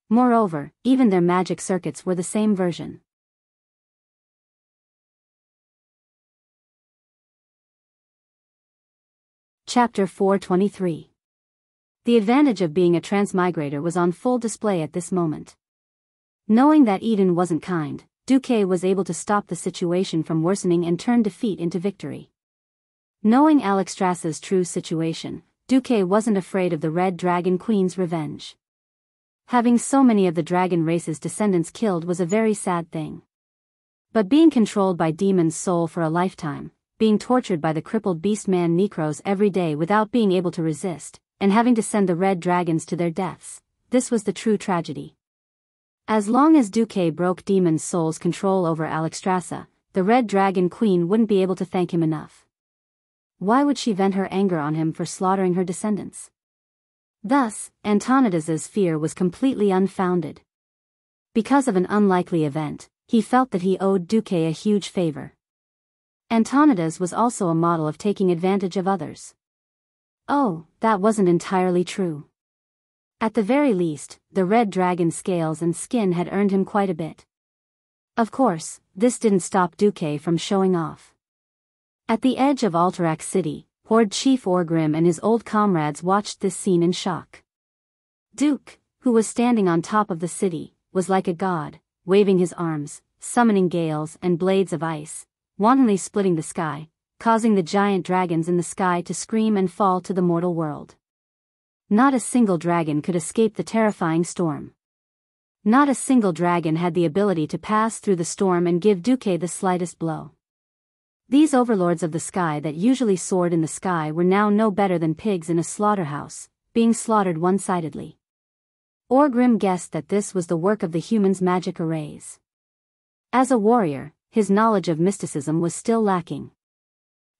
Moreover, even their magic circuits were the same version. Chapter 423. The advantage of being a transmigrator was on full display at this moment. Knowing that Eden wasn't kind, Duque was able to stop the situation from worsening and turn defeat into victory. Knowing Alexstrasza's true situation, Duque wasn't afraid of the Red Dragon Queen's revenge. Having so many of the dragon race's descendants killed was a very sad thing. But being controlled by Demon's soul for a lifetime, being tortured by the crippled beastman Necros every day without being able to resist, and having to send the Red Dragons to their deaths, this was the true tragedy. As long as Duque broke Demon's soul's control over Alexstrasza, the Red Dragon Queen wouldn't be able to thank him enough. Why would she vent her anger on him for slaughtering her descendants? Thus, Antonides's fear was completely unfounded. Because of an unlikely event, he felt that he owed Duque a huge favor. Antonides was also a model of taking advantage of others. Oh, that wasn't entirely true. At the very least, the Red Dragon scales and skin had earned him quite a bit. Of course, this didn't stop Duque from showing off. At the edge of Alterac City, Horde Chief Orgrim and his old comrades watched this scene in shock. Duke, who was standing on top of the city, was like a god, waving his arms, summoning gales and blades of ice, wantonly splitting the sky, causing the giant dragons in the sky to scream and fall to the mortal world. Not a single dragon could escape the terrifying storm. Not a single dragon had the ability to pass through the storm and give Duque the slightest blow. These overlords of the sky that usually soared in the sky were now no better than pigs in a slaughterhouse, being slaughtered one-sidedly. Orgrim guessed that this was the work of the humans' magic arrays. As a warrior, his knowledge of mysticism was still lacking.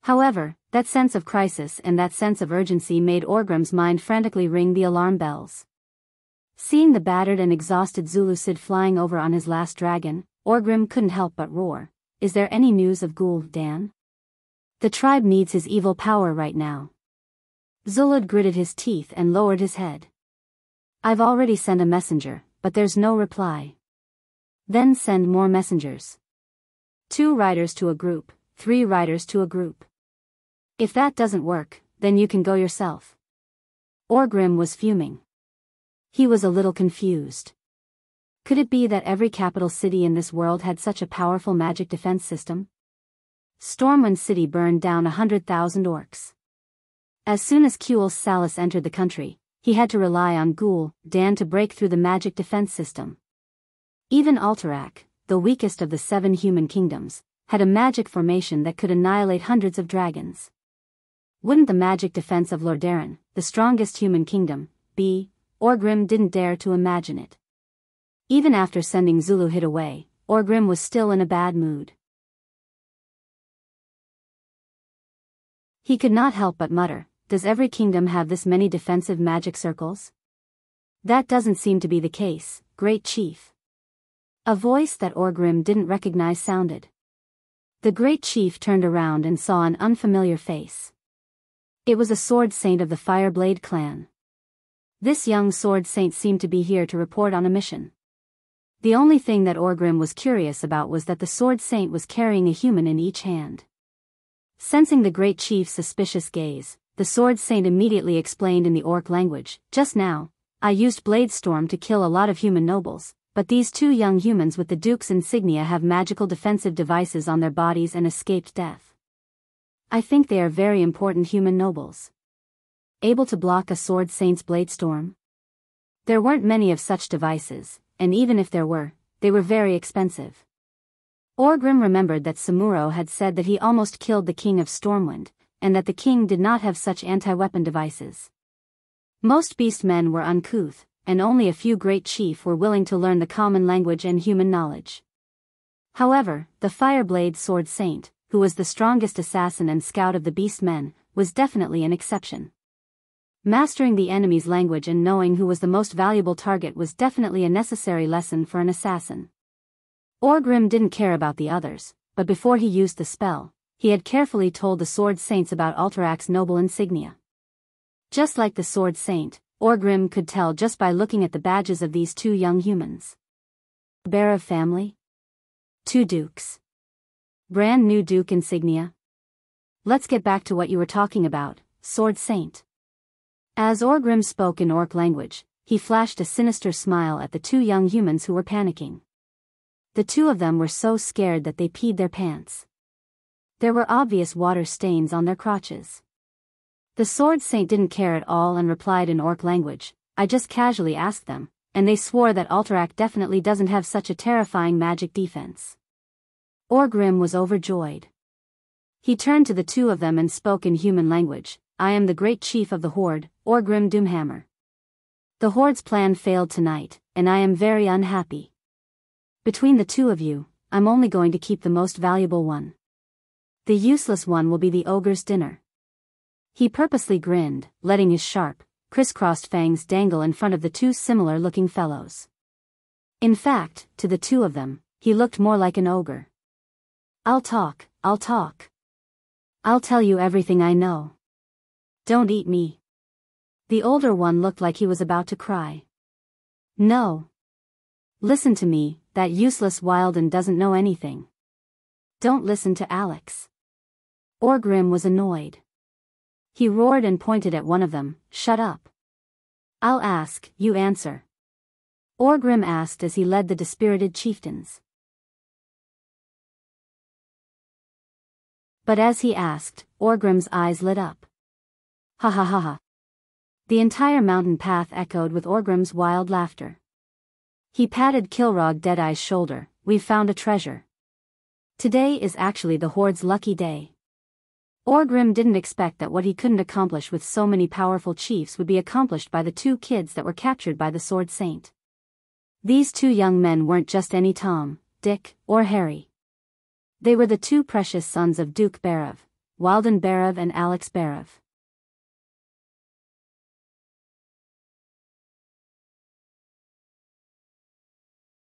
However, that sense of crisis and that sense of urgency made Orgrim's mind frantically ring the alarm bells. Seeing the battered and exhausted Zulucid flying over on his last dragon, Orgrim couldn't help but roar, "Is there any news of Gul'dan? The tribe needs his evil power right now." Zulud gritted his teeth and lowered his head. "I've already sent a messenger, but there's no reply." "Then send more messengers. 2 riders to a group, 3 riders to a group. If that doesn't work, then you can go yourself." Orgrim was fuming. He was a little confused. Could it be that every capital city in this world had such a powerful magic defense system? Stormwind City burned down 100,000 orcs. As soon as Kuel Salus entered the country, he had to rely on Gul'dan to break through the magic defense system. Even Alterac, the weakest of the 7 human kingdoms, had a magic formation that could annihilate hundreds of dragons. Wouldn't the magic defense of Lordaeron, the strongest human kingdom, be? Orgrim didn't dare to imagine it. Even after sending Zuluhid away, Orgrim was still in a bad mood. He could not help but mutter, "Does every kingdom have this many defensive magic circles? That doesn't seem to be the case, Great Chief." A voice that Orgrim didn't recognize sounded. The Great Chief turned around and saw an unfamiliar face. It was a sword saint of the Fireblade clan. This young sword saint seemed to be here to report on a mission. The only thing that Orgrim was curious about was that the sword saint was carrying a human in each hand. Sensing the Great Chief's suspicious gaze, the sword saint immediately explained in the orc language, "Just now, I used Blade Storm to kill a lot of human nobles, but these 2 young humans with the Duke's insignia have magical defensive devices on their bodies and escaped death. I think they are very important human nobles. Able to block a sword saint's Blade Storm?" There weren't many of such devices, and even if there were, they were very expensive. Orgrim remembered that Samuro had said that he almost killed the king of Stormwind, and that the king did not have such anti-weapon devices. Most beastmen were uncouth, and only a few Great Chief were willing to learn the common language and human knowledge. However, the Fireblade Sword Saint, who was the strongest assassin and scout of the beastmen, was definitely an exception. Mastering the enemy's language and knowing who was the most valuable target was definitely a necessary lesson for an assassin. Orgrim didn't care about the others, but before he used the spell, he had carefully told the Sword Saints about Alterac's noble insignia. Just like the Sword Saint, Orgrim could tell just by looking at the badges of these 2 young humans. Bear of family? 2 dukes. Brand new duke insignia? Let's get back to what you were talking about, Sword Saint. As Orgrim spoke in orc language, he flashed a sinister smile at the 2 young humans who were panicking. The 2 of them were so scared that they peed their pants. There were obvious water stains on their crotches. The Sword Saint didn't care at all and replied in orc language, "I just casually asked them, and they swore that Alterac definitely doesn't have such a terrifying magic defense." Orgrim was overjoyed. He turned to the 2 of them and spoke in human language, "I am the Great Chief of the Horde, Orgrim Doomhammer. The Horde's plan failed tonight, and I am very unhappy. Between the 2 of you, I'm only going to keep the most valuable one. The useless one will be the ogre's dinner." He purposely grinned, letting his sharp, crisscrossed fangs dangle in front of the 2 similar-looking fellows. In fact, to the 2 of them, he looked more like an ogre. I'll talk. I'll tell you everything I know. Don't eat me." The older one looked like he was about to cry. "No. Listen to me, that useless Wilden doesn't know anything. Don't listen to Alex." Orgrim was annoyed. He roared and pointed at one of them. "Shut up. I'll ask, you answer," Orgrim asked as he led the dispirited chieftains. But as he asked, Orgrim's eyes lit up. Ha ha ha ha. The entire mountain path echoed with Orgrim's wild laughter. He patted Kilrog Deadeye's shoulder. "We've found a treasure. Today is actually the Horde's lucky day." Orgrim didn't expect that what he couldn't accomplish with so many powerful chiefs would be accomplished by the two kids that were captured by the Sword Saint. These two young men weren't just any Tom, Dick, or Harry. They were the two precious sons of Duke Berev, Walden Berev and Alex Berev.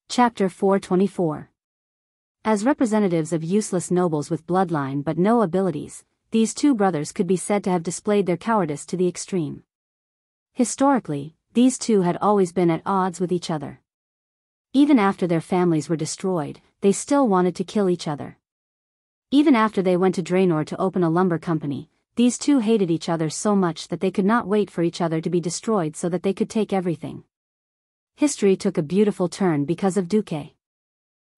Chapter 424. As representatives of useless nobles with bloodline but no abilities, these two brothers could be said to have displayed their cowardice to the extreme. Historically, these two had always been at odds with each other. Even after their families were destroyed, they still wanted to kill each other. Even after they went to Draenor to open a lumber company, these two hated each other so much that they could not wait for each other to be destroyed so that they could take everything. History took a beautiful turn because of Duque.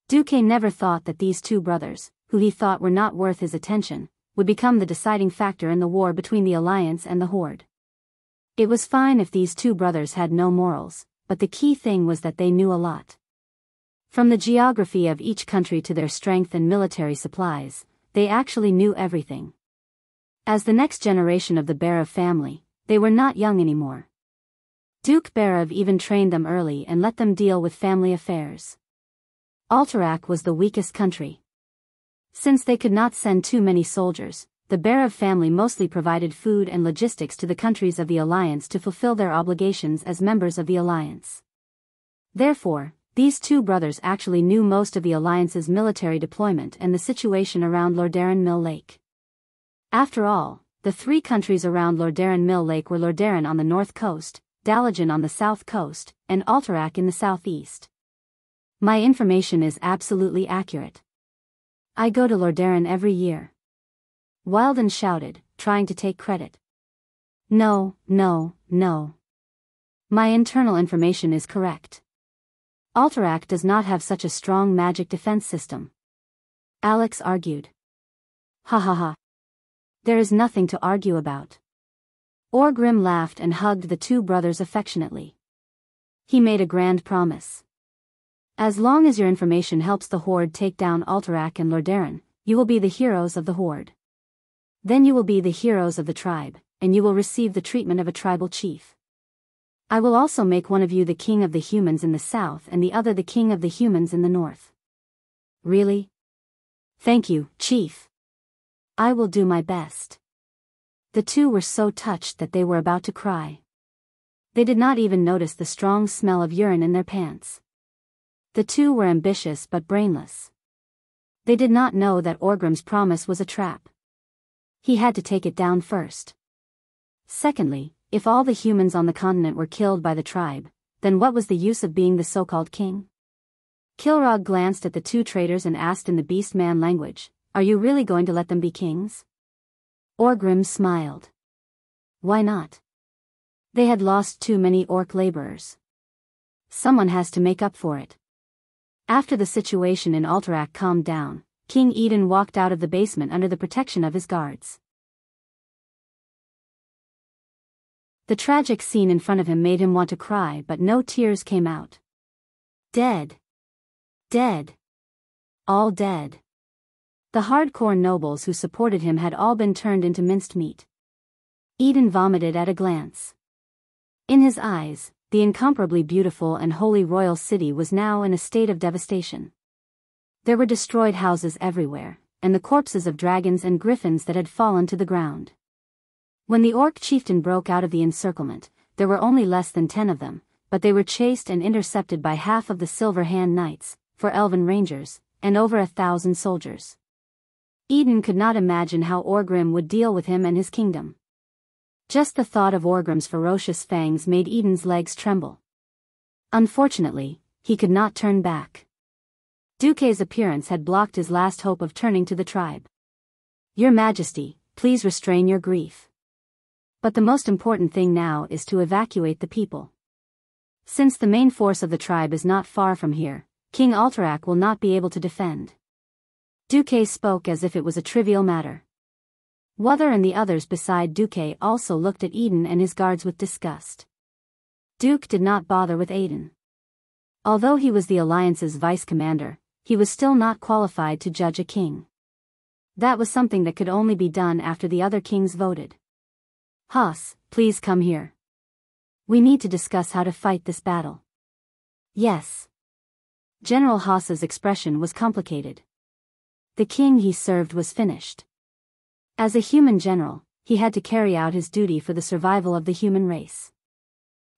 Duque never thought that these two brothers, who he thought were not worth his attention, would become the deciding factor in the war between the Alliance and the Horde. It was fine if these two brothers had no morals, but the key thing was that they knew a lot. From the geography of each country to their strength and military supplies, they actually knew everything. As the next generation of the Berev family, they were not young anymore. Duke Berev even trained them early and let them deal with family affairs. Alterac was the weakest country. Since they could not send too many soldiers, the Berev family mostly provided food and logistics to the countries of the Alliance to fulfill their obligations as members of the Alliance. Therefore, these two brothers actually knew most of the Alliance's military deployment and the situation around Lordaeron Mill Lake. After all, the three countries around Lordaeron Mill Lake were Lordaeron on the north coast, Dalagen on the south coast, and Alterac in the southeast. My information is absolutely accurate. I go to Lordaeron every year. Wilden shouted, trying to take credit. No. My internal information is correct. Alterac does not have such a strong magic defense system. Alex argued. Ha ha ha. There is nothing to argue about. Orgrim laughed and hugged the two brothers affectionately. He made a grand promise. As long as your information helps the Horde take down Alterac and Lordaeron, you will be the heroes of the Horde. Then you will be the heroes of the tribe, and you will receive the treatment of a tribal chief. I will also make one of you the king of the humans in the south and the other the king of the humans in the north. Really? Thank you, Chief. I will do my best. The two were so touched that they were about to cry. They did not even notice the strong smell of urine in their pants. The two were ambitious but brainless. They did not know that Orgrim's promise was a trap. He had to take it down first. Secondly, if all the humans on the continent were killed by the tribe, then what was the use of being the so-called king? Kilrog glanced at the two traitors and asked in the beast-man language, "Are you really going to let them be kings?" Orgrim smiled. Why not? They had lost too many orc laborers. Someone has to make up for it. After the situation in Alterac calmed down, King Eden walked out of the basement under the protection of his guards. The tragic scene in front of him made him want to cry, but no tears came out. Dead. Dead. All dead. The hardcore nobles who supported him had all been turned into minced meat. Eden vomited at a glance. In his eyes, the incomparably beautiful and holy royal city was now in a state of devastation. There were destroyed houses everywhere, and the corpses of dragons and griffins that had fallen to the ground. When the orc chieftain broke out of the encirclement, there were only less than 10 of them, but they were chased and intercepted by half of the Silver Hand Knights, 4 elven rangers, and over 1,000 soldiers. Eden could not imagine how Orgrim would deal with him and his kingdom. Just the thought of Orgrim's ferocious fangs made Eden's legs tremble. Unfortunately, he could not turn back. Duque's appearance had blocked his last hope of turning to the tribe. Your Majesty, please restrain your grief. But the most important thing now is to evacuate the people. Since the main force of the tribe is not far from here, King Alterac will not be able to defend. Duque spoke as if it was a trivial matter. Wuther and the others beside Duque also looked at Eden and his guards with disgust. Duke did not bother with Aiden. Although he was the Alliance's vice-commander, he was still not qualified to judge a king. That was something that could only be done after the other kings voted. Haas, please come here. We need to discuss how to fight this battle. Yes. General Haas's expression was complicated. The king he served was finished. As a human general, he had to carry out his duty for the survival of the human race.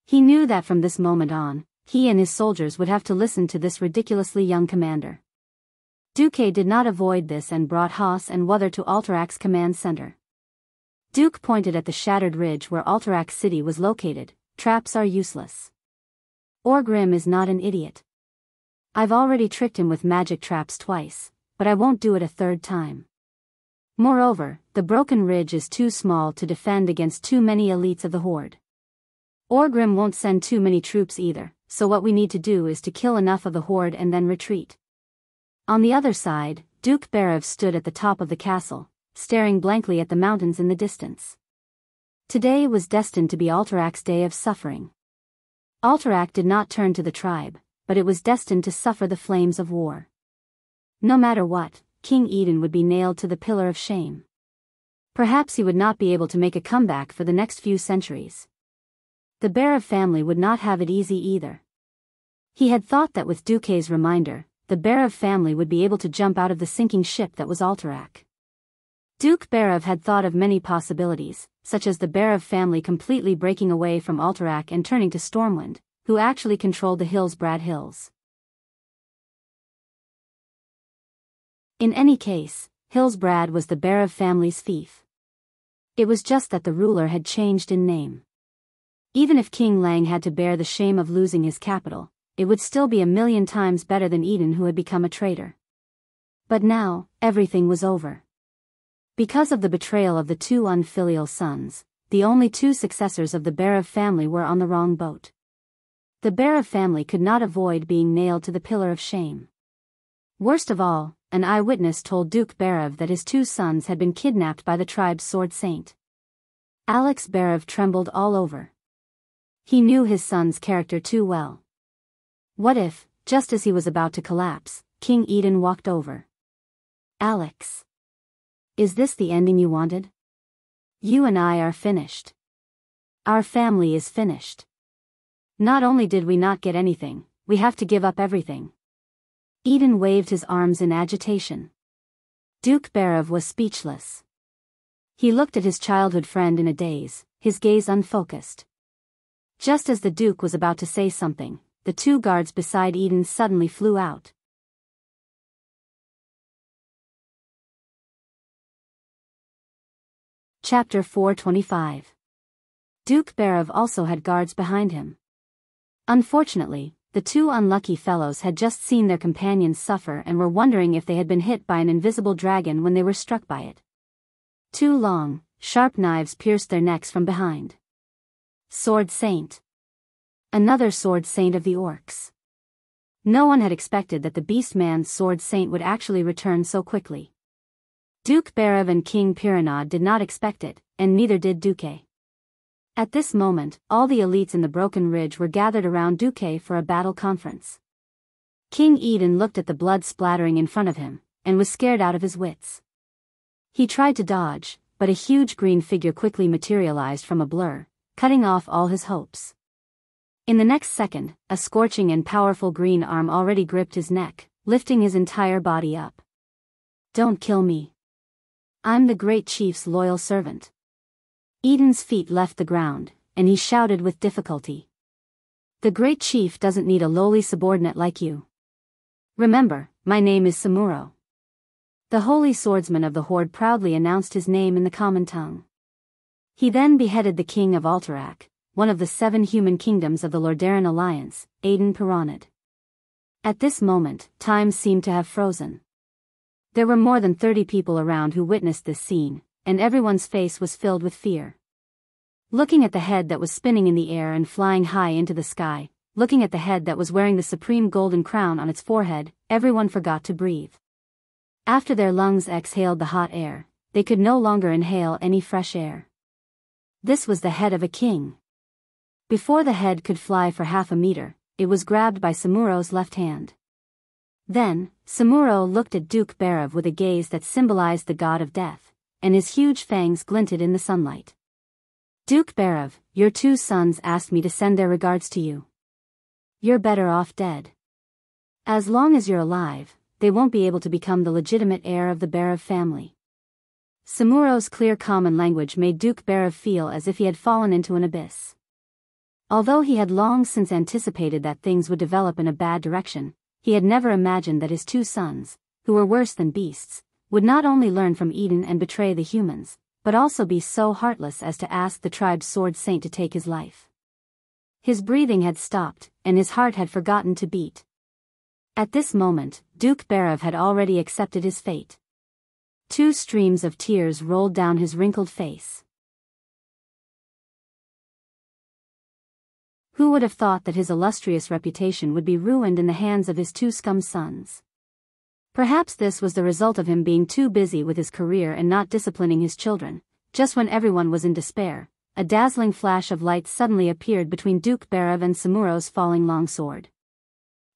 He knew that from this moment on, he and his soldiers would have to listen to this ridiculously young commander. Duque did not avoid this and brought Haas and Wuther to Alterac's command center. Duke pointed at the shattered ridge where Alterac's city was located. Traps are useless. Orgrim is not an idiot. I've already tricked him with magic traps twice, but I won't do it a third time. Moreover, the broken ridge is too small to defend against too many elites of the Horde. Orgrim won't send too many troops either, so what we need to do is to kill enough of the Horde and then retreat. On the other side, Duke Berev stood at the top of the castle, staring blankly at the mountains in the distance. Today was destined to be Alterac's day of suffering. Alterac did not turn to the tribe, but it was destined to suffer the flames of war. No matter what, King Eden would be nailed to the pillar of shame. Perhaps he would not be able to make a comeback for the next few centuries. The Berev family would not have it easy either. He had thought that with Duque's reminder, the Berev family would be able to jump out of the sinking ship that was Alterac. Duke Berev had thought of many possibilities, such as the Berev family completely breaking away from Alterac and turning to Stormwind, who actually controlled the Hillsbrad Hills. In any case, Hillsbrad was the Berev family's fief. It was just that the ruler had changed in name. Even if King Lang had to bear the shame of losing his capital, it would still be 1,000,000 times better than Eden, who had become a traitor. But now, everything was over. Because of the betrayal of the two unfilial sons, the only two successors of the Berev family were on the wrong boat. The Berev family could not avoid being nailed to the pillar of shame. Worst of all, an eyewitness told Duke Berev that his two sons had been kidnapped by the tribe's sword saint. Alex Berev trembled all over. He knew his son's character too well. What if, just as he was about to collapse, King Eden walked over? Alex. Is this the ending you wanted? You and I are finished. Our family is finished. Not only did we not get anything, we have to give up everything. Eden waved his arms in agitation. Duke Berev was speechless. He looked at his childhood friend in a daze, his gaze unfocused. Just as the Duke was about to say something, the two guards beside Eden suddenly flew out. Chapter 425. Duke Berev also had guards behind him. Unfortunately, the two unlucky fellows had just seen their companions suffer and were wondering if they had been hit by an invisible dragon when they were struck by it. Two long, sharp knives pierced their necks from behind. Sword Saint. Another Sword Saint of the Orcs. No one had expected that the Beastman's Sword Saint would actually return so quickly. Duke Berev and King Piranad did not expect it, and neither did Duque. At this moment, all the elites in the Broken Ridge were gathered around Duque for a battle conference. King Eden looked at the blood splattering in front of him, and was scared out of his wits. He tried to dodge, but a huge green figure quickly materialized from a blur, cutting off all his hopes. In the next second, a scorching and powerful green arm already gripped his neck, lifting his entire body up. Don't kill me. I'm the Great Chief's loyal servant. Eden's feet left the ground, and he shouted with difficulty. The Great Chief doesn't need a lowly subordinate like you. Remember, my name is Samuro. The holy swordsman of the Horde proudly announced his name in the common tongue. He then beheaded the king of Alterac, one of the 7 human kingdoms of the Lordaeron Alliance, Aiden Piranad. At this moment, time seemed to have frozen. There were more than 30 people around who witnessed this scene, and everyone's face was filled with fear. Looking at the head that was spinning in the air and flying high into the sky, looking at the head that was wearing the supreme golden crown on its forehead, everyone forgot to breathe. After their lungs exhaled the hot air, they could no longer inhale any fresh air. This was the head of a king. Before the head could fly for half a meter, it was grabbed by Samuro's left hand. Then, Samuro looked at Duke Barav with a gaze that symbolized the god of death, and his huge fangs glinted in the sunlight. Duke Barav, your 2 sons asked me to send their regards to you. You're better off dead. As long as you're alive, they won't be able to become the legitimate heir of the Barav family. Samuro's clear common language made Duke Barav feel as if he had fallen into an abyss. Although he had long since anticipated that things would develop in a bad direction, he had never imagined that his 2 sons, who were worse than beasts, would not only learn from Eden and betray the humans, but also be so heartless as to ask the tribe's sword saint to take his life. His breathing had stopped, and his heart had forgotten to beat. At this moment, Duke Barav had already accepted his fate. 2 streams of tears rolled down his wrinkled face. Who would have thought that his illustrious reputation would be ruined in the hands of his 2 scum sons? Perhaps this was the result of him being too busy with his career and not disciplining his children. Just when everyone was in despair, a dazzling flash of light suddenly appeared between Duke Barav and Samuro's falling longsword.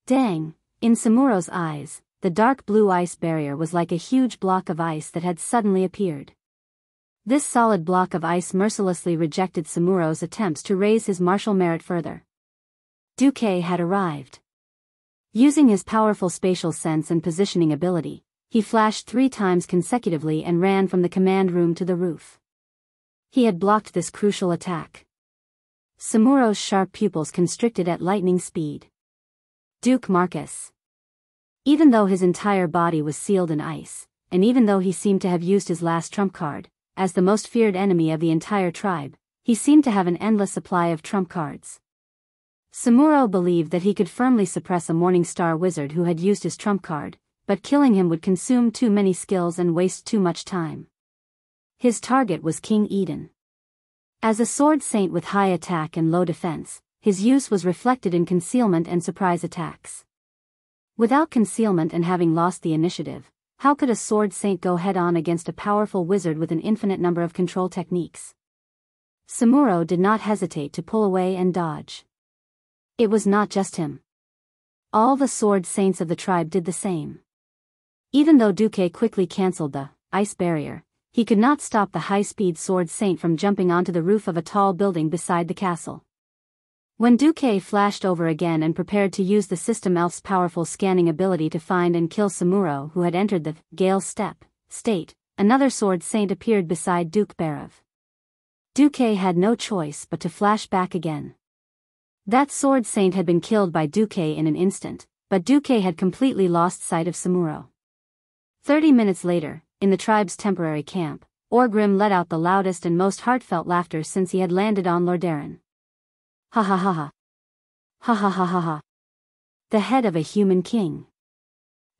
Dang! In Samuro's eyes, the dark blue ice barrier was like a huge block of ice that had suddenly appeared. This solid block of ice mercilessly rejected Samuro's attempts to raise his martial merit further. Duke had arrived. Using his powerful spatial sense and positioning ability, he flashed 3 times consecutively and ran from the command room to the roof. He had blocked this crucial attack. Samuro's sharp pupils constricted at lightning speed. Duke Marcus. Even though his entire body was sealed in ice, and even though he seemed to have used his last trump card, as the most feared enemy of the entire tribe, he seemed to have an endless supply of trump cards. Samuro believed that he could firmly suppress a Morning Star wizard who had used his trump card, but killing him would consume too many skills and waste too much time. His target was King Eden. As a sword saint with high attack and low defense, his use was reflected in concealment and surprise attacks. Without concealment and having lost the initiative, how could a sword saint go head-on against a powerful wizard with an infinite number of control techniques? Samuro did not hesitate to pull away and dodge. It was not just him. All the sword saints of the tribe did the same. Even though Duque quickly cancelled the ice barrier, he could not stop the high-speed sword saint from jumping onto the roof of a tall building beside the castle. When Duque flashed over again and prepared to use the system elf's powerful scanning ability to find and kill Samuro, who had entered the Gale Step state, another sword saint appeared beside Duke Barav. Duque had no choice but to flash back again. That sword saint had been killed by Duque in an instant, but Duque had completely lost sight of Samuro. 30 minutes later, in the tribe's temporary camp, Orgrim let out the loudest and most heartfelt laughter since he had landed on Lordaeron. Ha ha ha ha. Ha ha ha ha ha. The head of a human king.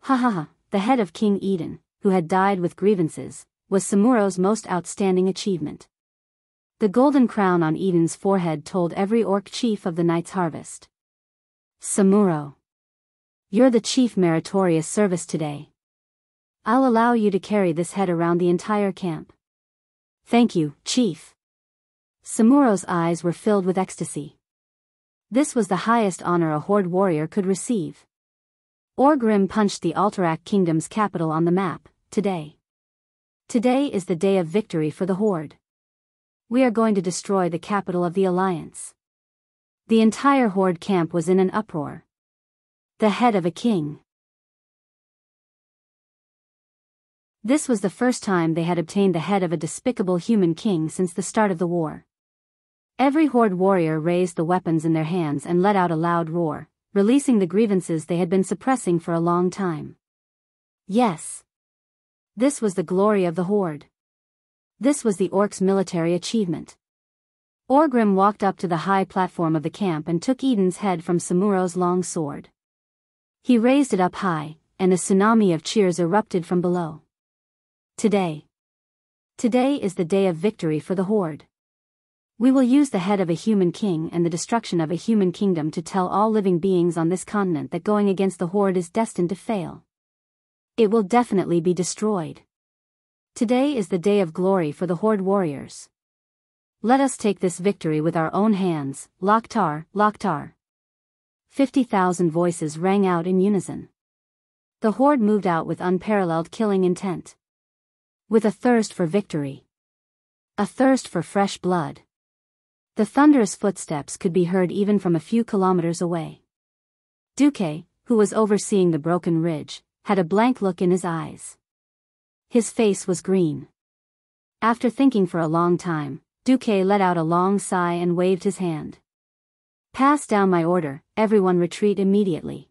Ha ha ha. The head of King Eden, who had died with grievances, was Samuro's most outstanding achievement. The golden crown on Eden's forehead told every orc chief of the night's harvest. Samuro. You're the chief meritorious service today. I'll allow you to carry this head around the entire camp. Thank you, chief. Samuro's eyes were filled with ecstasy. This was the highest honor a horde warrior could receive. Orgrim punched the Alterac Kingdom's capital on the map. Today. Today is the day of victory for the horde. We are going to destroy the capital of the Alliance. The entire horde camp was in an uproar. The head of a king. This was the first time they had obtained the head of a despicable human king since the start of the war. Every horde warrior raised the weapons in their hands and let out a loud roar, releasing the grievances they had been suppressing for a long time. Yes. This was the glory of the horde. This was the orcs' military achievement. Orgrim walked up to the high platform of the camp and took Eden's head from Samuro's long sword. He raised it up high, and a tsunami of cheers erupted from below. Today. Today is the day of victory for the horde. We will use the head of a human king and the destruction of a human kingdom to tell all living beings on this continent that going against the horde is destined to fail. It will definitely be destroyed. Today is the day of glory for the horde warriors. Let us take this victory with our own hands, Loktar, Loktar. 50,000 voices rang out in unison. The horde moved out with unparalleled killing intent. With a thirst for victory. A thirst for fresh blood. The thunderous footsteps could be heard even from a few kilometers away. Duque, who was overseeing the broken ridge, had a blank look in his eyes. His face was green. After thinking for a long time, Duque let out a long sigh and waved his hand. Pass down my order, everyone retreat immediately.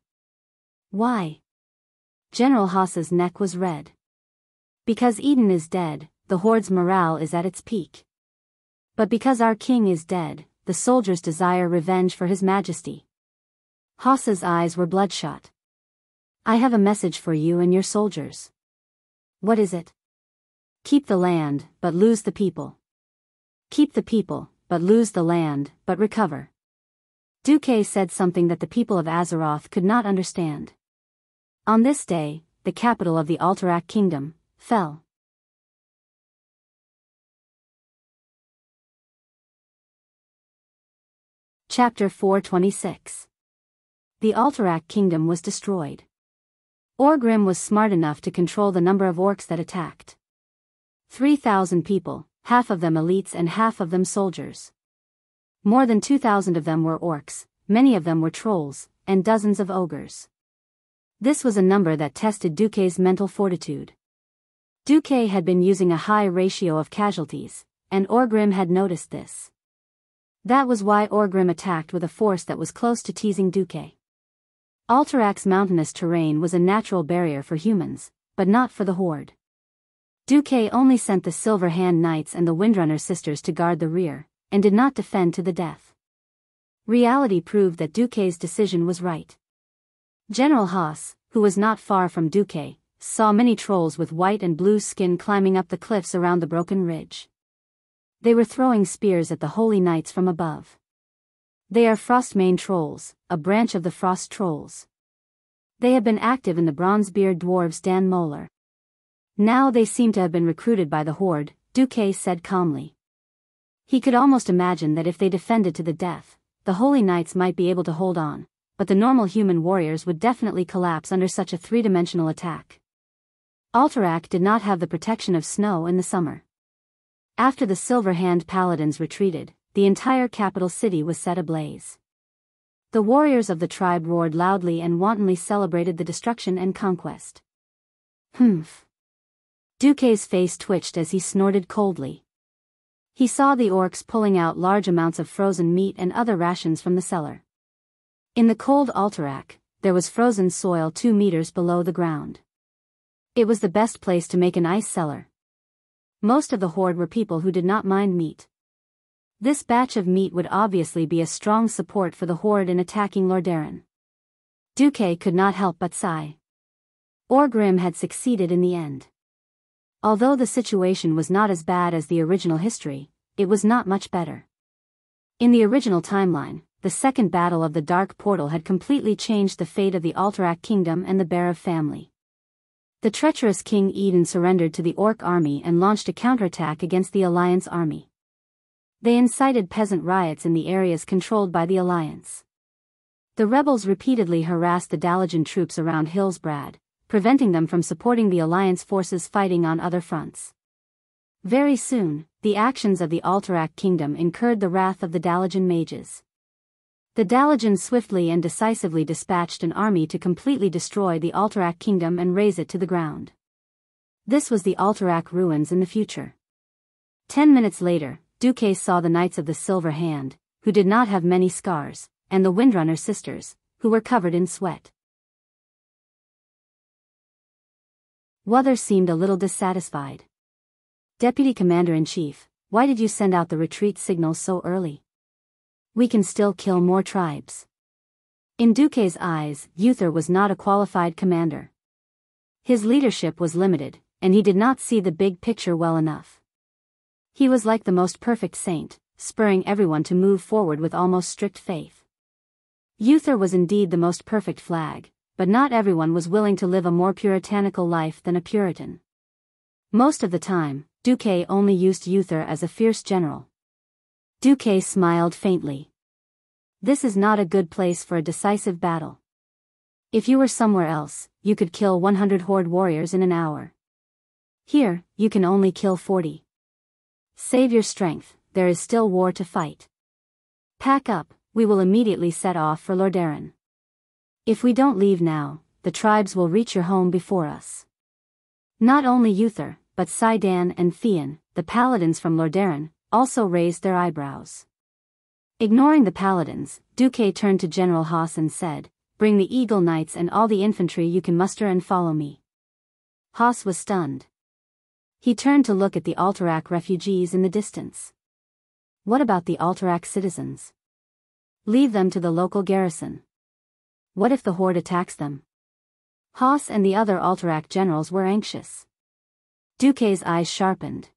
Why? General Haas's neck was red. Because Eden is dead, the horde's morale is at its peak. But because our king is dead, the soldiers desire revenge for his majesty. Haas's eyes were bloodshot. I have a message for you and your soldiers. What is it? Keep the land, but lose the people. Keep the people, but lose the land, but recover. Duque said something that the people of Azeroth could not understand. On this day, the capital of the Alterac kingdom fell. Chapter 426. The Alterac kingdom was destroyed. Orgrim was smart enough to control the number of orcs that attacked. 3,000 people, half of them elites and half of them soldiers. More than 2,000 of them were orcs, many of them were trolls, and dozens of ogres. This was a number that tested Duque's mental fortitude. Duque had been using a high ratio of casualties, and Orgrim had noticed this. That was why Orgrim attacked with a force that was close to teasing Duque. Alterac's mountainous terrain was a natural barrier for humans, but not for the horde. Duque only sent the Silver Hand Knights and the Windrunner sisters to guard the rear, and did not defend to the death. Reality proved that Duque's decision was right. General Haas, who was not far from Duque, saw many trolls with white and blue skin climbing up the cliffs around the broken ridge. They were throwing spears at the holy knights from above. They are Frostmane trolls, a branch of the Frost trolls. They have been active in the Bronzebeard dwarves Dan Moeller. Now they seem to have been recruited by the horde, Duque said calmly. He could almost imagine that if they defended to the death, the holy knights might be able to hold on, but the normal human warriors would definitely collapse under such a three-dimensional attack. Alterac did not have the protection of snow in the summer. After the Silver Hand paladins retreated, the entire capital city was set ablaze. The warriors of the tribe roared loudly and wantonly celebrated the destruction and conquest. Humph. Duque's face twitched as he snorted coldly. He saw the orcs pulling out large amounts of frozen meat and other rations from the cellar. In the cold Alterac, there was frozen soil 2 meters below the ground. It was the best place to make an ice cellar. Most of the horde were people who did not mind meat. This batch of meat would obviously be a strong support for the horde in attacking Lordaeron. Duque could not help but sigh. Orgrim had succeeded in the end. Although the situation was not as bad as the original history, it was not much better. In the original timeline, the second battle of the Dark Portal had completely changed the fate of the Alterac kingdom and the Berev family. The treacherous King Eden surrendered to the Orc army and launched a counterattack against the Alliance army. They incited peasant riots in the areas controlled by the Alliance. The rebels repeatedly harassed the Dalajan troops around Hillsbrad, preventing them from supporting the Alliance forces fighting on other fronts. Very soon, the actions of the Alterac kingdom incurred the wrath of the Dalajan mages. The Dalajan swiftly and decisively dispatched an army to completely destroy the Alterac kingdom and raze it to the ground. This was the Alterac ruins in the future. 10 minutes later, Duque saw the Knights of the Silver Hand, who did not have many scars, and the Windrunner sisters, who were covered in sweat. Wuther seemed a little dissatisfied. Deputy Commander-in-Chief, why did you send out the retreat signals so early? We can still kill more tribes. In Duque's eyes, Uther was not a qualified commander. His leadership was limited, and he did not see the big picture well enough. He was like the most perfect saint, spurring everyone to move forward with almost strict faith. Uther was indeed the most perfect flag, but not everyone was willing to live a more puritanical life than a Puritan. Most of the time, Duque only used Uther as a fierce general. Duque smiled faintly. This is not a good place for a decisive battle. If you were somewhere else, you could kill 100 horde warriors in an hour. Here, you can only kill 40. Save your strength, there is still war to fight. Pack up, we will immediately set off for Lordaeron. If we don't leave now, the tribes will reach your home before us. Not only Uther, but Sidan and Theon, the paladins from Lordaeron, also raised their eyebrows. Ignoring the paladins, Duque turned to General Haas and said, "Bring the Eagle Knights and all the infantry you can muster and follow me." Haas was stunned. He turned to look at the Alterac refugees in the distance. What about the Alterac citizens? Leave them to the local garrison. What if the horde attacks them? Haas and the other Alterac generals were anxious. Duque's eyes sharpened.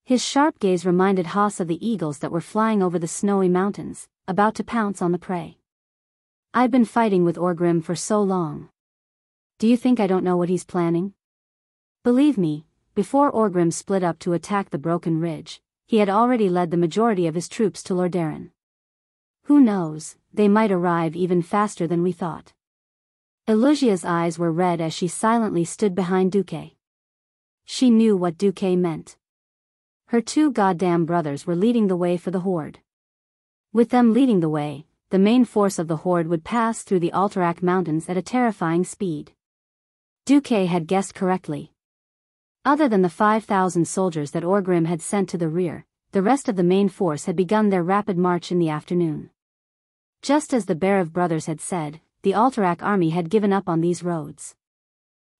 His sharp gaze reminded Haas of the eagles that were flying over the snowy mountains, about to pounce on the prey. I've been fighting with Orgrim for so long. Do you think I don't know what he's planning? Believe me, before Orgrim split up to attack the Broken Ridge, he had already led the majority of his troops to Lordaeron. Who knows, they might arrive even faster than we thought. Elusia's eyes were red as she silently stood behind Duque. She knew what Duque meant. Her two goddamn brothers were leading the way for the horde. With them leading the way, the main force of the horde would pass through the Alterac mountains at a terrifying speed. Duque had guessed correctly. Other than the 5,000 soldiers that Orgrim had sent to the rear, the rest of the main force had begun their rapid march in the afternoon. Just as the Berev brothers had said, the Alterac army had given up on these roads.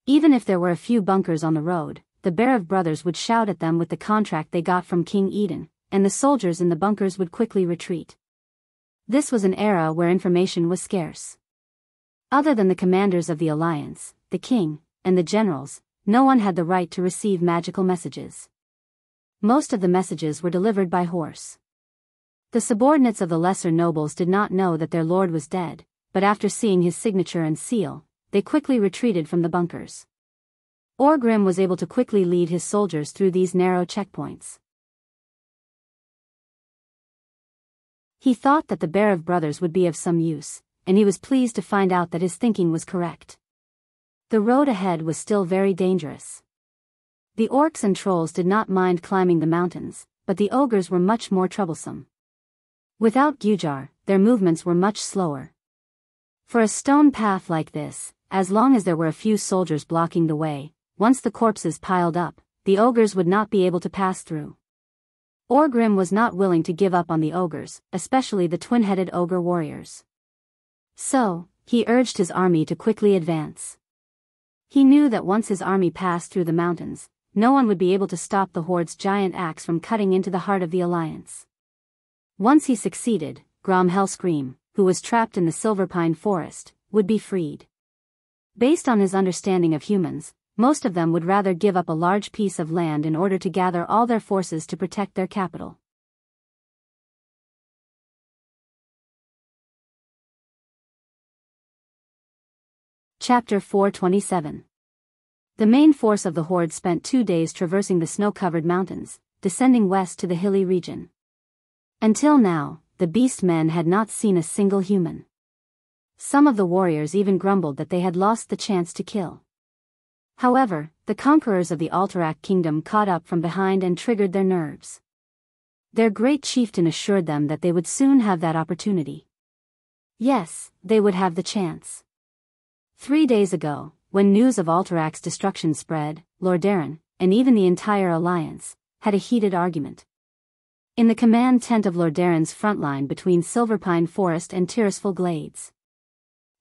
Even if there were a few bunkers on the road, the Berev brothers would shout at them with the contract they got from King Eden, and the soldiers in the bunkers would quickly retreat. This was an era where information was scarce. Other than the commanders of the Alliance, the king, and the generals, no one had the right to receive magical messages. Most of the messages were delivered by horse. The subordinates of the lesser nobles did not know that their lord was dead, but after seeing his signature and seal, they quickly retreated from the bunkers. Orgrim was able to quickly lead his soldiers through these narrow checkpoints. He thought that the Berev brothers would be of some use, and he was pleased to find out that his thinking was correct. The road ahead was still very dangerous. The orcs and trolls did not mind climbing the mountains, but the ogres were much more troublesome. Without Gujar, their movements were much slower. For a stone path like this, as long as there were a few soldiers blocking the way, once the corpses piled up, the ogres would not be able to pass through. Orgrim was not willing to give up on the ogres, especially the twin-headed ogre warriors. So, he urged his army to quickly advance. He knew that once his army passed through the mountains, no one would be able to stop the horde's giant axe from cutting into the heart of the Alliance. Once he succeeded, Grom Hellscream, who was trapped in the Silverpine Forest, would be freed. Based on his understanding of humans, most of them would rather give up a large piece of land in order to gather all their forces to protect their capital. Chapter 427. The main force of the horde spent 2 days traversing the snow-covered mountains, descending west to the hilly region. Until now, the beast men had not seen a single human. Some of the warriors even grumbled that they had lost the chance to kill. However, the conquerors of the Alterac kingdom caught up from behind and triggered their nerves. Their great chieftain assured them that they would soon have that opportunity. Yes, they would have the chance. 3 days ago, when news of Alterac's destruction spread, Lordaeron, and even the entire Alliance, had a heated argument. In the command tent of Lordaeron's front line between Silverpine Forest and Tirisful Glades.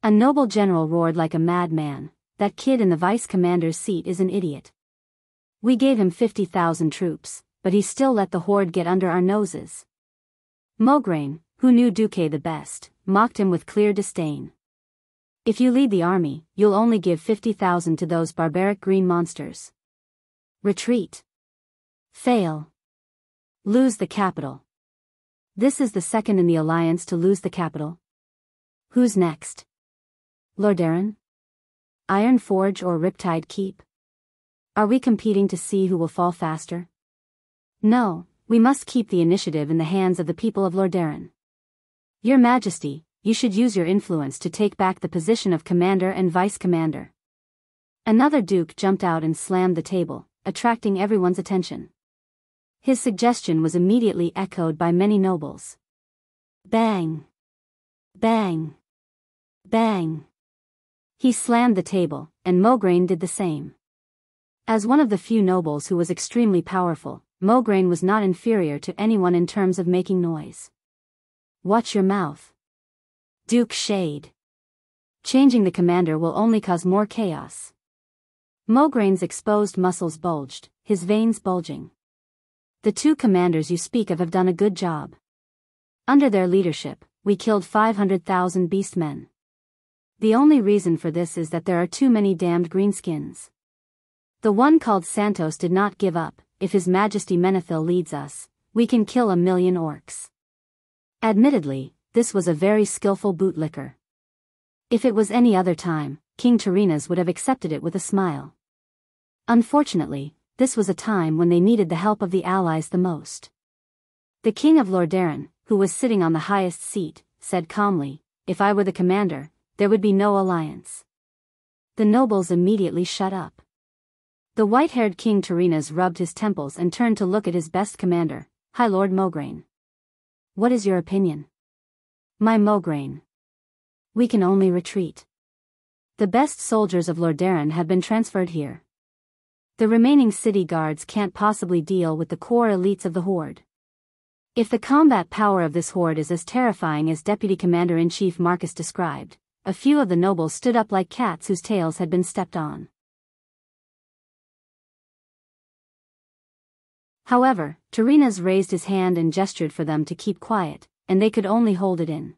A noble general roared like a madman, "That kid in the vice-commander's seat is an idiot. We gave him 50,000 troops, but he still let the horde get under our noses." Mograine, who knew Duque the best, mocked him with clear disdain. "If you lead the army, you'll only give 50,000 to those barbaric green monsters. Retreat. Fail. Lose the capital. This is the second in the alliance to lose the capital. Who's next? Lordaeron? Iron Forge or Riptide Keep? Are we competing to see who will fall faster? No, we must keep the initiative in the hands of the people of Lordaeron. Your Majesty, you should use your influence to take back the position of commander and vice-commander. Another duke jumped out and slammed the table, attracting everyone's attention. His suggestion was immediately echoed by many nobles. Bang! Bang! Bang! He slammed the table, and Mograine did the same. As one of the few nobles who was extremely powerful, Mograine was not inferior to anyone in terms of making noise. Watch your mouth. Duke Shade. Changing the commander will only cause more chaos. Mograine's exposed muscles bulged, his veins bulging. The two commanders you speak of have done a good job. Under their leadership, we killed 500,000 beastmen. The only reason for this is that there are too many damned greenskins. The one called Santos did not give up. If His Majesty Menethil leads us, we can kill 1,000,000 orcs. Admittedly, this was a very skillful bootlicker. If it was any other time, King Tyrrhenas would have accepted it with a smile. Unfortunately, this was a time when they needed the help of the allies the most. The King of Lordaeron, who was sitting on the highest seat, said calmly, "If I were the commander, there would be no alliance." The nobles immediately shut up. The white-haired King Tyrrhenas rubbed his temples and turned to look at his best commander, High Lord Mograine. "What is your opinion?" "My Mograine. We can only retreat. The best soldiers of Lordaeron have been transferred here. The remaining city guards can't possibly deal with the core elites of the Horde. If the combat power of this Horde is as terrifying as Deputy Commander-in-Chief Marcus described," a few of the nobles stood up like cats whose tails had been stepped on. However, Tyrrhenas raised his hand and gestured for them to keep quiet, and they could only hold it in.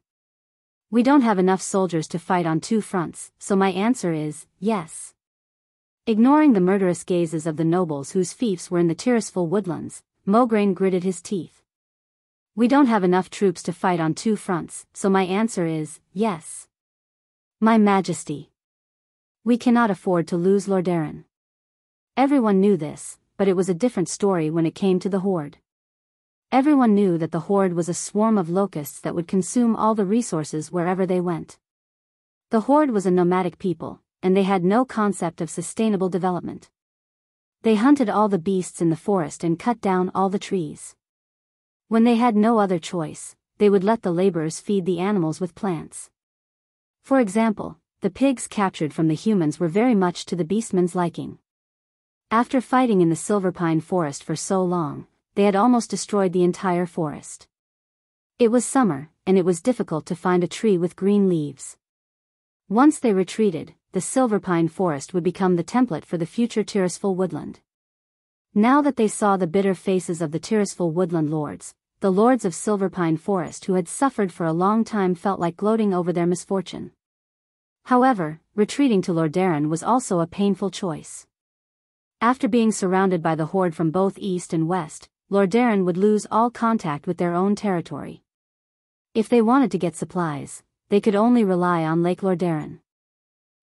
"We don't have enough soldiers to fight on two fronts, so my answer is, yes." Ignoring the murderous gazes of the nobles whose fiefs were in the Tirisful woodlands, Mograine gritted his teeth. "We don't have enough troops to fight on two fronts, so my answer is, yes. My Majesty. We cannot afford to lose Lordaeron." Everyone knew this, but it was a different story when it came to the Horde. Everyone knew that the Horde was a swarm of locusts that would consume all the resources wherever they went. The Horde was a nomadic people, and they had no concept of sustainable development. They hunted all the beasts in the forest and cut down all the trees. When they had no other choice, they would let the laborers feed the animals with plants. For example, the pigs captured from the humans were very much to the beastmen's liking. After fighting in the Silverpine Forest for so long, they had almost destroyed the entire forest. It was summer, and it was difficult to find a tree with green leaves. Once they retreated, the Silverpine Forest would become the template for the future Tirisful woodland. Now that they saw the bitter faces of the Tirisful woodland lords, the lords of Silverpine Forest who had suffered for a long time felt like gloating over their misfortune. However, retreating to Lordaeron was also a painful choice. After being surrounded by the Horde from both east and west, Lordaeron would lose all contact with their own territory. If they wanted to get supplies, they could only rely on Lake Lordaeron.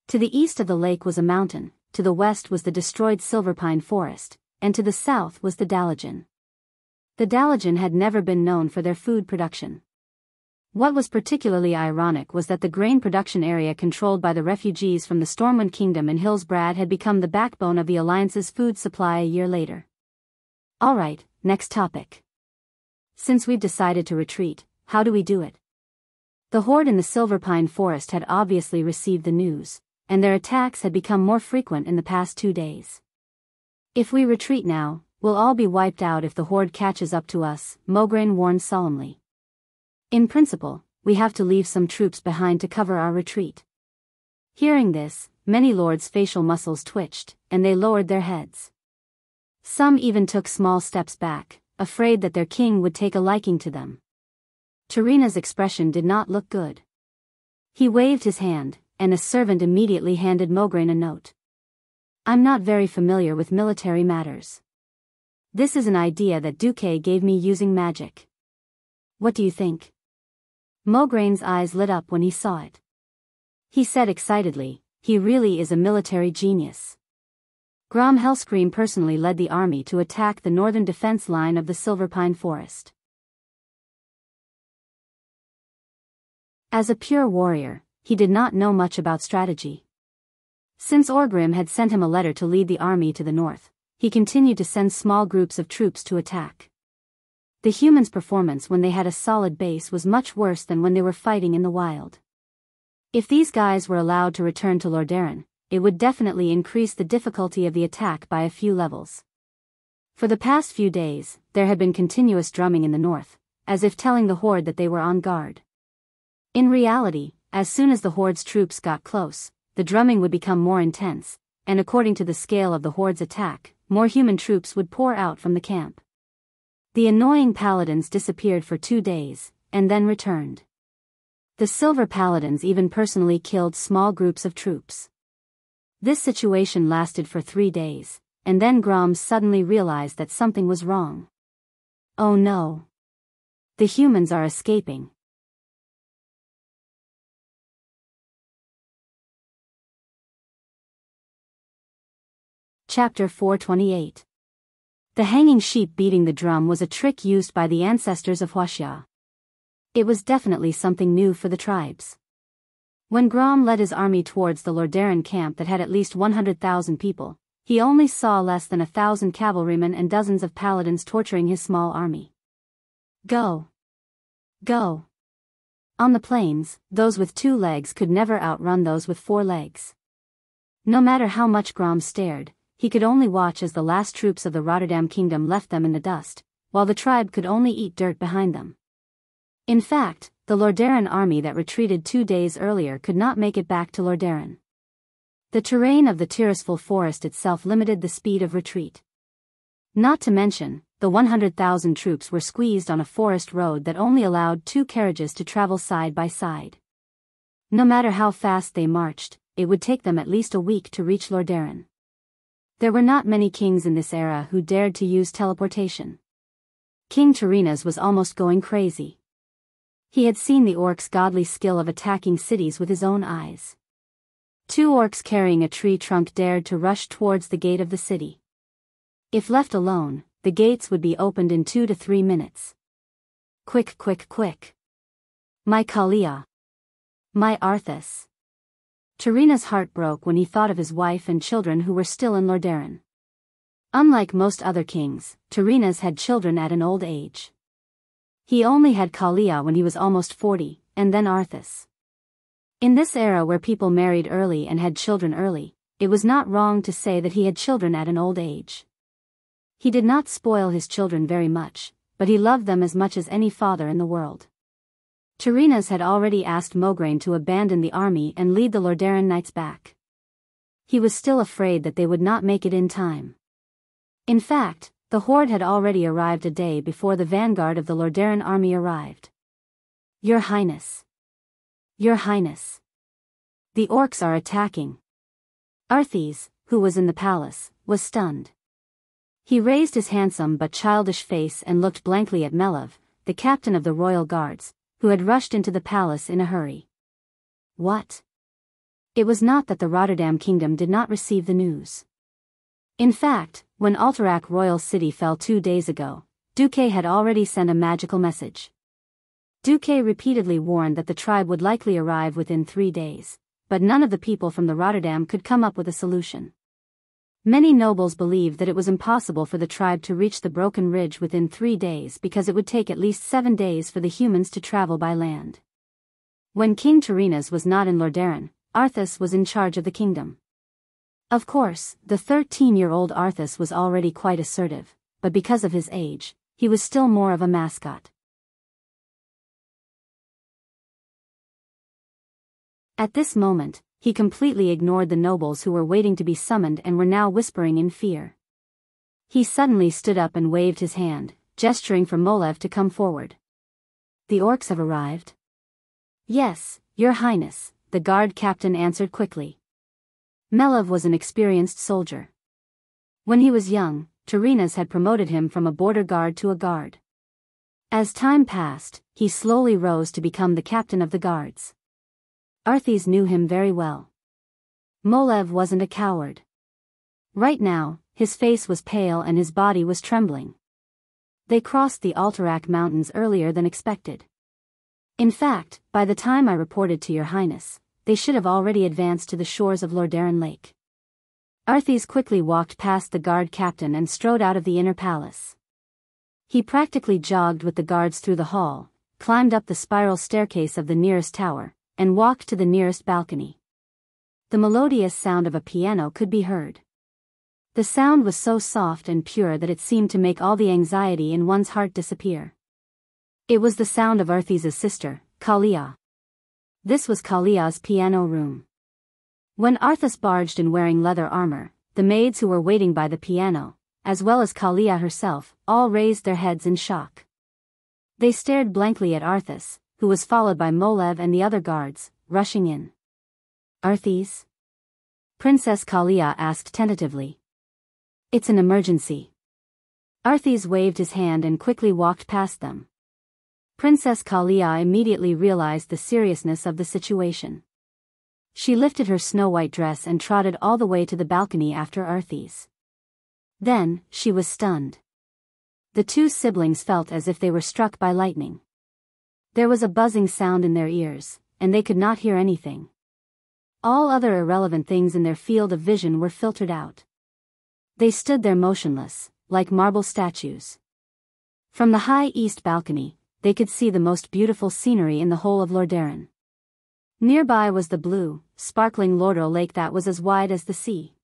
To the east of the lake was a mountain, to the west was the destroyed Silverpine Forest, and to the south was the Dalagen. The Dalagen had never been known for their food production. What was particularly ironic was that the grain production area controlled by the refugees from the Stormwind Kingdom in Hillsbrad had become the backbone of the Alliance's food supply a year later. Alright, next topic. Since we've decided to retreat, how do we do it? The Horde in the Silverpine Forest had obviously received the news, and their attacks had become more frequent in the past 2 days. "If we retreat now, we'll all be wiped out if the Horde catches up to us," Mograine warned solemnly. "In principle, we have to leave some troops behind to cover our retreat." Hearing this, many lords' facial muscles twitched, and they lowered their heads. Some even took small steps back, afraid that their king would take a liking to them. Tyrrhena's expression did not look good. He waved his hand, and a servant immediately handed Mograine a note. "I'm not very familiar with military matters. This is an idea that Duque gave me using magic. What do you think? Mograine's eyes lit up when he saw it. He said excitedly, he really is a military genius. Grom Hellscream personally led the army to attack the northern defense line of the Silverpine Forest. As a pure warrior, he did not know much about strategy. Since Orgrim had sent him a letter to lead the army to the north, he continued to send small groups of troops to attack. The humans' performance when they had a solid base was much worse than when they were fighting in the wild. If these guys were allowed to return to Lordaeron, it would definitely increase the difficulty of the attack by a few levels. For the past few days, there had been continuous drumming in the north, as if telling the horde that they were on guard. In reality, as soon as the horde's troops got close, the drumming would become more intense, and according to the scale of the horde's attack, more human troops would pour out from the camp. The annoying paladins disappeared for 2 days, and then returned. The Silver Paladins even personally killed small groups of troops. This situation lasted for 3 days, and then Grom suddenly realized that something was wrong. Oh no! The humans are escaping. Chapter 428. The hanging sheep beating the drum was a trick used by the ancestors of Wuxia. It was definitely something new for the tribes. When Grom led his army towards the Lordaeron camp that had at least 100,000 people, he only saw less than 1,000 cavalrymen and dozens of paladins torturing his small army. Go! Go! On the plains, those with 2 legs could never outrun those with 4 legs. No matter how much Grom stared, he could only watch as the last troops of the Rotterdam kingdom left them in the dust, while the tribe could only eat dirt behind them. In fact, the Lordaeron army that retreated 2 days earlier could not make it back to Lordaeron. The terrain of the Tirisful forest itself limited the speed of retreat. Not to mention, the 100,000 troops were squeezed on a forest road that only allowed 2 carriages to travel side by side. No matter how fast they marched, it would take them at least a week to reach Lordaeron. There were not many kings in this era who dared to use teleportation. King Tyrrhena's was almost going crazy. He had seen the orcs' godly skill of attacking cities with his own eyes. 2 orcs carrying a tree trunk dared to rush towards the gate of the city. If left alone, the gates would be opened in 2 to 3 minutes. Quick, quick, quick. My Kalia. My Arthas. Tyrrhena's heart broke when he thought of his wife and children who were still in Lordaeron. Unlike most other kings, Tyrrhena's had children at an old age. He only had Kalia when he was almost 40, and then Arthas. In this era where people married early and had children early, it was not wrong to say that he had children at an old age. He did not spoil his children very much, but he loved them as much as any father in the world. Tyrrhena's had already asked Mograine to abandon the army and lead the Lordaeron knights back. He was still afraid that they would not make it in time. In fact, the horde had already arrived a day before the vanguard of the Lordaeron army arrived. Your Highness. Your Highness. The orcs are attacking. Arthas, who was in the palace, was stunned. He raised his handsome but childish face and looked blankly at Melav, the captain of the royal guards, who had rushed into the palace in a hurry. What? It was not that the Rotterdam kingdom did not receive the news. In fact, when Alterac royal city fell 2 days ago, Duque had already sent a magical message. Duque repeatedly warned that the tribe would likely arrive within 3 days, but none of the people from the Rotterdam could come up with a solution. Many nobles believed that it was impossible for the tribe to reach the Broken Ridge within 3 days because it would take at least 7 days for the humans to travel by land. When King Tyrrhena's was not in Lordaeron, Arthas was in charge of the kingdom. Of course, the 13-year-old Arthas was already quite assertive, but because of his age, he was still more of a mascot. At this moment, he completely ignored the nobles who were waiting to be summoned and were now whispering in fear. He suddenly stood up and waved his hand, gesturing for Molev to come forward. The orcs have arrived? Yes, Your Highness, the guard captain answered quickly. Melev was an experienced soldier. When he was young, Tyrrhena's had promoted him from a border guard to a guard. As time passed, he slowly rose to become the captain of the guards. Arthis knew him very well. Molev wasn't a coward. Right now, his face was pale and his body was trembling. They crossed the Alterac Mountains earlier than expected. In fact, by the time I reported to Your Highness, they should have already advanced to the shores of Lordaeron Lake. Arthis quickly walked past the guard captain and strode out of the inner palace. He practically jogged with the guards through the hall, climbed up the spiral staircase of the nearest tower, and walked to the nearest balcony. The melodious sound of a piano could be heard. The sound was so soft and pure that it seemed to make all the anxiety in one's heart disappear. It was the sound of Arthis's sister, Kalia. This was Kalia's piano room. When Arthas barged in wearing leather armor, the maids who were waiting by the piano, as well as Kalia herself, all raised their heads in shock. They stared blankly at Arthas, who was followed by Molev and the other guards, rushing in. Arthis? Princess Kalia asked tentatively. It's an emergency. Arthis waved his hand and quickly walked past them. Princess Kalia immediately realized the seriousness of the situation. She lifted her snow-white dress and trotted all the way to the balcony after Arthis. Then, she was stunned. The two siblings felt as if they were struck by lightning. There was a buzzing sound in their ears, and they could not hear anything. All other irrelevant things in their field of vision were filtered out. They stood there motionless, like marble statues. From the high east balcony, they could see the most beautiful scenery in the whole of Lordaeron. Nearby was the blue, sparkling Lordaeron Lake that was as wide as the sea.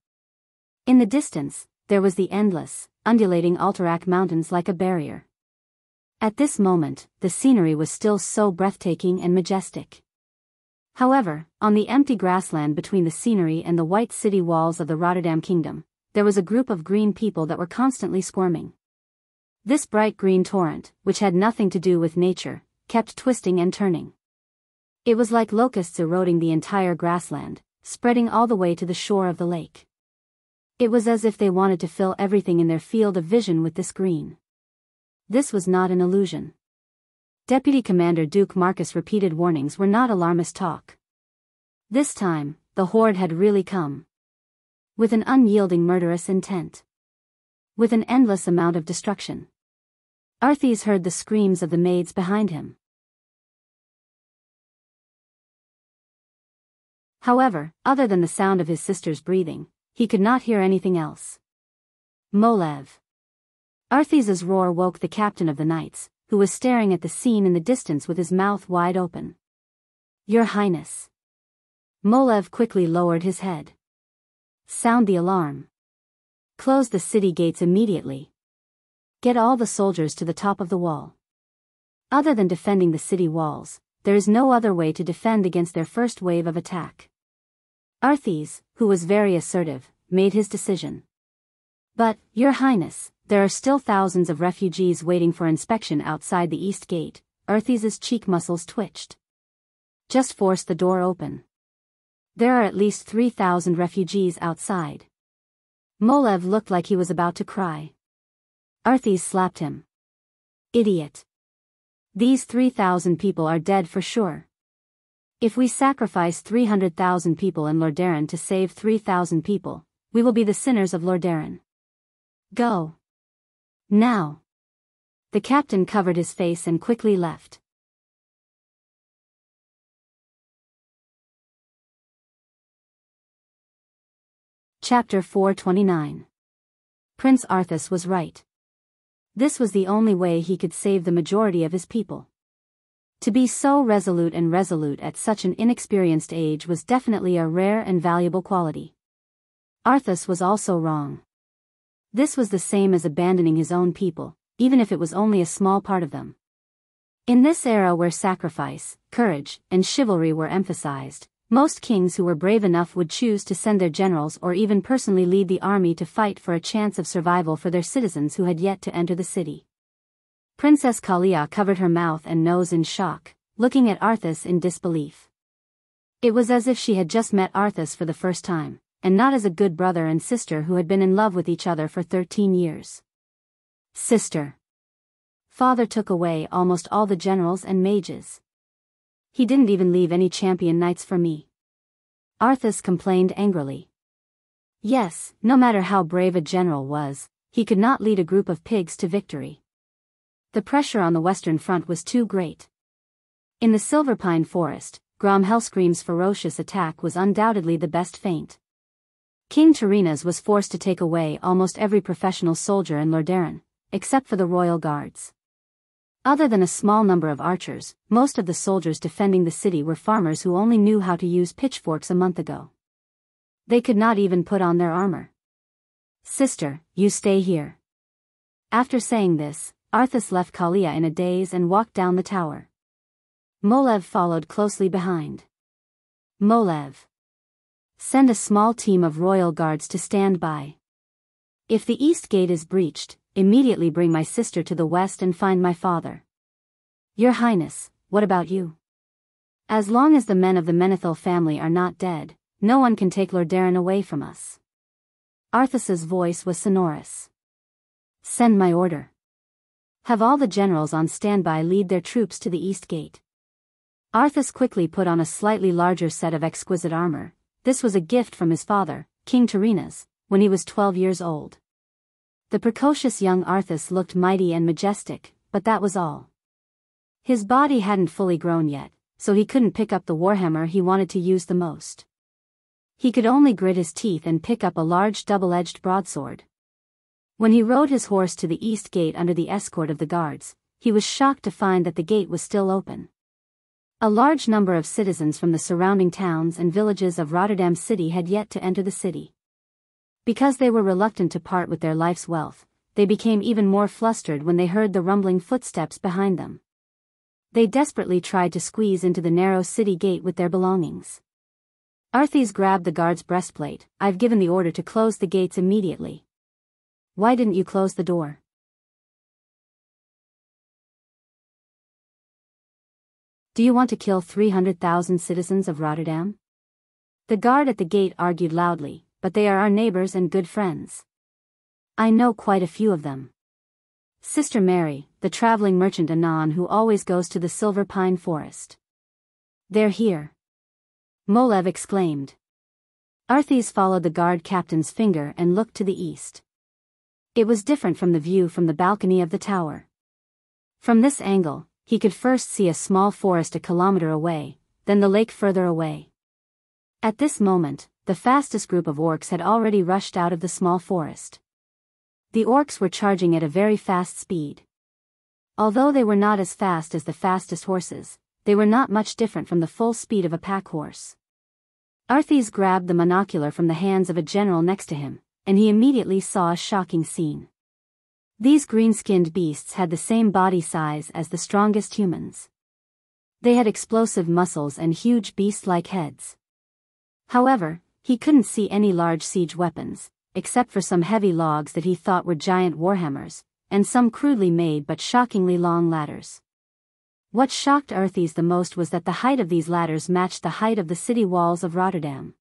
In the distance, there was the endless, undulating Alterac Mountains like a barrier. At this moment, the scenery was still so breathtaking and majestic. However, on the empty grassland between the scenery and the white city walls of the Rotterdam Kingdom, there was a group of green people that were constantly squirming. This bright green torrent, which had nothing to do with nature, kept twisting and turning. It was like locusts eroding the entire grassland, spreading all the way to the shore of the lake. It was as if they wanted to fill everything in their field of vision with this green. This was not an illusion. Deputy Commander Duke Marcus' repeated warnings were not alarmist talk. This time, the horde had really come. With an unyielding murderous intent. With an endless amount of destruction. Arthis heard the screams of the maids behind him. However, other than the sound of his sister's breathing, he could not hear anything else. Molev. Arthis's roar woke the captain of the knights, who was staring at the scene in the distance with his mouth wide open. Your Highness. Molev quickly lowered his head. Sound the alarm. Close the city gates immediately. Get all the soldiers to the top of the wall. Other than defending the city walls, there is no other way to defend against their first wave of attack. Arthis, who was very assertive, made his decision. But, Your Highness, there are still thousands of refugees waiting for inspection outside the east gate. Arthis's cheek muscles twitched. Just force the door open. There are at least 3,000 refugees outside. Molev looked like he was about to cry. Arthis slapped him. Idiot. These 3,000 people are dead for sure. If we sacrifice 300,000 people in Lordaeron to save 3,000 people, we will be the sinners of Lordaeron. Go. Now. The captain covered his face and quickly left. Chapter 429. Prince Arthas was right. This was the only way he could save the majority of his people. To be so resolute at such an inexperienced age was definitely a rare and valuable quality. Arthas was also wrong. This was the same as abandoning his own people, even if it was only a small part of them. In this era where sacrifice, courage, and chivalry were emphasized, most kings who were brave enough would choose to send their generals or even personally lead the army to fight for a chance of survival for their citizens who had yet to enter the city. Princess Kalia covered her mouth and nose in shock, looking at Arthas in disbelief. It was as if she had just met Arthas for the first time, and not as a good brother and sister who had been in love with each other for 13 years. Sister. Father took away almost all the generals and mages. He didn't even leave any champion knights for me. Arthas complained angrily. Yes, no matter how brave a general was, he could not lead a group of pigs to victory. The pressure on the western front was too great. In the Silver Pine Forest, Grom Hellscream's ferocious attack was undoubtedly the best feint. King Tyrrhena's was forced to take away almost every professional soldier in Lordaeron, except for the royal guards. Other than a small number of archers, most of the soldiers defending the city were farmers who only knew how to use pitchforks a month ago. They could not even put on their armor. Sister, you stay here. After saying this, Arthas left Kalia in a daze and walked down the tower. Molev followed closely behind. Molev. Send a small team of royal guards to stand by. If the east gate is breached, immediately bring my sister to the west and find my father. Your Highness, what about you? As long as the men of the Menethil family are not dead, no one can take Lordaeron away from us. Arthas's voice was sonorous. Send my order. Have all the generals on standby lead their troops to the east gate. Arthas quickly put on a slightly larger set of exquisite armor. This was a gift from his father, King Tyrrhena's, when he was 12 years old. The precocious young Arthas looked mighty and majestic, but that was all. His body hadn't fully grown yet, so he couldn't pick up the warhammer he wanted to use the most. He could only grit his teeth and pick up a large double-edged broadsword. When he rode his horse to the east gate under the escort of the guards, he was shocked to find that the gate was still open. A large number of citizens from the surrounding towns and villages of Rotterdam City had yet to enter the city. Because they were reluctant to part with their life's wealth, they became even more flustered when they heard the rumbling footsteps behind them. They desperately tried to squeeze into the narrow city gate with their belongings. Arthas grabbed the guard's breastplate. I've given the order to close the gates immediately. Why didn't you close the door? Do you want to kill 300,000 citizens of Rotterdam? The guard at the gate argued loudly, but they are our neighbors and good friends. I know quite a few of them. Sister Mary, the traveling merchant Anon who always goes to the Silver Pine Forest. They're here. Molev exclaimed. Arthas followed the guard captain's finger and looked to the east. It was different from the view from the balcony of the tower. From this angle, he could first see a small forest a kilometer away, then the lake further away. At this moment, the fastest group of orcs had already rushed out of the small forest. The orcs were charging at a very fast speed. Although they were not as fast as the fastest horses, they were not much different from the full speed of a pack horse. Arthas grabbed the monocular from the hands of a general next to him, and he immediately saw a shocking scene. These green-skinned beasts had the same body size as the strongest humans. They had explosive muscles and huge beast-like heads. However, he couldn't see any large siege weapons, except for some heavy logs that he thought were giant warhammers, and some crudely made but shockingly long ladders. What shocked Arthas the most was that the height of these ladders matched the height of the city walls of Rotterdam.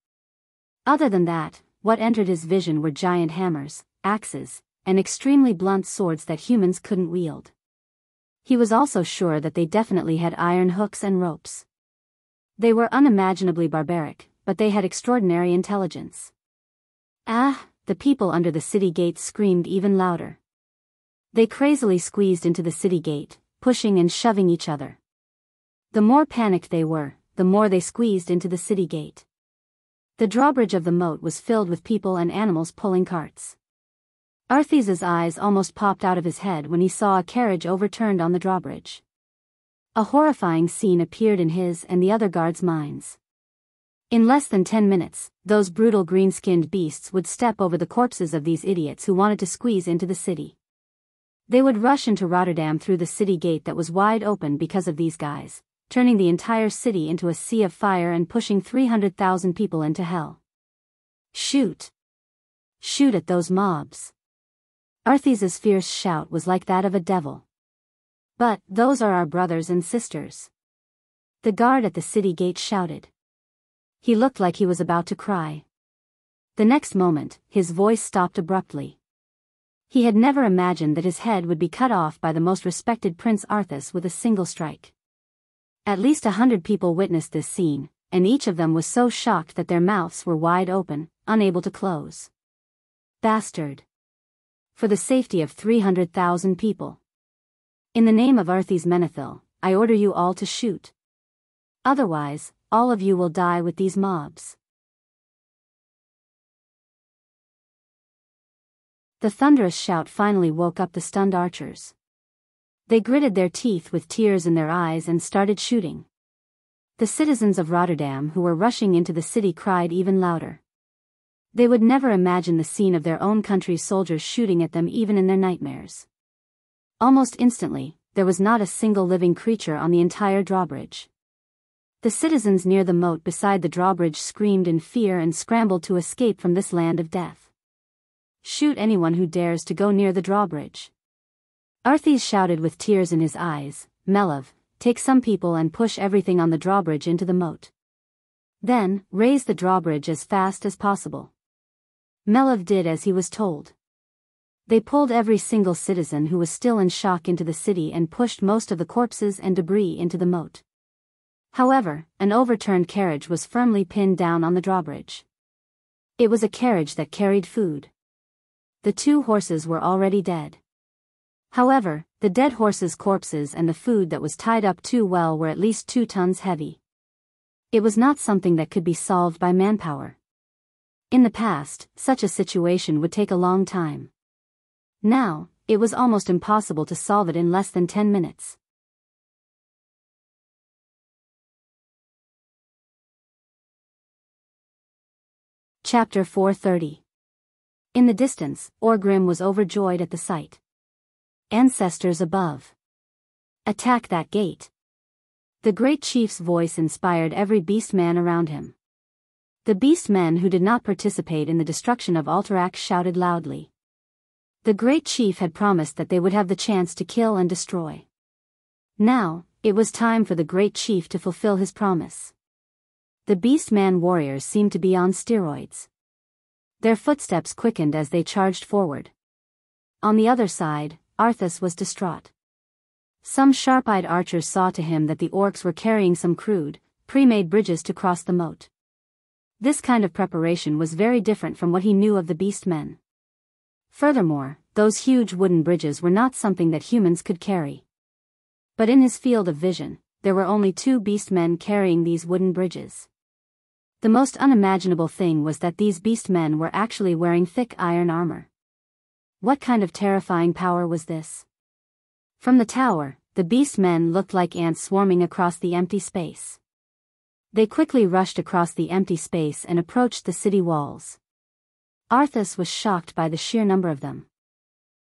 Other than that, what entered his vision were giant hammers, axes, and extremely blunt swords that humans couldn't wield. He was also sure that they definitely had iron hooks and ropes. They were unimaginably barbaric, but they had extraordinary intelligence. Ah! The people under the city gate screamed even louder. They crazily squeezed into the city gate, pushing and shoving each other. The more panicked they were, the more they squeezed into the city gate. The drawbridge of the moat was filled with people and animals pulling carts. Arthas's eyes almost popped out of his head when he saw a carriage overturned on the drawbridge. A horrifying scene appeared in his and the other guards' minds. In less than 10 minutes, those brutal green-skinned beasts would step over the corpses of these idiots who wanted to squeeze into the city. They would rush into Rotterdam through the city gate that was wide open because of these guys, turning the entire city into a sea of fire and pushing 300,000 people into hell. Shoot! Shoot at those mobs! Arthas's fierce shout was like that of a devil. But, those are our brothers and sisters. The guard at the city gate shouted. He looked like he was about to cry. The next moment, his voice stopped abruptly. He had never imagined that his head would be cut off by the most respected Prince Arthas with a single strike. At least 100 people witnessed this scene, and each of them was so shocked that their mouths were wide open, unable to close. Bastard! For the safety of 300,000 people. In the name of Arthes Menethil, I order you all to shoot. Otherwise, all of you will die with these mobs. The thunderous shout finally woke up the stunned archers. They gritted their teeth with tears in their eyes and started shooting. The citizens of Rotterdam who were rushing into the city cried even louder. They would never imagine the scene of their own country's soldiers shooting at them even in their nightmares. Almost instantly, there was not a single living creature on the entire drawbridge. The citizens near the moat beside the drawbridge screamed in fear and scrambled to escape from this land of death. Shoot anyone who dares to go near the drawbridge. Arthes shouted with tears in his eyes, Melov, take some people and push everything on the drawbridge into the moat. Then, raise the drawbridge as fast as possible. Melov did as he was told. They pulled every single citizen who was still in shock into the city and pushed most of the corpses and debris into the moat. However, an overturned carriage was firmly pinned down on the drawbridge. It was a carriage that carried food. The 2 horses were already dead. However, the dead horses' corpses and the food that was tied up too well were at least 2 tons heavy. It was not something that could be solved by manpower. In the past, such a situation would take a long time. Now, it was almost impossible to solve it in less than 10 minutes. Chapter 430. In the distance, Orgrim was overjoyed at the sight. Ancestors above! Attack that gate! The great chief's voice inspired every beast-man around him. The beast-men who did not participate in the destruction of Alterac shouted loudly. The great chief had promised that they would have the chance to kill and destroy. Now, it was time for the great chief to fulfill his promise. The beast-man warriors seemed to be on steroids. Their footsteps quickened as they charged forward. On the other side, Arthas was distraught. Some sharp-eyed archers saw to him that the orcs were carrying some crude, pre-made bridges to cross the moat. This kind of preparation was very different from what he knew of the beast-men. Furthermore, those huge wooden bridges were not something that humans could carry. But in his field of vision, there were only 2 beast-men carrying these wooden bridges. The most unimaginable thing was that these beast-men were actually wearing thick iron armor. What kind of terrifying power was this? From the tower, the beast-men looked like ants swarming across the empty space. They quickly rushed across the empty space and approached the city walls. Arthas was shocked by the sheer number of them.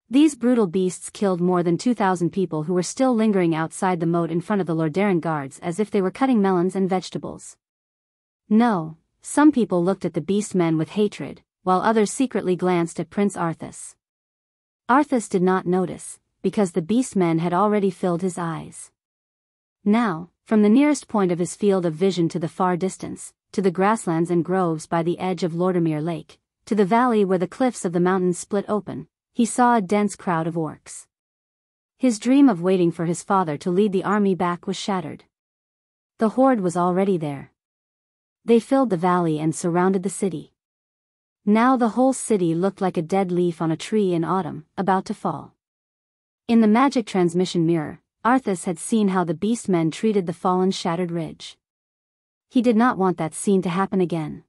These brutal beasts killed more than 2,000 people who were still lingering outside the moat in front of the Lordaeron guards as if they were cutting melons and vegetables. No, some people looked at the beast-men with hatred, while others secretly glanced at Prince Arthas. Arthas did not notice, because the beast-men had already filled his eyes. Now, from the nearest point of his field of vision to the far distance, to the grasslands and groves by the edge of Lordaeron Lake, to the valley where the cliffs of the mountains split open, he saw a dense crowd of orcs. His dream of waiting for his father to lead the army back was shattered. The horde was already there. They filled the valley and surrounded the city. Now the whole city looked like a dead leaf on a tree in autumn, about to fall. In the magic transmission mirror, Arthas had seen how the beast-men treated the fallen shattered ridge. He did not want that scene to happen again.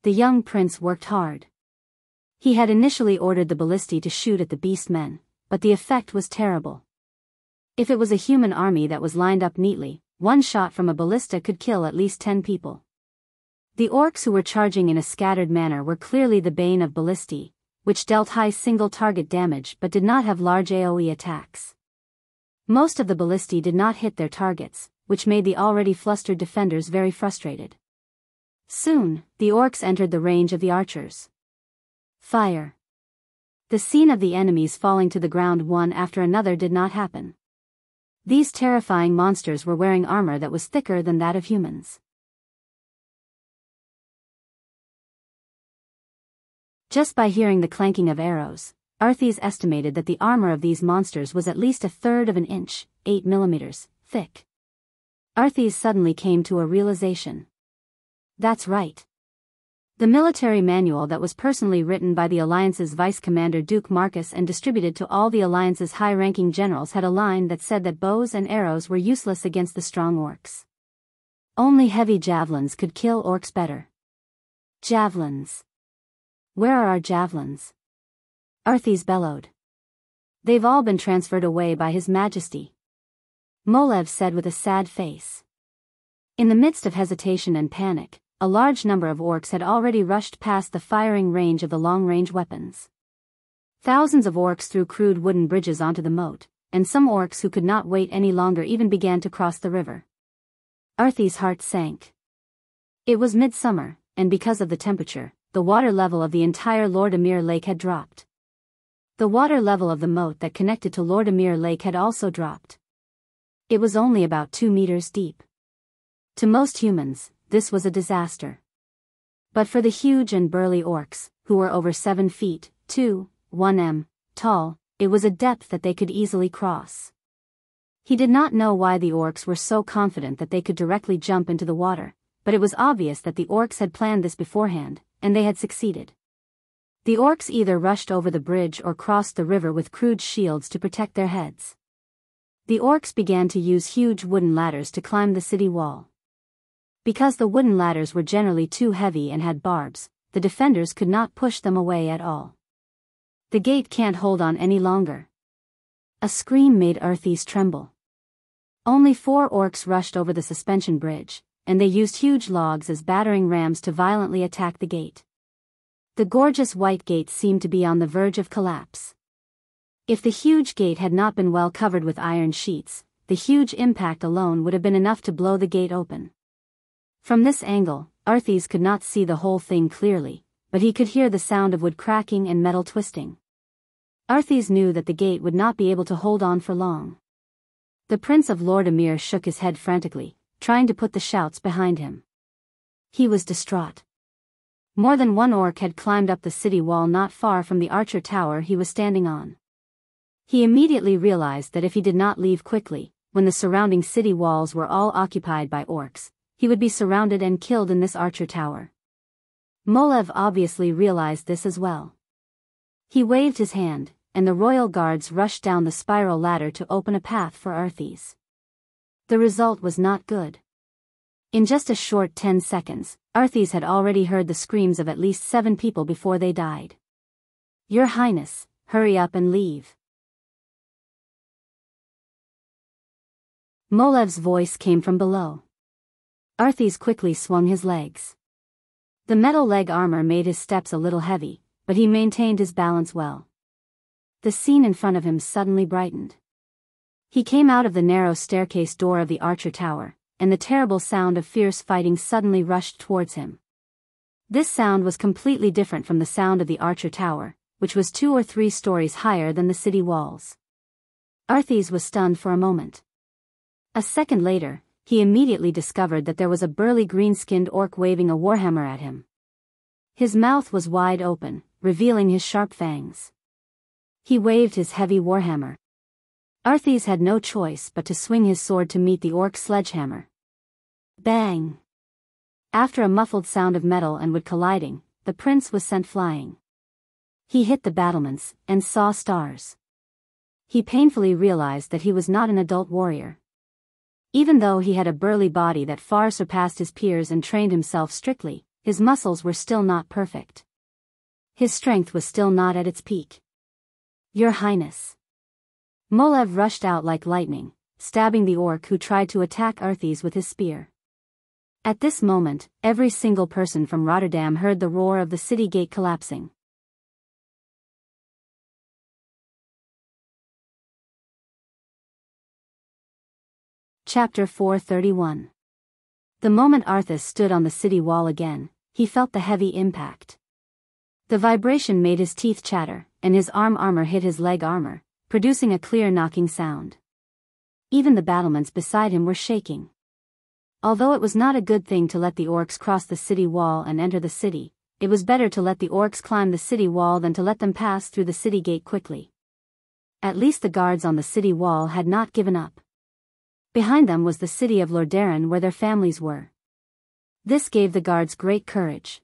The young prince worked hard. He had initially ordered the ballistae to shoot at the beast-men, but the effect was terrible. If it was a human army that was lined up neatly, one shot from a ballista could kill at least 10 people. The orcs who were charging in a scattered manner were clearly the bane of ballistae, which dealt high single-target damage but did not have large AoE attacks. Most of the ballistae did not hit their targets, which made the already flustered defenders very frustrated. Soon, the orcs entered the range of the archers. Fire. The scene of the enemies falling to the ground one after another did not happen. These terrifying monsters were wearing armor that was thicker than that of humans. Just by hearing the clanking of arrows, Arthes estimated that the armor of these monsters was at least 1/3 of an inch, 8 millimeters, thick. Arthes suddenly came to a realization. That's right. The military manual that was personally written by the Alliance's Vice Commander Duke Marcus and distributed to all the Alliance's high-ranking generals had a line that said that bows and arrows were useless against the strong orcs. Only heavy javelins could kill orcs better. Javelins. Where are our javelins? Arthes bellowed. They've all been transferred away by His Majesty. Molev said with a sad face. In the midst of hesitation and panic, a large number of orcs had already rushed past the firing range of the long-range weapons. Thousands of orcs threw crude wooden bridges onto the moat, and some orcs who could not wait any longer even began to cross the river. Arthes' heart sank. It was midsummer, and because of the temperature, the water level of the entire Lord Emir Lake had dropped. The water level of the moat that connected to Lord Emir Lake had also dropped. It was only about 2 meters deep. To most humans, this was a disaster. But for the huge and burly orcs, who were over 7 feet, 1 m, tall, it was a depth that they could easily cross. He did not know why the orcs were so confident that they could directly jump into the water, but it was obvious that the orcs had planned this beforehand, and they had succeeded. The orcs either rushed over the bridge or crossed the river with crude shields to protect their heads. The orcs began to use huge wooden ladders to climb the city wall. Because the wooden ladders were generally too heavy and had barbs, the defenders could not push them away at all. The gate can't hold on any longer. A scream made Arthes tremble. Only 4 orcs rushed over the suspension bridge, and they used huge logs as battering rams to violently attack the gate. The gorgeous white gate seemed to be on the verge of collapse. If the huge gate had not been well covered with iron sheets, the huge impact alone would have been enough to blow the gate open. From this angle, Arthes could not see the whole thing clearly, but he could hear the sound of wood cracking and metal twisting. Arthes knew that the gate would not be able to hold on for long. The Prince of Lord Emir shook his head frantically, trying to put the shouts behind him. He was distraught. More than one orc had climbed up the city wall not far from the archer tower he was standing on. He immediately realized that if he did not leave quickly, when the surrounding city walls were all occupied by orcs, he would be surrounded and killed in this archer tower. Molev obviously realized this as well. He waved his hand, and the royal guards rushed down the spiral ladder to open a path for Arthes. The result was not good. In just a short 10 seconds, Arthes had already heard the screams of at least 7 people before they died. "Your Highness, hurry up and leave." Molev's voice came from below. Arthes quickly swung his legs. The metal leg armor made his steps a little heavy, but he maintained his balance well. The scene in front of him suddenly brightened. He came out of the narrow staircase door of the archer tower, and the terrible sound of fierce fighting suddenly rushed towards him. This sound was completely different from the sound of the archer tower, which was 2 or 3 stories higher than the city walls. Arthes was stunned for a moment. A second later, he immediately discovered that there was a burly green-skinned orc waving a warhammer at him. His mouth was wide open, revealing his sharp fangs. He waved his heavy warhammer. Arthes had no choice but to swing his sword to meet the orc's sledgehammer. Bang! After a muffled sound of metal and wood colliding, the prince was sent flying. He hit the battlements and saw stars. He painfully realized that he was not an adult warrior. Even though he had a burly body that far surpassed his peers and trained himself strictly, his muscles were still not perfect. His strength was still not at its peak. "Your Highness." Molev rushed out like lightning, stabbing the orc who tried to attack Arthes with his spear. At this moment, every single person from Rotterdam heard the roar of the city gate collapsing. Chapter 431. The moment Arthes stood on the city wall again, he felt the heavy impact. The vibration made his teeth chatter, and his arm armor hit his leg armor, producing a clear knocking sound. Even the battlements beside him were shaking. Although it was not a good thing to let the orcs cross the city wall and enter the city, it was better to let the orcs climb the city wall than to let them pass through the city gate quickly. At least the guards on the city wall had not given up. Behind them was the city of Lordaeron where their families were. This gave the guards great courage.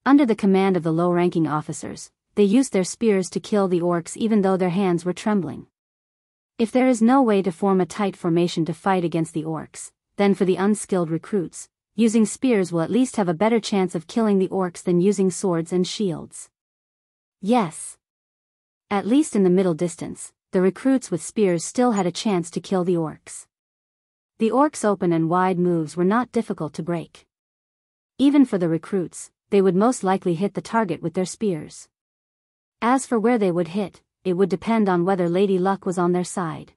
Under the command of the low-ranking officers, they used their spears to kill the orcs even though their hands were trembling. If there is no way to form a tight formation to fight against the orcs, then for the unskilled recruits, using spears will at least have a better chance of killing the orcs than using swords and shields. Yes. At least in the middle distance, the recruits with spears still had a chance to kill the orcs. The orcs' open and wide moves were not difficult to break. Even for the recruits, they would most likely hit the target with their spears. As for where they would hit, it would depend on whether Lady Luck was on their side.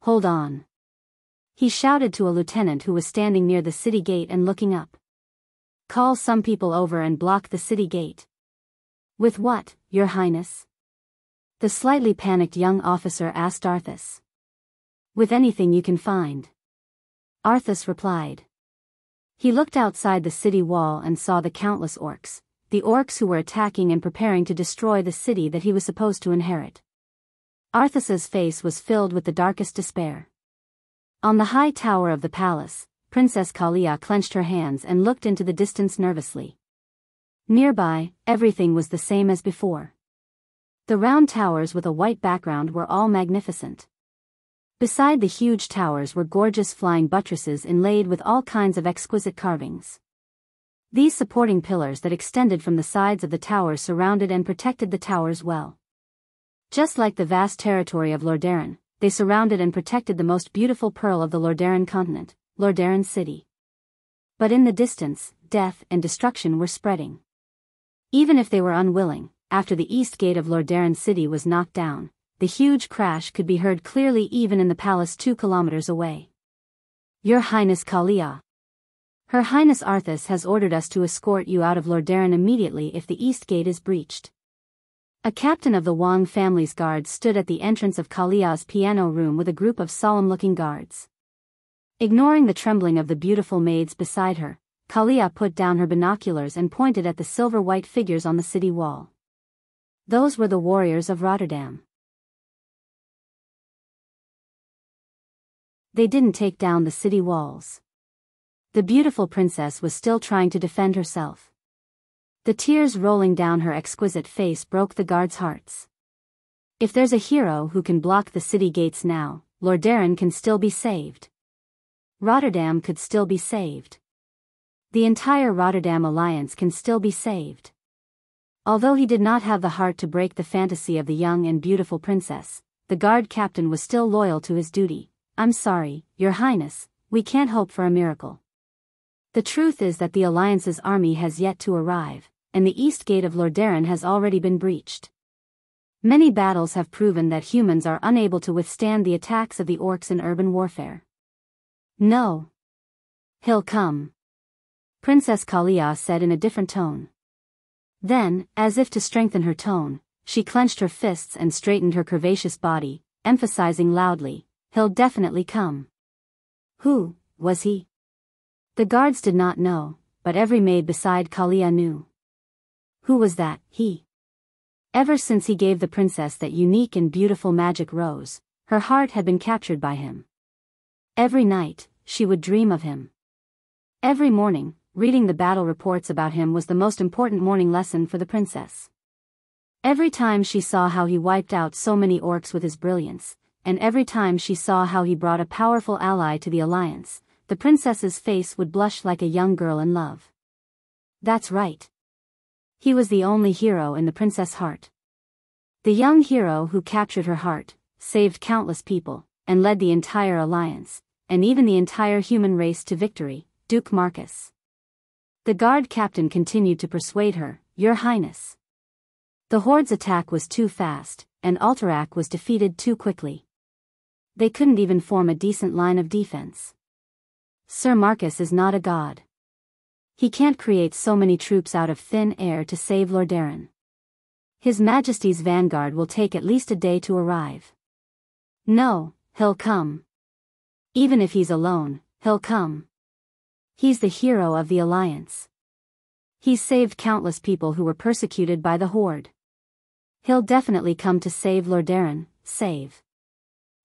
Hold on. He shouted to a lieutenant who was standing near the city gate and looking up. Call some people over and block the city gate. With what, Your Highness? The slightly panicked young officer asked Arthas. With anything you can find. Arthas replied. He looked outside the city wall and saw the countless orcs, the orcs who were attacking and preparing to destroy the city that he was supposed to inherit. Arthas's face was filled with the darkest despair. On the high tower of the palace, Princess Kalia clenched her hands and looked into the distance nervously. Nearby, everything was the same as before. The round towers with a white background were all magnificent. Beside the huge towers were gorgeous flying buttresses inlaid with all kinds of exquisite carvings. These supporting pillars that extended from the sides of the towers surrounded and protected the towers well. Just like the vast territory of Lordaeron, they surrounded and protected the most beautiful pearl of the Lordaeron continent, Lordaeron City. But in the distance, death and destruction were spreading. Even if they were unwilling, after the east gate of Lordaeron City was knocked down, the huge crash could be heard clearly even in the palace 2 kilometers away. Your Highness Kalia. Her Highness Arthas has ordered us to escort you out of Lordaeron immediately if the east gate is breached. A captain of the Wang family's guards stood at the entrance of Kalia's piano room with a group of solemn-looking guards. Ignoring the trembling of the beautiful maids beside her, Kalia put down her binoculars and pointed at the silver-white figures on the city wall. Those were the warriors of Rotterdam. They didn't take down the city walls. The beautiful princess was still trying to defend herself. The tears rolling down her exquisite face broke the guards' hearts. If there's a hero who can block the city gates now, Lordaeron can still be saved. Rotterdam could still be saved. The entire Rotterdam alliance can still be saved. Although he did not have the heart to break the fantasy of the young and beautiful princess, the guard captain was still loyal to his duty. I'm sorry, Your Highness, we can't hope for a miracle. The truth is that the Alliance's army has yet to arrive, and the east gate of Lordaeron has already been breached. Many battles have proven that humans are unable to withstand the attacks of the orcs in urban warfare. No. He'll come. Princess Kalia said in a different tone. Then, as if to strengthen her tone, she clenched her fists and straightened her curvaceous body, emphasizing loudly, he'll definitely come. Who was he? The guards did not know, but every maid beside Kalia knew. Who was that, he? Ever since he gave the princess that unique and beautiful magic rose, her heart had been captured by him. Every night, she would dream of him. Every morning, reading the battle reports about him was the most important morning lesson for the princess. Every time she saw how he wiped out so many orcs with his brilliance, and every time she saw how he brought a powerful ally to the alliance, the princess's face would blush like a young girl in love. That's right. He was the only hero in the princess' heart. The young hero who captured her heart, saved countless people, and led the entire alliance, and even the entire human race to victory, Duke Marcus. The guard captain continued to persuade her, Your Highness. The horde's attack was too fast, and Alterac was defeated too quickly. They couldn't even form a decent line of defense. Sir Marcus is not a god. He can't create so many troops out of thin air to save Lordaeron. His Majesty's vanguard will take at least a day to arrive. No, he'll come. Even if he's alone, he'll come. He's the hero of the alliance. He's saved countless people who were persecuted by the horde. He'll definitely come to save Lordaeron, save.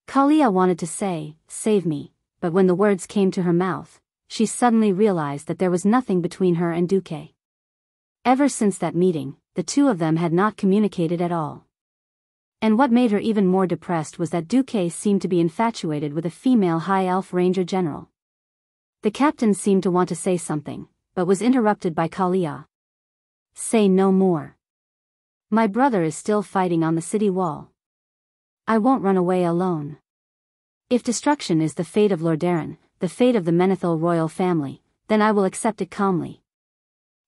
Kalia wanted to say, save me, but when the words came to her mouth, she suddenly realized that there was nothing between her and Duque. Ever since that meeting, the two of them had not communicated at all. And what made her even more depressed was that Duque seemed to be infatuated with a female high elf ranger general. The captain seemed to want to say something, but was interrupted by Kalia. Say no more. My brother is still fighting on the city wall. I won't run away alone. If destruction is the fate of Lordaeron, the fate of the Menethil royal family, then I will accept it calmly.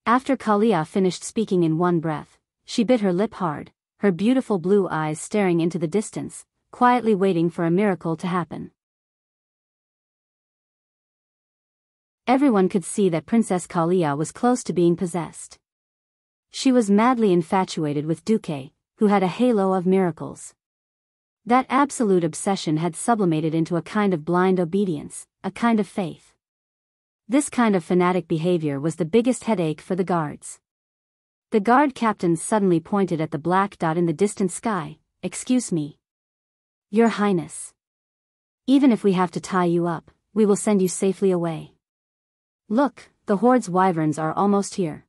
After Kalia finished speaking in one breath, she bit her lip hard, her beautiful blue eyes staring into the distance, quietly waiting for a miracle to happen. Everyone could see that Princess Kalia was close to being possessed. She was madly infatuated with Duque, who had a halo of miracles. That absolute obsession had sublimated into a kind of blind obedience, a kind of faith. This kind of fanatic behavior was the biggest headache for the guards. The guard captain suddenly pointed at the black dot in the distant sky. Excuse me. Your Highness. Even if we have to tie you up, we will send you safely away. Look, the horde's wyverns are almost here.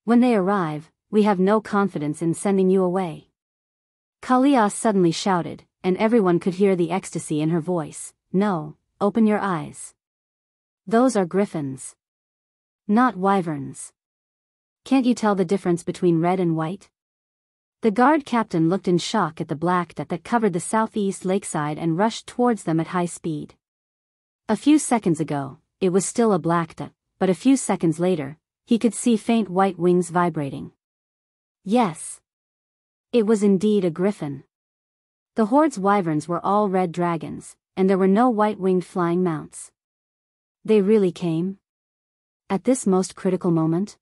When they arrive, we have no confidence in sending you away. Kalia suddenly shouted, and everyone could hear the ecstasy in her voice. No, open your eyes. Those are griffins. Not wyverns. Can't you tell the difference between red and white? The guard captain looked in shock at the black dot that covered the southeast lakeside and rushed towards them at high speed. A few seconds ago, it was still a black dot, but a few seconds later, he could see faint white wings vibrating. Yes. It was indeed a griffin. The horde's wyverns were all red dragons, and there were no white-winged flying mounts. They really came? At this most critical moment?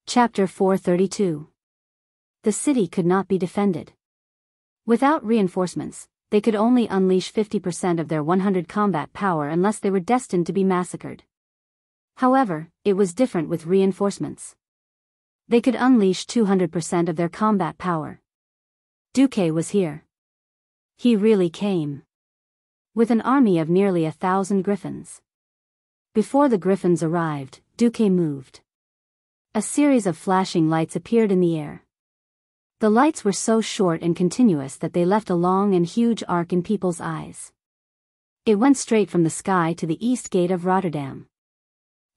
Chapter 432. The city could not be defended. Without reinforcements, they could only unleash 50% of their 100 combat power unless they were destined to be massacred. However, it was different with reinforcements. They could unleash 200% of their combat power. Duque was here. He really came. With an army of nearly 1,000 griffins. Before the griffins arrived, Duque moved. A series of flashing lights appeared in the air. The lights were so short and continuous that they left a long and huge arc in people's eyes. It went straight from the sky to the east gate of Rotterdam.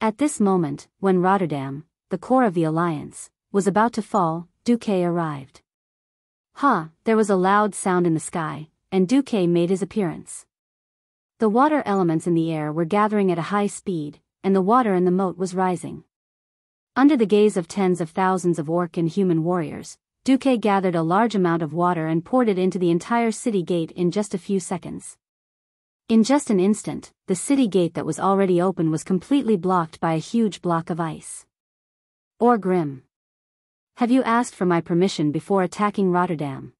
At this moment, when Rotterdam, the core of the alliance, was about to fall, Duque arrived. There was a loud sound in the sky, and Duque made his appearance. The water elements in the air were gathering at a high speed, and the water in the moat was rising. Under the gaze of tens of thousands of orc and human warriors, Duque gathered a large amount of water and poured it into the entire city gate in just a few seconds. In just an instant, the city gate that was already open was completely blocked by a huge block of ice. Orgrim. Have you asked for my permission before attacking Rotterdam?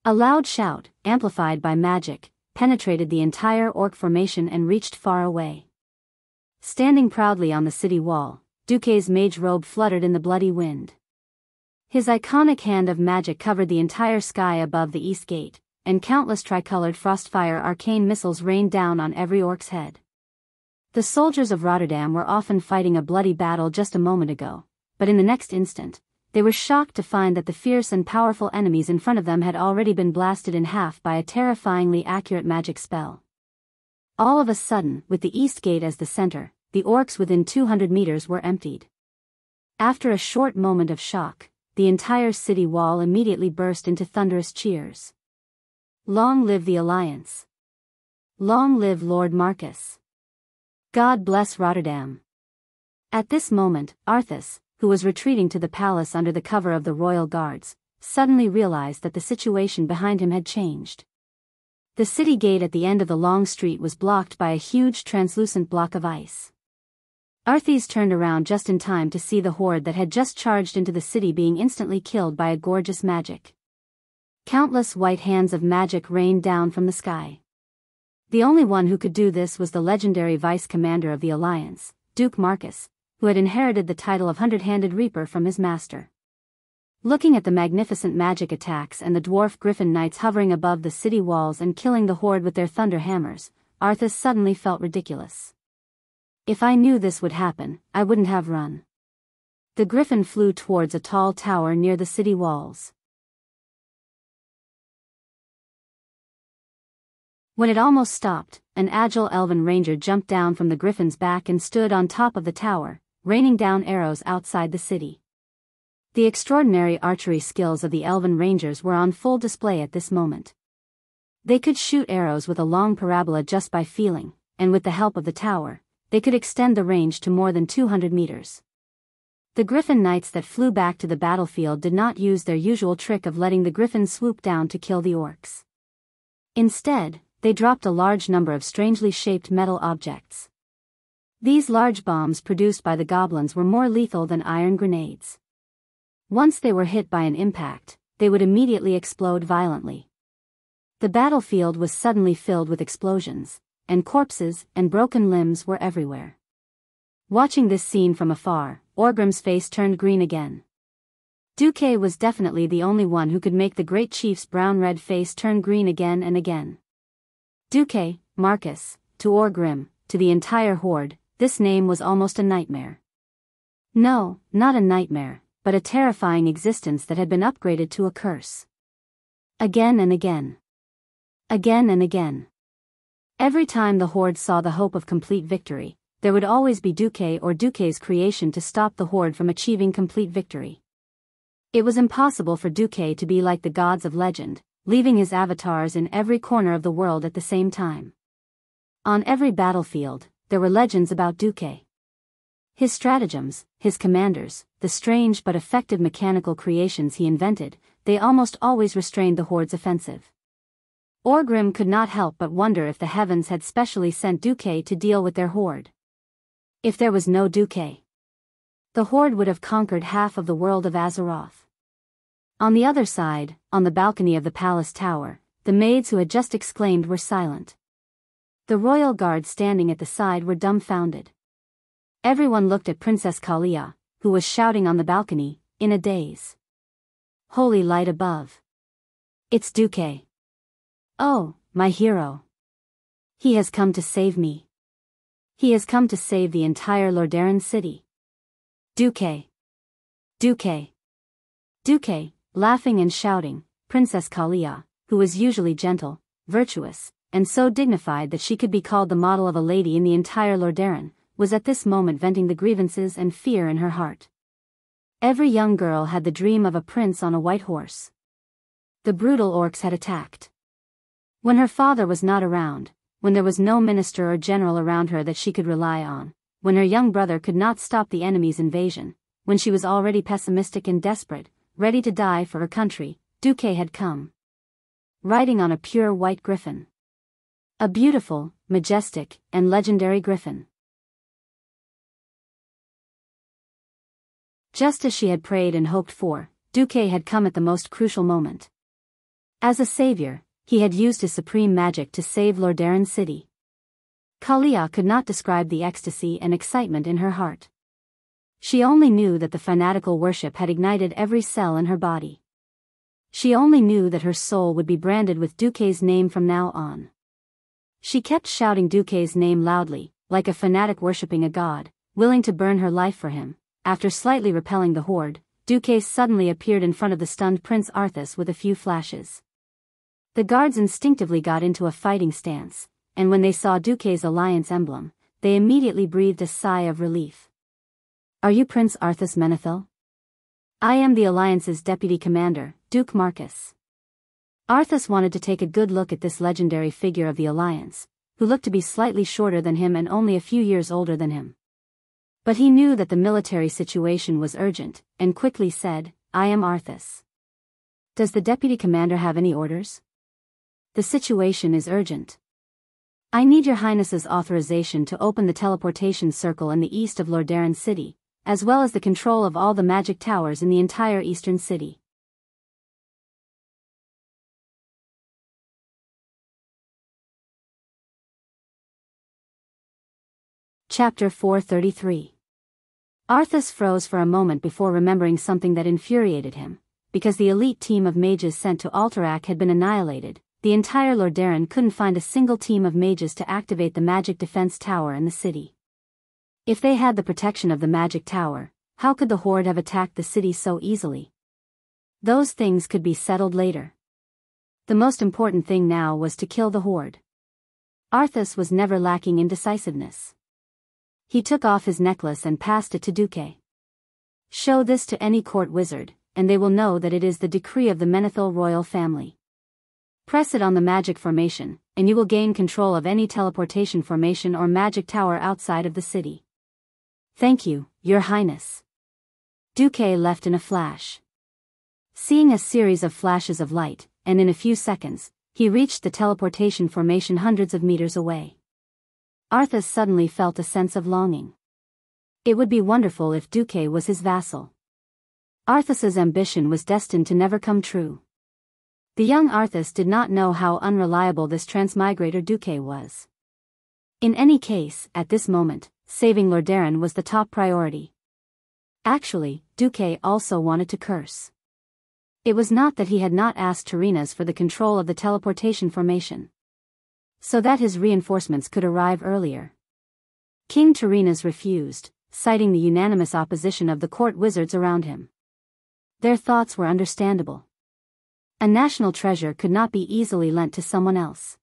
A loud shout, amplified by magic, penetrated the entire orc formation and reached far away. Standing proudly on the city wall, Duque's mage robe fluttered in the bloody wind. His iconic hand of magic covered the entire sky above the east gate, and countless tricolored frostfire arcane missiles rained down on every orc's head. The soldiers of Rotterdam were often fighting a bloody battle just a moment ago, but in the next instant, they were shocked to find that the fierce and powerful enemies in front of them had already been blasted in half by a terrifyingly accurate magic spell. All of a sudden, with the east gate as the center, the orcs within 200 meters were emptied. After a short moment of shock, the entire city wall immediately burst into thunderous cheers. Long live the Alliance! Long live Lord Marcus! God bless Rotterdam! At this moment, Arthas, who was retreating to the palace under the cover of the royal guards, suddenly realized that the situation behind him had changed. The city gate at the end of the long street was blocked by a huge translucent block of ice. Arthas turned around just in time to see the horde that had just charged into the city being instantly killed by a gorgeous magic. Countless white hands of magic rained down from the sky. The only one who could do this was the legendary vice-commander of the Alliance, Duke Marcus, who had inherited the title of Hundred-Handed Reaper from his master. Looking at the magnificent magic attacks and the dwarf griffin knights hovering above the city walls and killing the horde with their thunder hammers, Arthas suddenly felt ridiculous. If I knew this would happen, I wouldn't have run. The griffin flew towards a tall tower near the city walls. When it almost stopped, an agile elven ranger jumped down from the griffin's back and stood on top of the tower, raining down arrows outside the city. The extraordinary archery skills of the elven rangers were on full display at this moment. They could shoot arrows with a long parabola just by feeling, and with the help of the tower, they could extend the range to more than 200 meters. The griffin knights that flew back to the battlefield did not use their usual trick of letting the griffin swoop down to kill the orcs. Instead, they dropped a large number of strangely shaped metal objects. These large bombs produced by the goblins were more lethal than iron grenades. Once they were hit by an impact, they would immediately explode violently. The battlefield was suddenly filled with explosions, and corpses and broken limbs were everywhere. Watching this scene from afar, Orgrim's face turned green again. Duque was definitely the only one who could make the great chief's brown-red face turn green again and again. Duque, Marcus, to Orgrim, to the entire horde, this name was almost a nightmare. No, not a nightmare, but a terrifying existence that had been upgraded to a curse. Again and again. Again and again. Every time the horde saw the hope of complete victory, there would always be Duque or Duque's creation to stop the horde from achieving complete victory. It was impossible for Duque to be like the gods of legend, leaving his avatars in every corner of the world at the same time. On every battlefield, there were legends about Duque. His stratagems, his commanders, the strange but effective mechanical creations he invented, they almost always restrained the horde's offensive. Orgrim could not help but wonder if the heavens had specially sent Duque to deal with their horde. If there was no Duque, the horde would have conquered half of the world of Azeroth. On the other side, on the balcony of the palace tower, the maids who had just exclaimed were silent. The royal guards standing at the side were dumbfounded. Everyone looked at Princess Kalia, who was shouting on the balcony, in a daze. Holy light above. It's Duque. Oh, my hero. He has come to save me. He has come to save the entire Lordaeron city. Duque. Duque. Duque, laughing and shouting, Princess Kalia, who was usually gentle, virtuous, and so dignified that she could be called the model of a lady in the entire Lordaeron, was at this moment venting the grievances and fear in her heart. Every young girl had the dream of a prince on a white horse. The brutal orcs had attacked. When her father was not around, when there was no minister or general around her that she could rely on, when her young brother could not stop the enemy's invasion, when she was already pessimistic and desperate, ready to die for her country, Duque had come. Riding on a pure white griffin. A beautiful, majestic, and legendary griffin. Just as she had prayed and hoped for, Duque had come at the most crucial moment. As a savior, he had used his supreme magic to save Lordaeron City. Kalia could not describe the ecstasy and excitement in her heart. She only knew that the fanatical worship had ignited every cell in her body. She only knew that her soul would be branded with Duque's name from now on. She kept shouting Duque's name loudly, like a fanatic worshipping a god, willing to burn her life for him. After slightly repelling the horde, Duque suddenly appeared in front of the stunned Prince Arthas with a few flashes. The guards instinctively got into a fighting stance, and when they saw Duque's alliance emblem, they immediately breathed a sigh of relief. Are you Prince Arthas Menethil? I am the Alliance's deputy commander, Duke Marcus. Arthas wanted to take a good look at this legendary figure of the Alliance, who looked to be slightly shorter than him and only a few years older than him. But he knew that the military situation was urgent, and quickly said, I am Arthas. Does the deputy commander have any orders? The situation is urgent. I need your highness's authorization to open the teleportation circle in the east of Lordaeron City, as well as the control of all the magic towers in the entire eastern city. Chapter 433. Arthas froze for a moment before remembering something that infuriated him. Because the elite team of mages sent to Alterac had been annihilated, the entire Lordaeron couldn't find a single team of mages to activate the magic defense tower in the city. If they had the protection of the magic tower, how could the Horde have attacked the city so easily? Those things could be settled later. The most important thing now was to kill the Horde. Arthas was never lacking in decisiveness. He took off his necklace and passed it to Duque. Show this to any court wizard, and they will know that it is the decree of the Menethil royal family. Press it on the magic formation, and you will gain control of any teleportation formation or magic tower outside of the city. Thank you, Your Highness. Duque left in a flash. Seeing a series of flashes of light, and in a few seconds, he reached the teleportation formation hundreds of meters away. Arthas suddenly felt a sense of longing. It would be wonderful if Duque was his vassal. Arthas's ambition was destined to never come true. The young Arthas did not know how unreliable this transmigrator Duque was. In any case, at this moment, saving Lordaeron was the top priority. Actually, Duque also wanted to curse. It was not that he had not asked Tarinas for the control of the teleportation formation, so that his reinforcements could arrive earlier. King Tarinas refused, citing the unanimous opposition of the court wizards around him. Their thoughts were understandable. A national treasure could not be easily lent to someone else.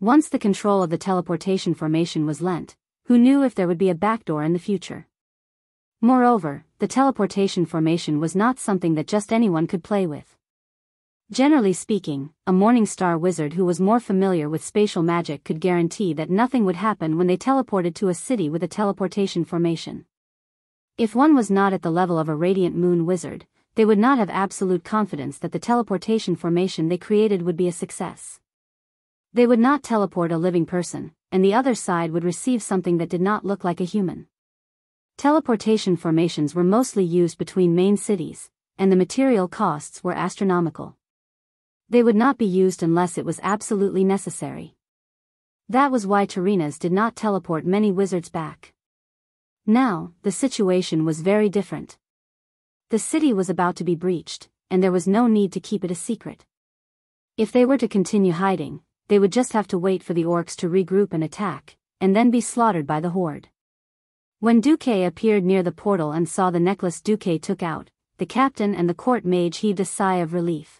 Once the control of the teleportation formation was lent, who knew if there would be a backdoor in the future? Moreover, the teleportation formation was not something that just anyone could play with. Generally speaking, a Morningstar wizard who was more familiar with spatial magic could guarantee that nothing would happen when they teleported to a city with a teleportation formation. If one was not at the level of a Radiant Moon wizard, they would not have absolute confidence that the teleportation formation they created would be a success. They would not teleport a living person, and the other side would receive something that did not look like a human. Teleportation formations were mostly used between main cities, and the material costs were astronomical. They would not be used unless it was absolutely necessary. That was why Tarinas did not teleport many wizards back. Now, the situation was very different. The city was about to be breached, and there was no need to keep it a secret. If they were to continue hiding, they would just have to wait for the orcs to regroup and attack, and then be slaughtered by the Horde. When Duque appeared near the portal and saw the necklace Duque took out, the captain and the court mage heaved a sigh of relief.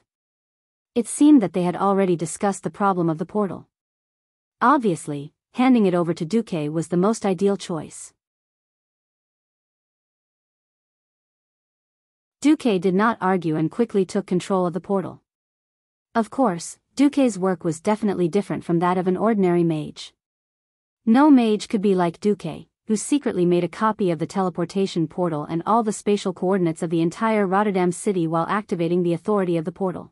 It seemed that they had already discussed the problem of the portal. Obviously, handing it over to Duque was the most ideal choice. Duque did not argue and quickly took control of the portal. Of course, Duque's work was definitely different from that of an ordinary mage. No mage could be like Duque, who secretly made a copy of the teleportation portal and all the spatial coordinates of the entire Rotterdam city while activating the authority of the portal.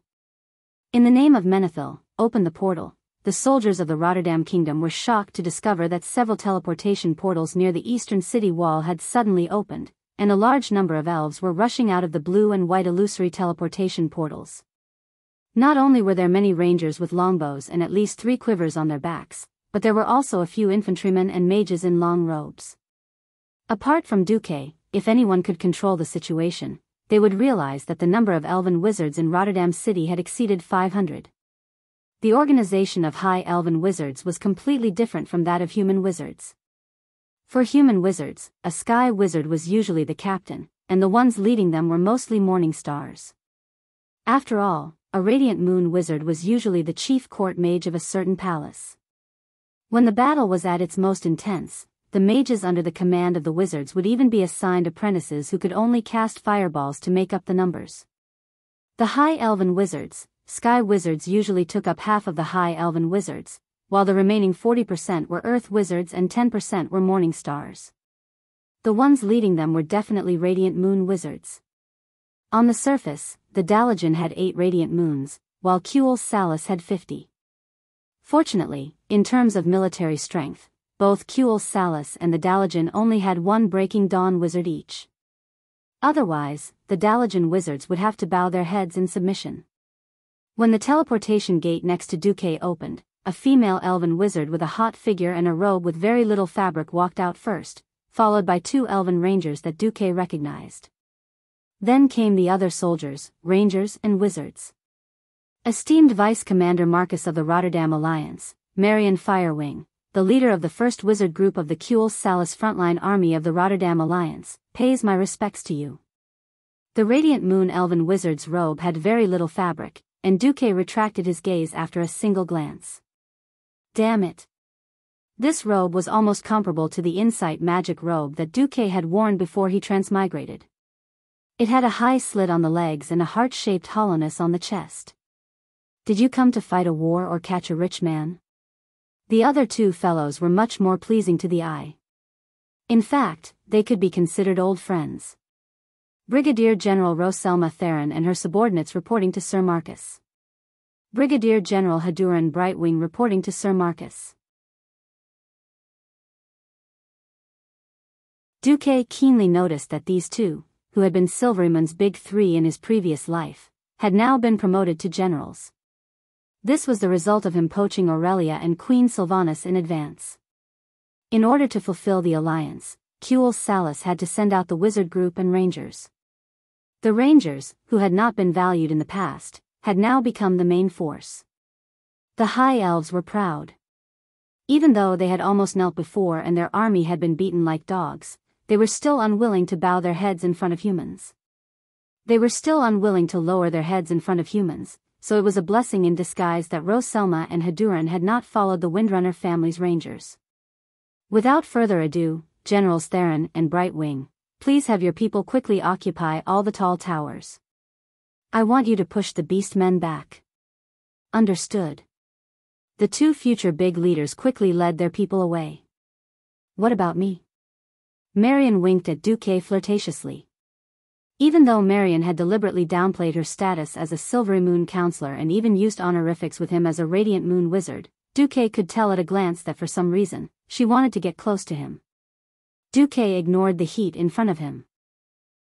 In the name of Menethil, open the portal. The soldiers of the Rotterdam kingdom were shocked to discover that several teleportation portals near the eastern city wall had suddenly opened, and a large number of elves were rushing out of the blue and white illusory teleportation portals. Not only were there many rangers with longbows and at least 3 quivers on their backs, but there were also a few infantrymen and mages in long robes. Apart from Duque, if anyone could control the situation, they would realize that the number of elven wizards in Rotterdam City had exceeded 500. The organization of high elven wizards was completely different from that of human wizards. For human wizards, a sky wizard was usually the captain, and the ones leading them were mostly morning stars. After all, a radiant moon wizard was usually the chief court mage of a certain palace. When the battle was at its most intense, the mages under the command of the wizards would even be assigned apprentices who could only cast fireballs to make up the numbers. The high elven wizards, sky wizards, usually took up half of the high elven wizards, while the remaining 40% were earth wizards and 10% were morning stars. The ones leading them were definitely radiant moon wizards. On the surface, the Dalajan had 8 radiant moons, while Kuel Salus had 50. Fortunately, in terms of military strength, both Kuel Salus and the Dalajan only had 1 Breaking Dawn wizard each. Otherwise, the Dalajan wizards would have to bow their heads in submission. When the teleportation gate next to Duque opened, a female elven wizard with a hot figure and a robe with very little fabric walked out first, followed by 2 elven rangers that Duque recognized. Then came the other soldiers, rangers and wizards. Esteemed Vice Commander Marcus of the Rotterdam Alliance, Marion Firewing, the leader of the first wizard group of the Kuel Salis frontline army of the Rotterdam Alliance, pays my respects to you. The radiant moon elven wizard's robe had very little fabric, and Duque retracted his gaze after a single glance. Damn it. This robe was almost comparable to the insight magic robe that Duque had worn before he transmigrated. It had a high slit on the legs and a heart-shaped hollowness on the chest. Did you come to fight a war or catch a rich man? The other 2 fellows were much more pleasing to the eye. In fact, they could be considered old friends. Brigadier General Roselma Theron and her subordinates reporting to Sir Marcus. Brigadier General Haduran Brightwing reporting to Sir Marcus. Duque keenly noticed that these 2, who had been Silveryman's big 3 in his previous life, had now been promoted to generals. This was the result of him poaching Aurelia and Queen Sylvanas in advance. In order to fulfill the alliance, Kuel Salis had to send out the wizard group and rangers. The rangers, who had not been valued in the past, had now become the main force. The high elves were proud. Even though they had almost knelt before and their army had been beaten like dogs, they were still unwilling to bow their heads in front of humans. They were still unwilling to lower their heads in front of humans, so it was a blessing in disguise that Roselma and Haduran had not followed the Windrunner family's rangers. Without further ado, Generals Theron and Brightwing, please have your people quickly occupy all the tall towers. I want you to push the beastmen back. Understood. The 2 future big leaders quickly led their people away. What about me? Marion winked at Duque flirtatiously. Even though Marion had deliberately downplayed her status as a Silvery Moon counselor and even used honorifics with him as a Radiant Moon wizard, Duque could tell at a glance that for some reason, she wanted to get close to him. Duque ignored the heat in front of him.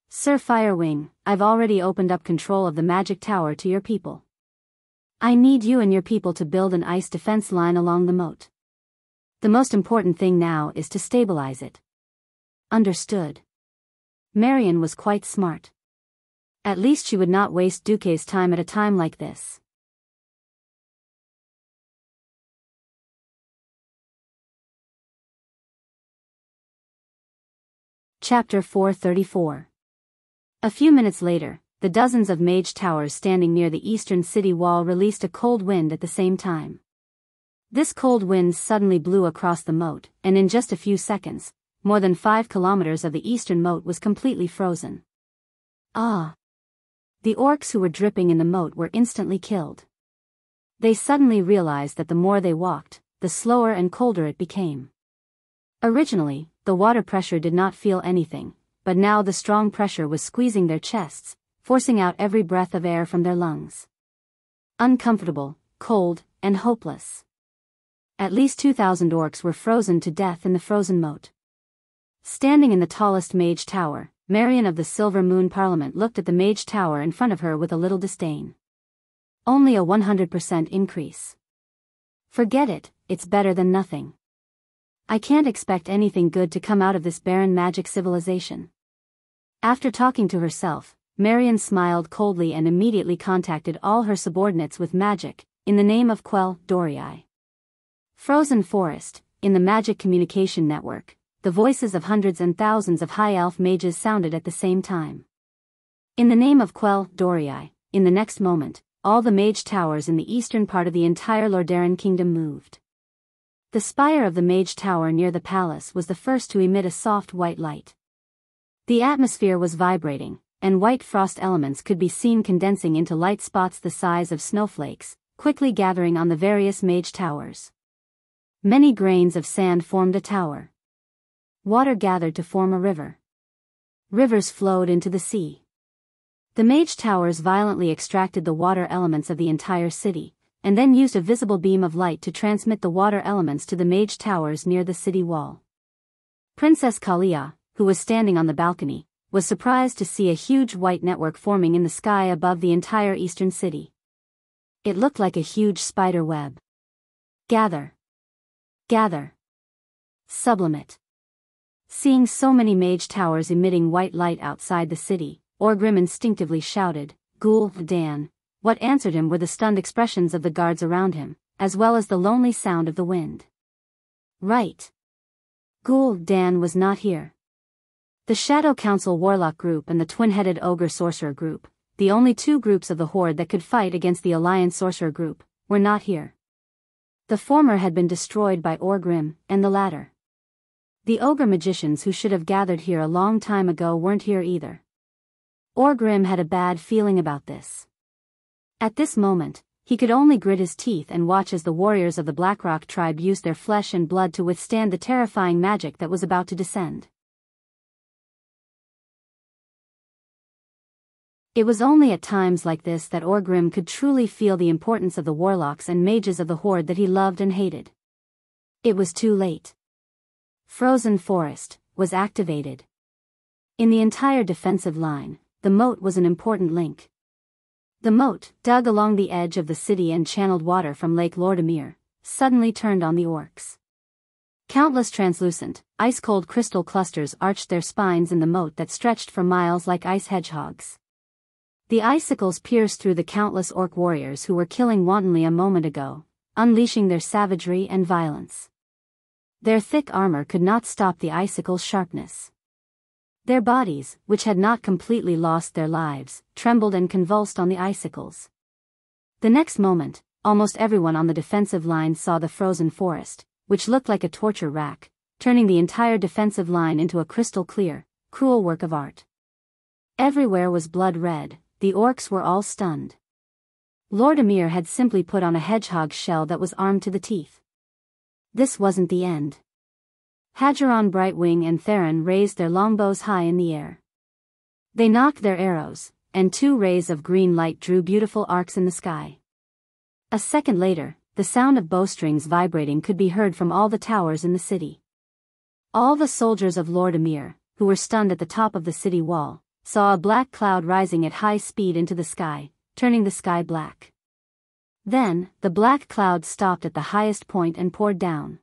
Sir Firewing, I've already opened up control of the magic tower to your people. I need you and your people to build an ice defense line along the moat. The most important thing now is to stabilize it. Understood. Marion was quite smart. At least she would not waste Duque's time at a time like this. Chapter 434. A few minutes later, the dozens of mage towers standing near the eastern city wall released a cold wind at the same time. This cold wind suddenly blew across the moat, and in just a few seconds, more than 5 kilometers of the eastern moat was completely frozen. Ah! The orcs who were dripping in the moat were instantly killed. They suddenly realized that the more they walked, the slower and colder it became. Originally, the water pressure did not feel anything, but now the strong pressure was squeezing their chests, forcing out every breath of air from their lungs. Uncomfortable, cold, and hopeless. At least 2,000 orcs were frozen to death in the frozen moat. Standing in the tallest mage tower, Marion of the Silver Moon Parliament looked at the mage tower in front of her with a little disdain. Only a 100% increase. Forget it, it's better than nothing. I can't expect anything good to come out of this barren magic civilization. After talking to herself, Marion smiled coldly and immediately contacted all her subordinates with magic, in the name of Quell Dorii. Frozen Forest, in the magic communication network, the voices of hundreds and thousands of high elf mages sounded at the same time. In the name of Quell Dorii, in the next moment, all the mage towers in the eastern part of the entire Lordaeron kingdom moved. The spire of the mage tower near the palace was the first to emit a soft white light. The atmosphere was vibrating, and white frost elements could be seen condensing into light spots the size of snowflakes, quickly gathering on the various mage towers. Many grains of sand formed a tower. Water gathered to form a river. Rivers flowed into the sea. The mage towers violently extracted the water elements of the entire city, and then used a visible beam of light to transmit the water elements to the mage towers near the city wall. Princess Kalia, who was standing on the balcony, was surprised to see a huge white network forming in the sky above the entire eastern city. It looked like a huge spider web. Gather. Gather. Sublimate. Seeing so many mage towers emitting white light outside the city, Orgrim instinctively shouted, Ghoul Dan. What answered him were the stunned expressions of the guards around him, as well as the lonely sound of the wind. Right. Ghoul Dan was not here. The Shadow Council Warlock group and the twin-headed Ogre Sorcerer group, the only two groups of the Horde that could fight against the Alliance Sorcerer group, were not here. The former had been destroyed by Orgrim, and the latter. The Ogre magicians who should have gathered here a long time ago weren't here either. Orgrim had a bad feeling about this. At this moment, he could only grit his teeth and watch as the warriors of the Blackrock tribe used their flesh and blood to withstand the terrifying magic that was about to descend. It was only at times like this that Orgrim could truly feel the importance of the warlocks and mages of the Horde that he loved and hated. It was too late. Frozen Forest was activated. In the entire defensive line, the moat was an important link. The moat, dug along the edge of the city and channeled water from Lake Lordamere, suddenly turned on the orcs. Countless translucent, ice-cold crystal clusters arched their spines in the moat that stretched for miles like ice hedgehogs. The icicles pierced through the countless orc warriors who were killing wantonly a moment ago, unleashing their savagery and violence. Their thick armor could not stop the icicle's sharpness. Their bodies, which had not completely lost their lives, trembled and convulsed on the icicles. The next moment, almost everyone on the defensive line saw the frozen forest, which looked like a torture rack, turning the entire defensive line into a crystal-clear, cruel work of art. Everywhere was blood red, the orcs were all stunned. Lordamere had simply put on a hedgehog shell that was armed to the teeth. This wasn't the end. Hageron Brightwing and Theron raised their longbows high in the air. They knocked their arrows, and two rays of green light drew beautiful arcs in the sky. A second later, the sound of bowstrings vibrating could be heard from all the towers in the city. All the soldiers of Lordamere, who were stunned at the top of the city wall, saw a black cloud rising at high speed into the sky, turning the sky black. Then, the black cloud stopped at the highest point and poured down.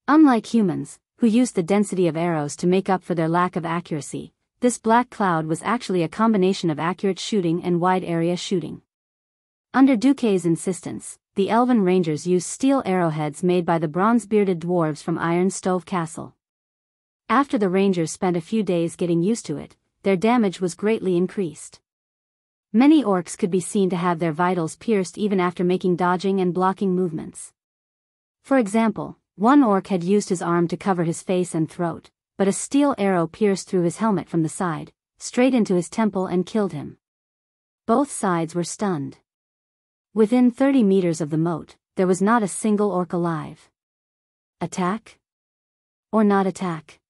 Unlike humans, who used the density of arrows to make up for their lack of accuracy, this black cloud was actually a combination of accurate shooting and wide-area shooting. Under Duque's insistence, the Elven Rangers used steel arrowheads made by the bronze-bearded dwarves from Iron Stove Castle. After the Rangers spent a few days getting used to it, their damage was greatly increased. Many orcs could be seen to have their vitals pierced even after making dodging and blocking movements. For example, one orc had used his arm to cover his face and throat, but a steel arrow pierced through his helmet from the side, straight into his temple and killed him. Both sides were stunned. Within 30 meters of the moat, there was not a single orc alive. Attack? Or not attack?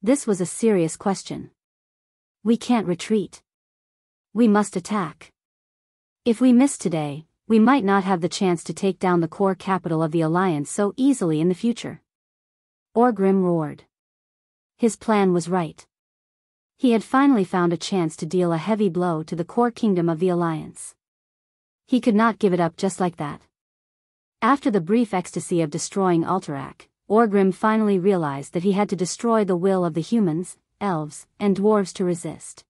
This was a serious question. We can't retreat. We must attack. If we miss today, we might not have the chance to take down the core capital of the Alliance so easily in the future. Orgrim roared. His plan was right. He had finally found a chance to deal a heavy blow to the core kingdom of the Alliance. He could not give it up just like that. After the brief ecstasy of destroying Alterac, Orgrim finally realized that he had to destroy the will of the humans, elves, and dwarves to resist.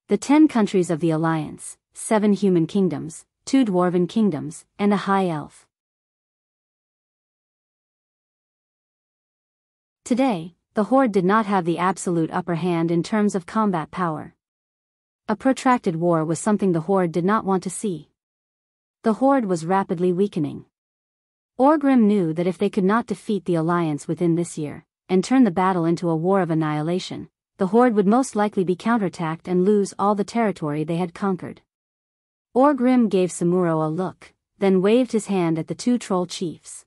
The 10 countries of the Alliance, 7 human kingdoms, 2 dwarven kingdoms, and a high elf. Today, the Horde did not have the absolute upper hand in terms of combat power. A protracted war was something the Horde did not want to see. The Horde was rapidly weakening. Orgrim knew that if they could not defeat the Alliance within this year, and turn the battle into a war of annihilation, the Horde would most likely be counterattacked and lose all the territory they had conquered. Orgrim gave Samuro a look, then waved his hand at the 2 troll chiefs.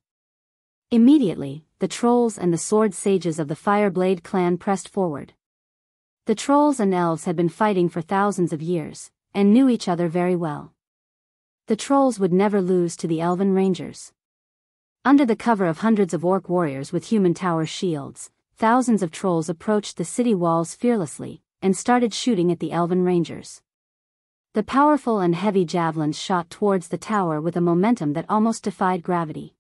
Immediately, the trolls and the sword sages of the Fireblade clan pressed forward. The trolls and elves had been fighting for thousands of years, and knew each other very well. The trolls would never lose to the Elven Rangers. Under the cover of hundreds of orc warriors with human tower shields, thousands of trolls approached the city walls fearlessly, and started shooting at the Elven Rangers. The powerful and heavy javelins shot towards the tower with a momentum that almost defied gravity.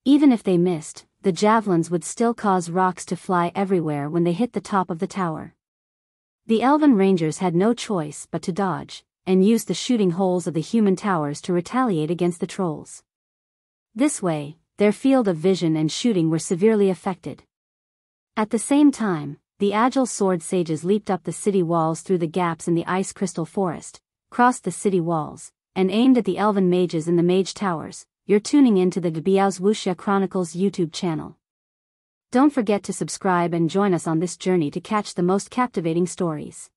Even if they missed, the javelins would still cause rocks to fly everywhere when they hit the top of the tower. The elven rangers had no choice but to dodge, and use the shooting holes of the human towers to retaliate against the trolls. This way, their field of vision and shooting were severely affected. At the same time, the agile sword sages leaped up the city walls through the gaps in the ice crystal forest, crossed the city walls, and aimed at the elven mages in the mage towers. You're tuning into the Biyao's Wuxia Chronicles YouTube channel. Don't forget to subscribe and join us on this journey to catch the most captivating stories.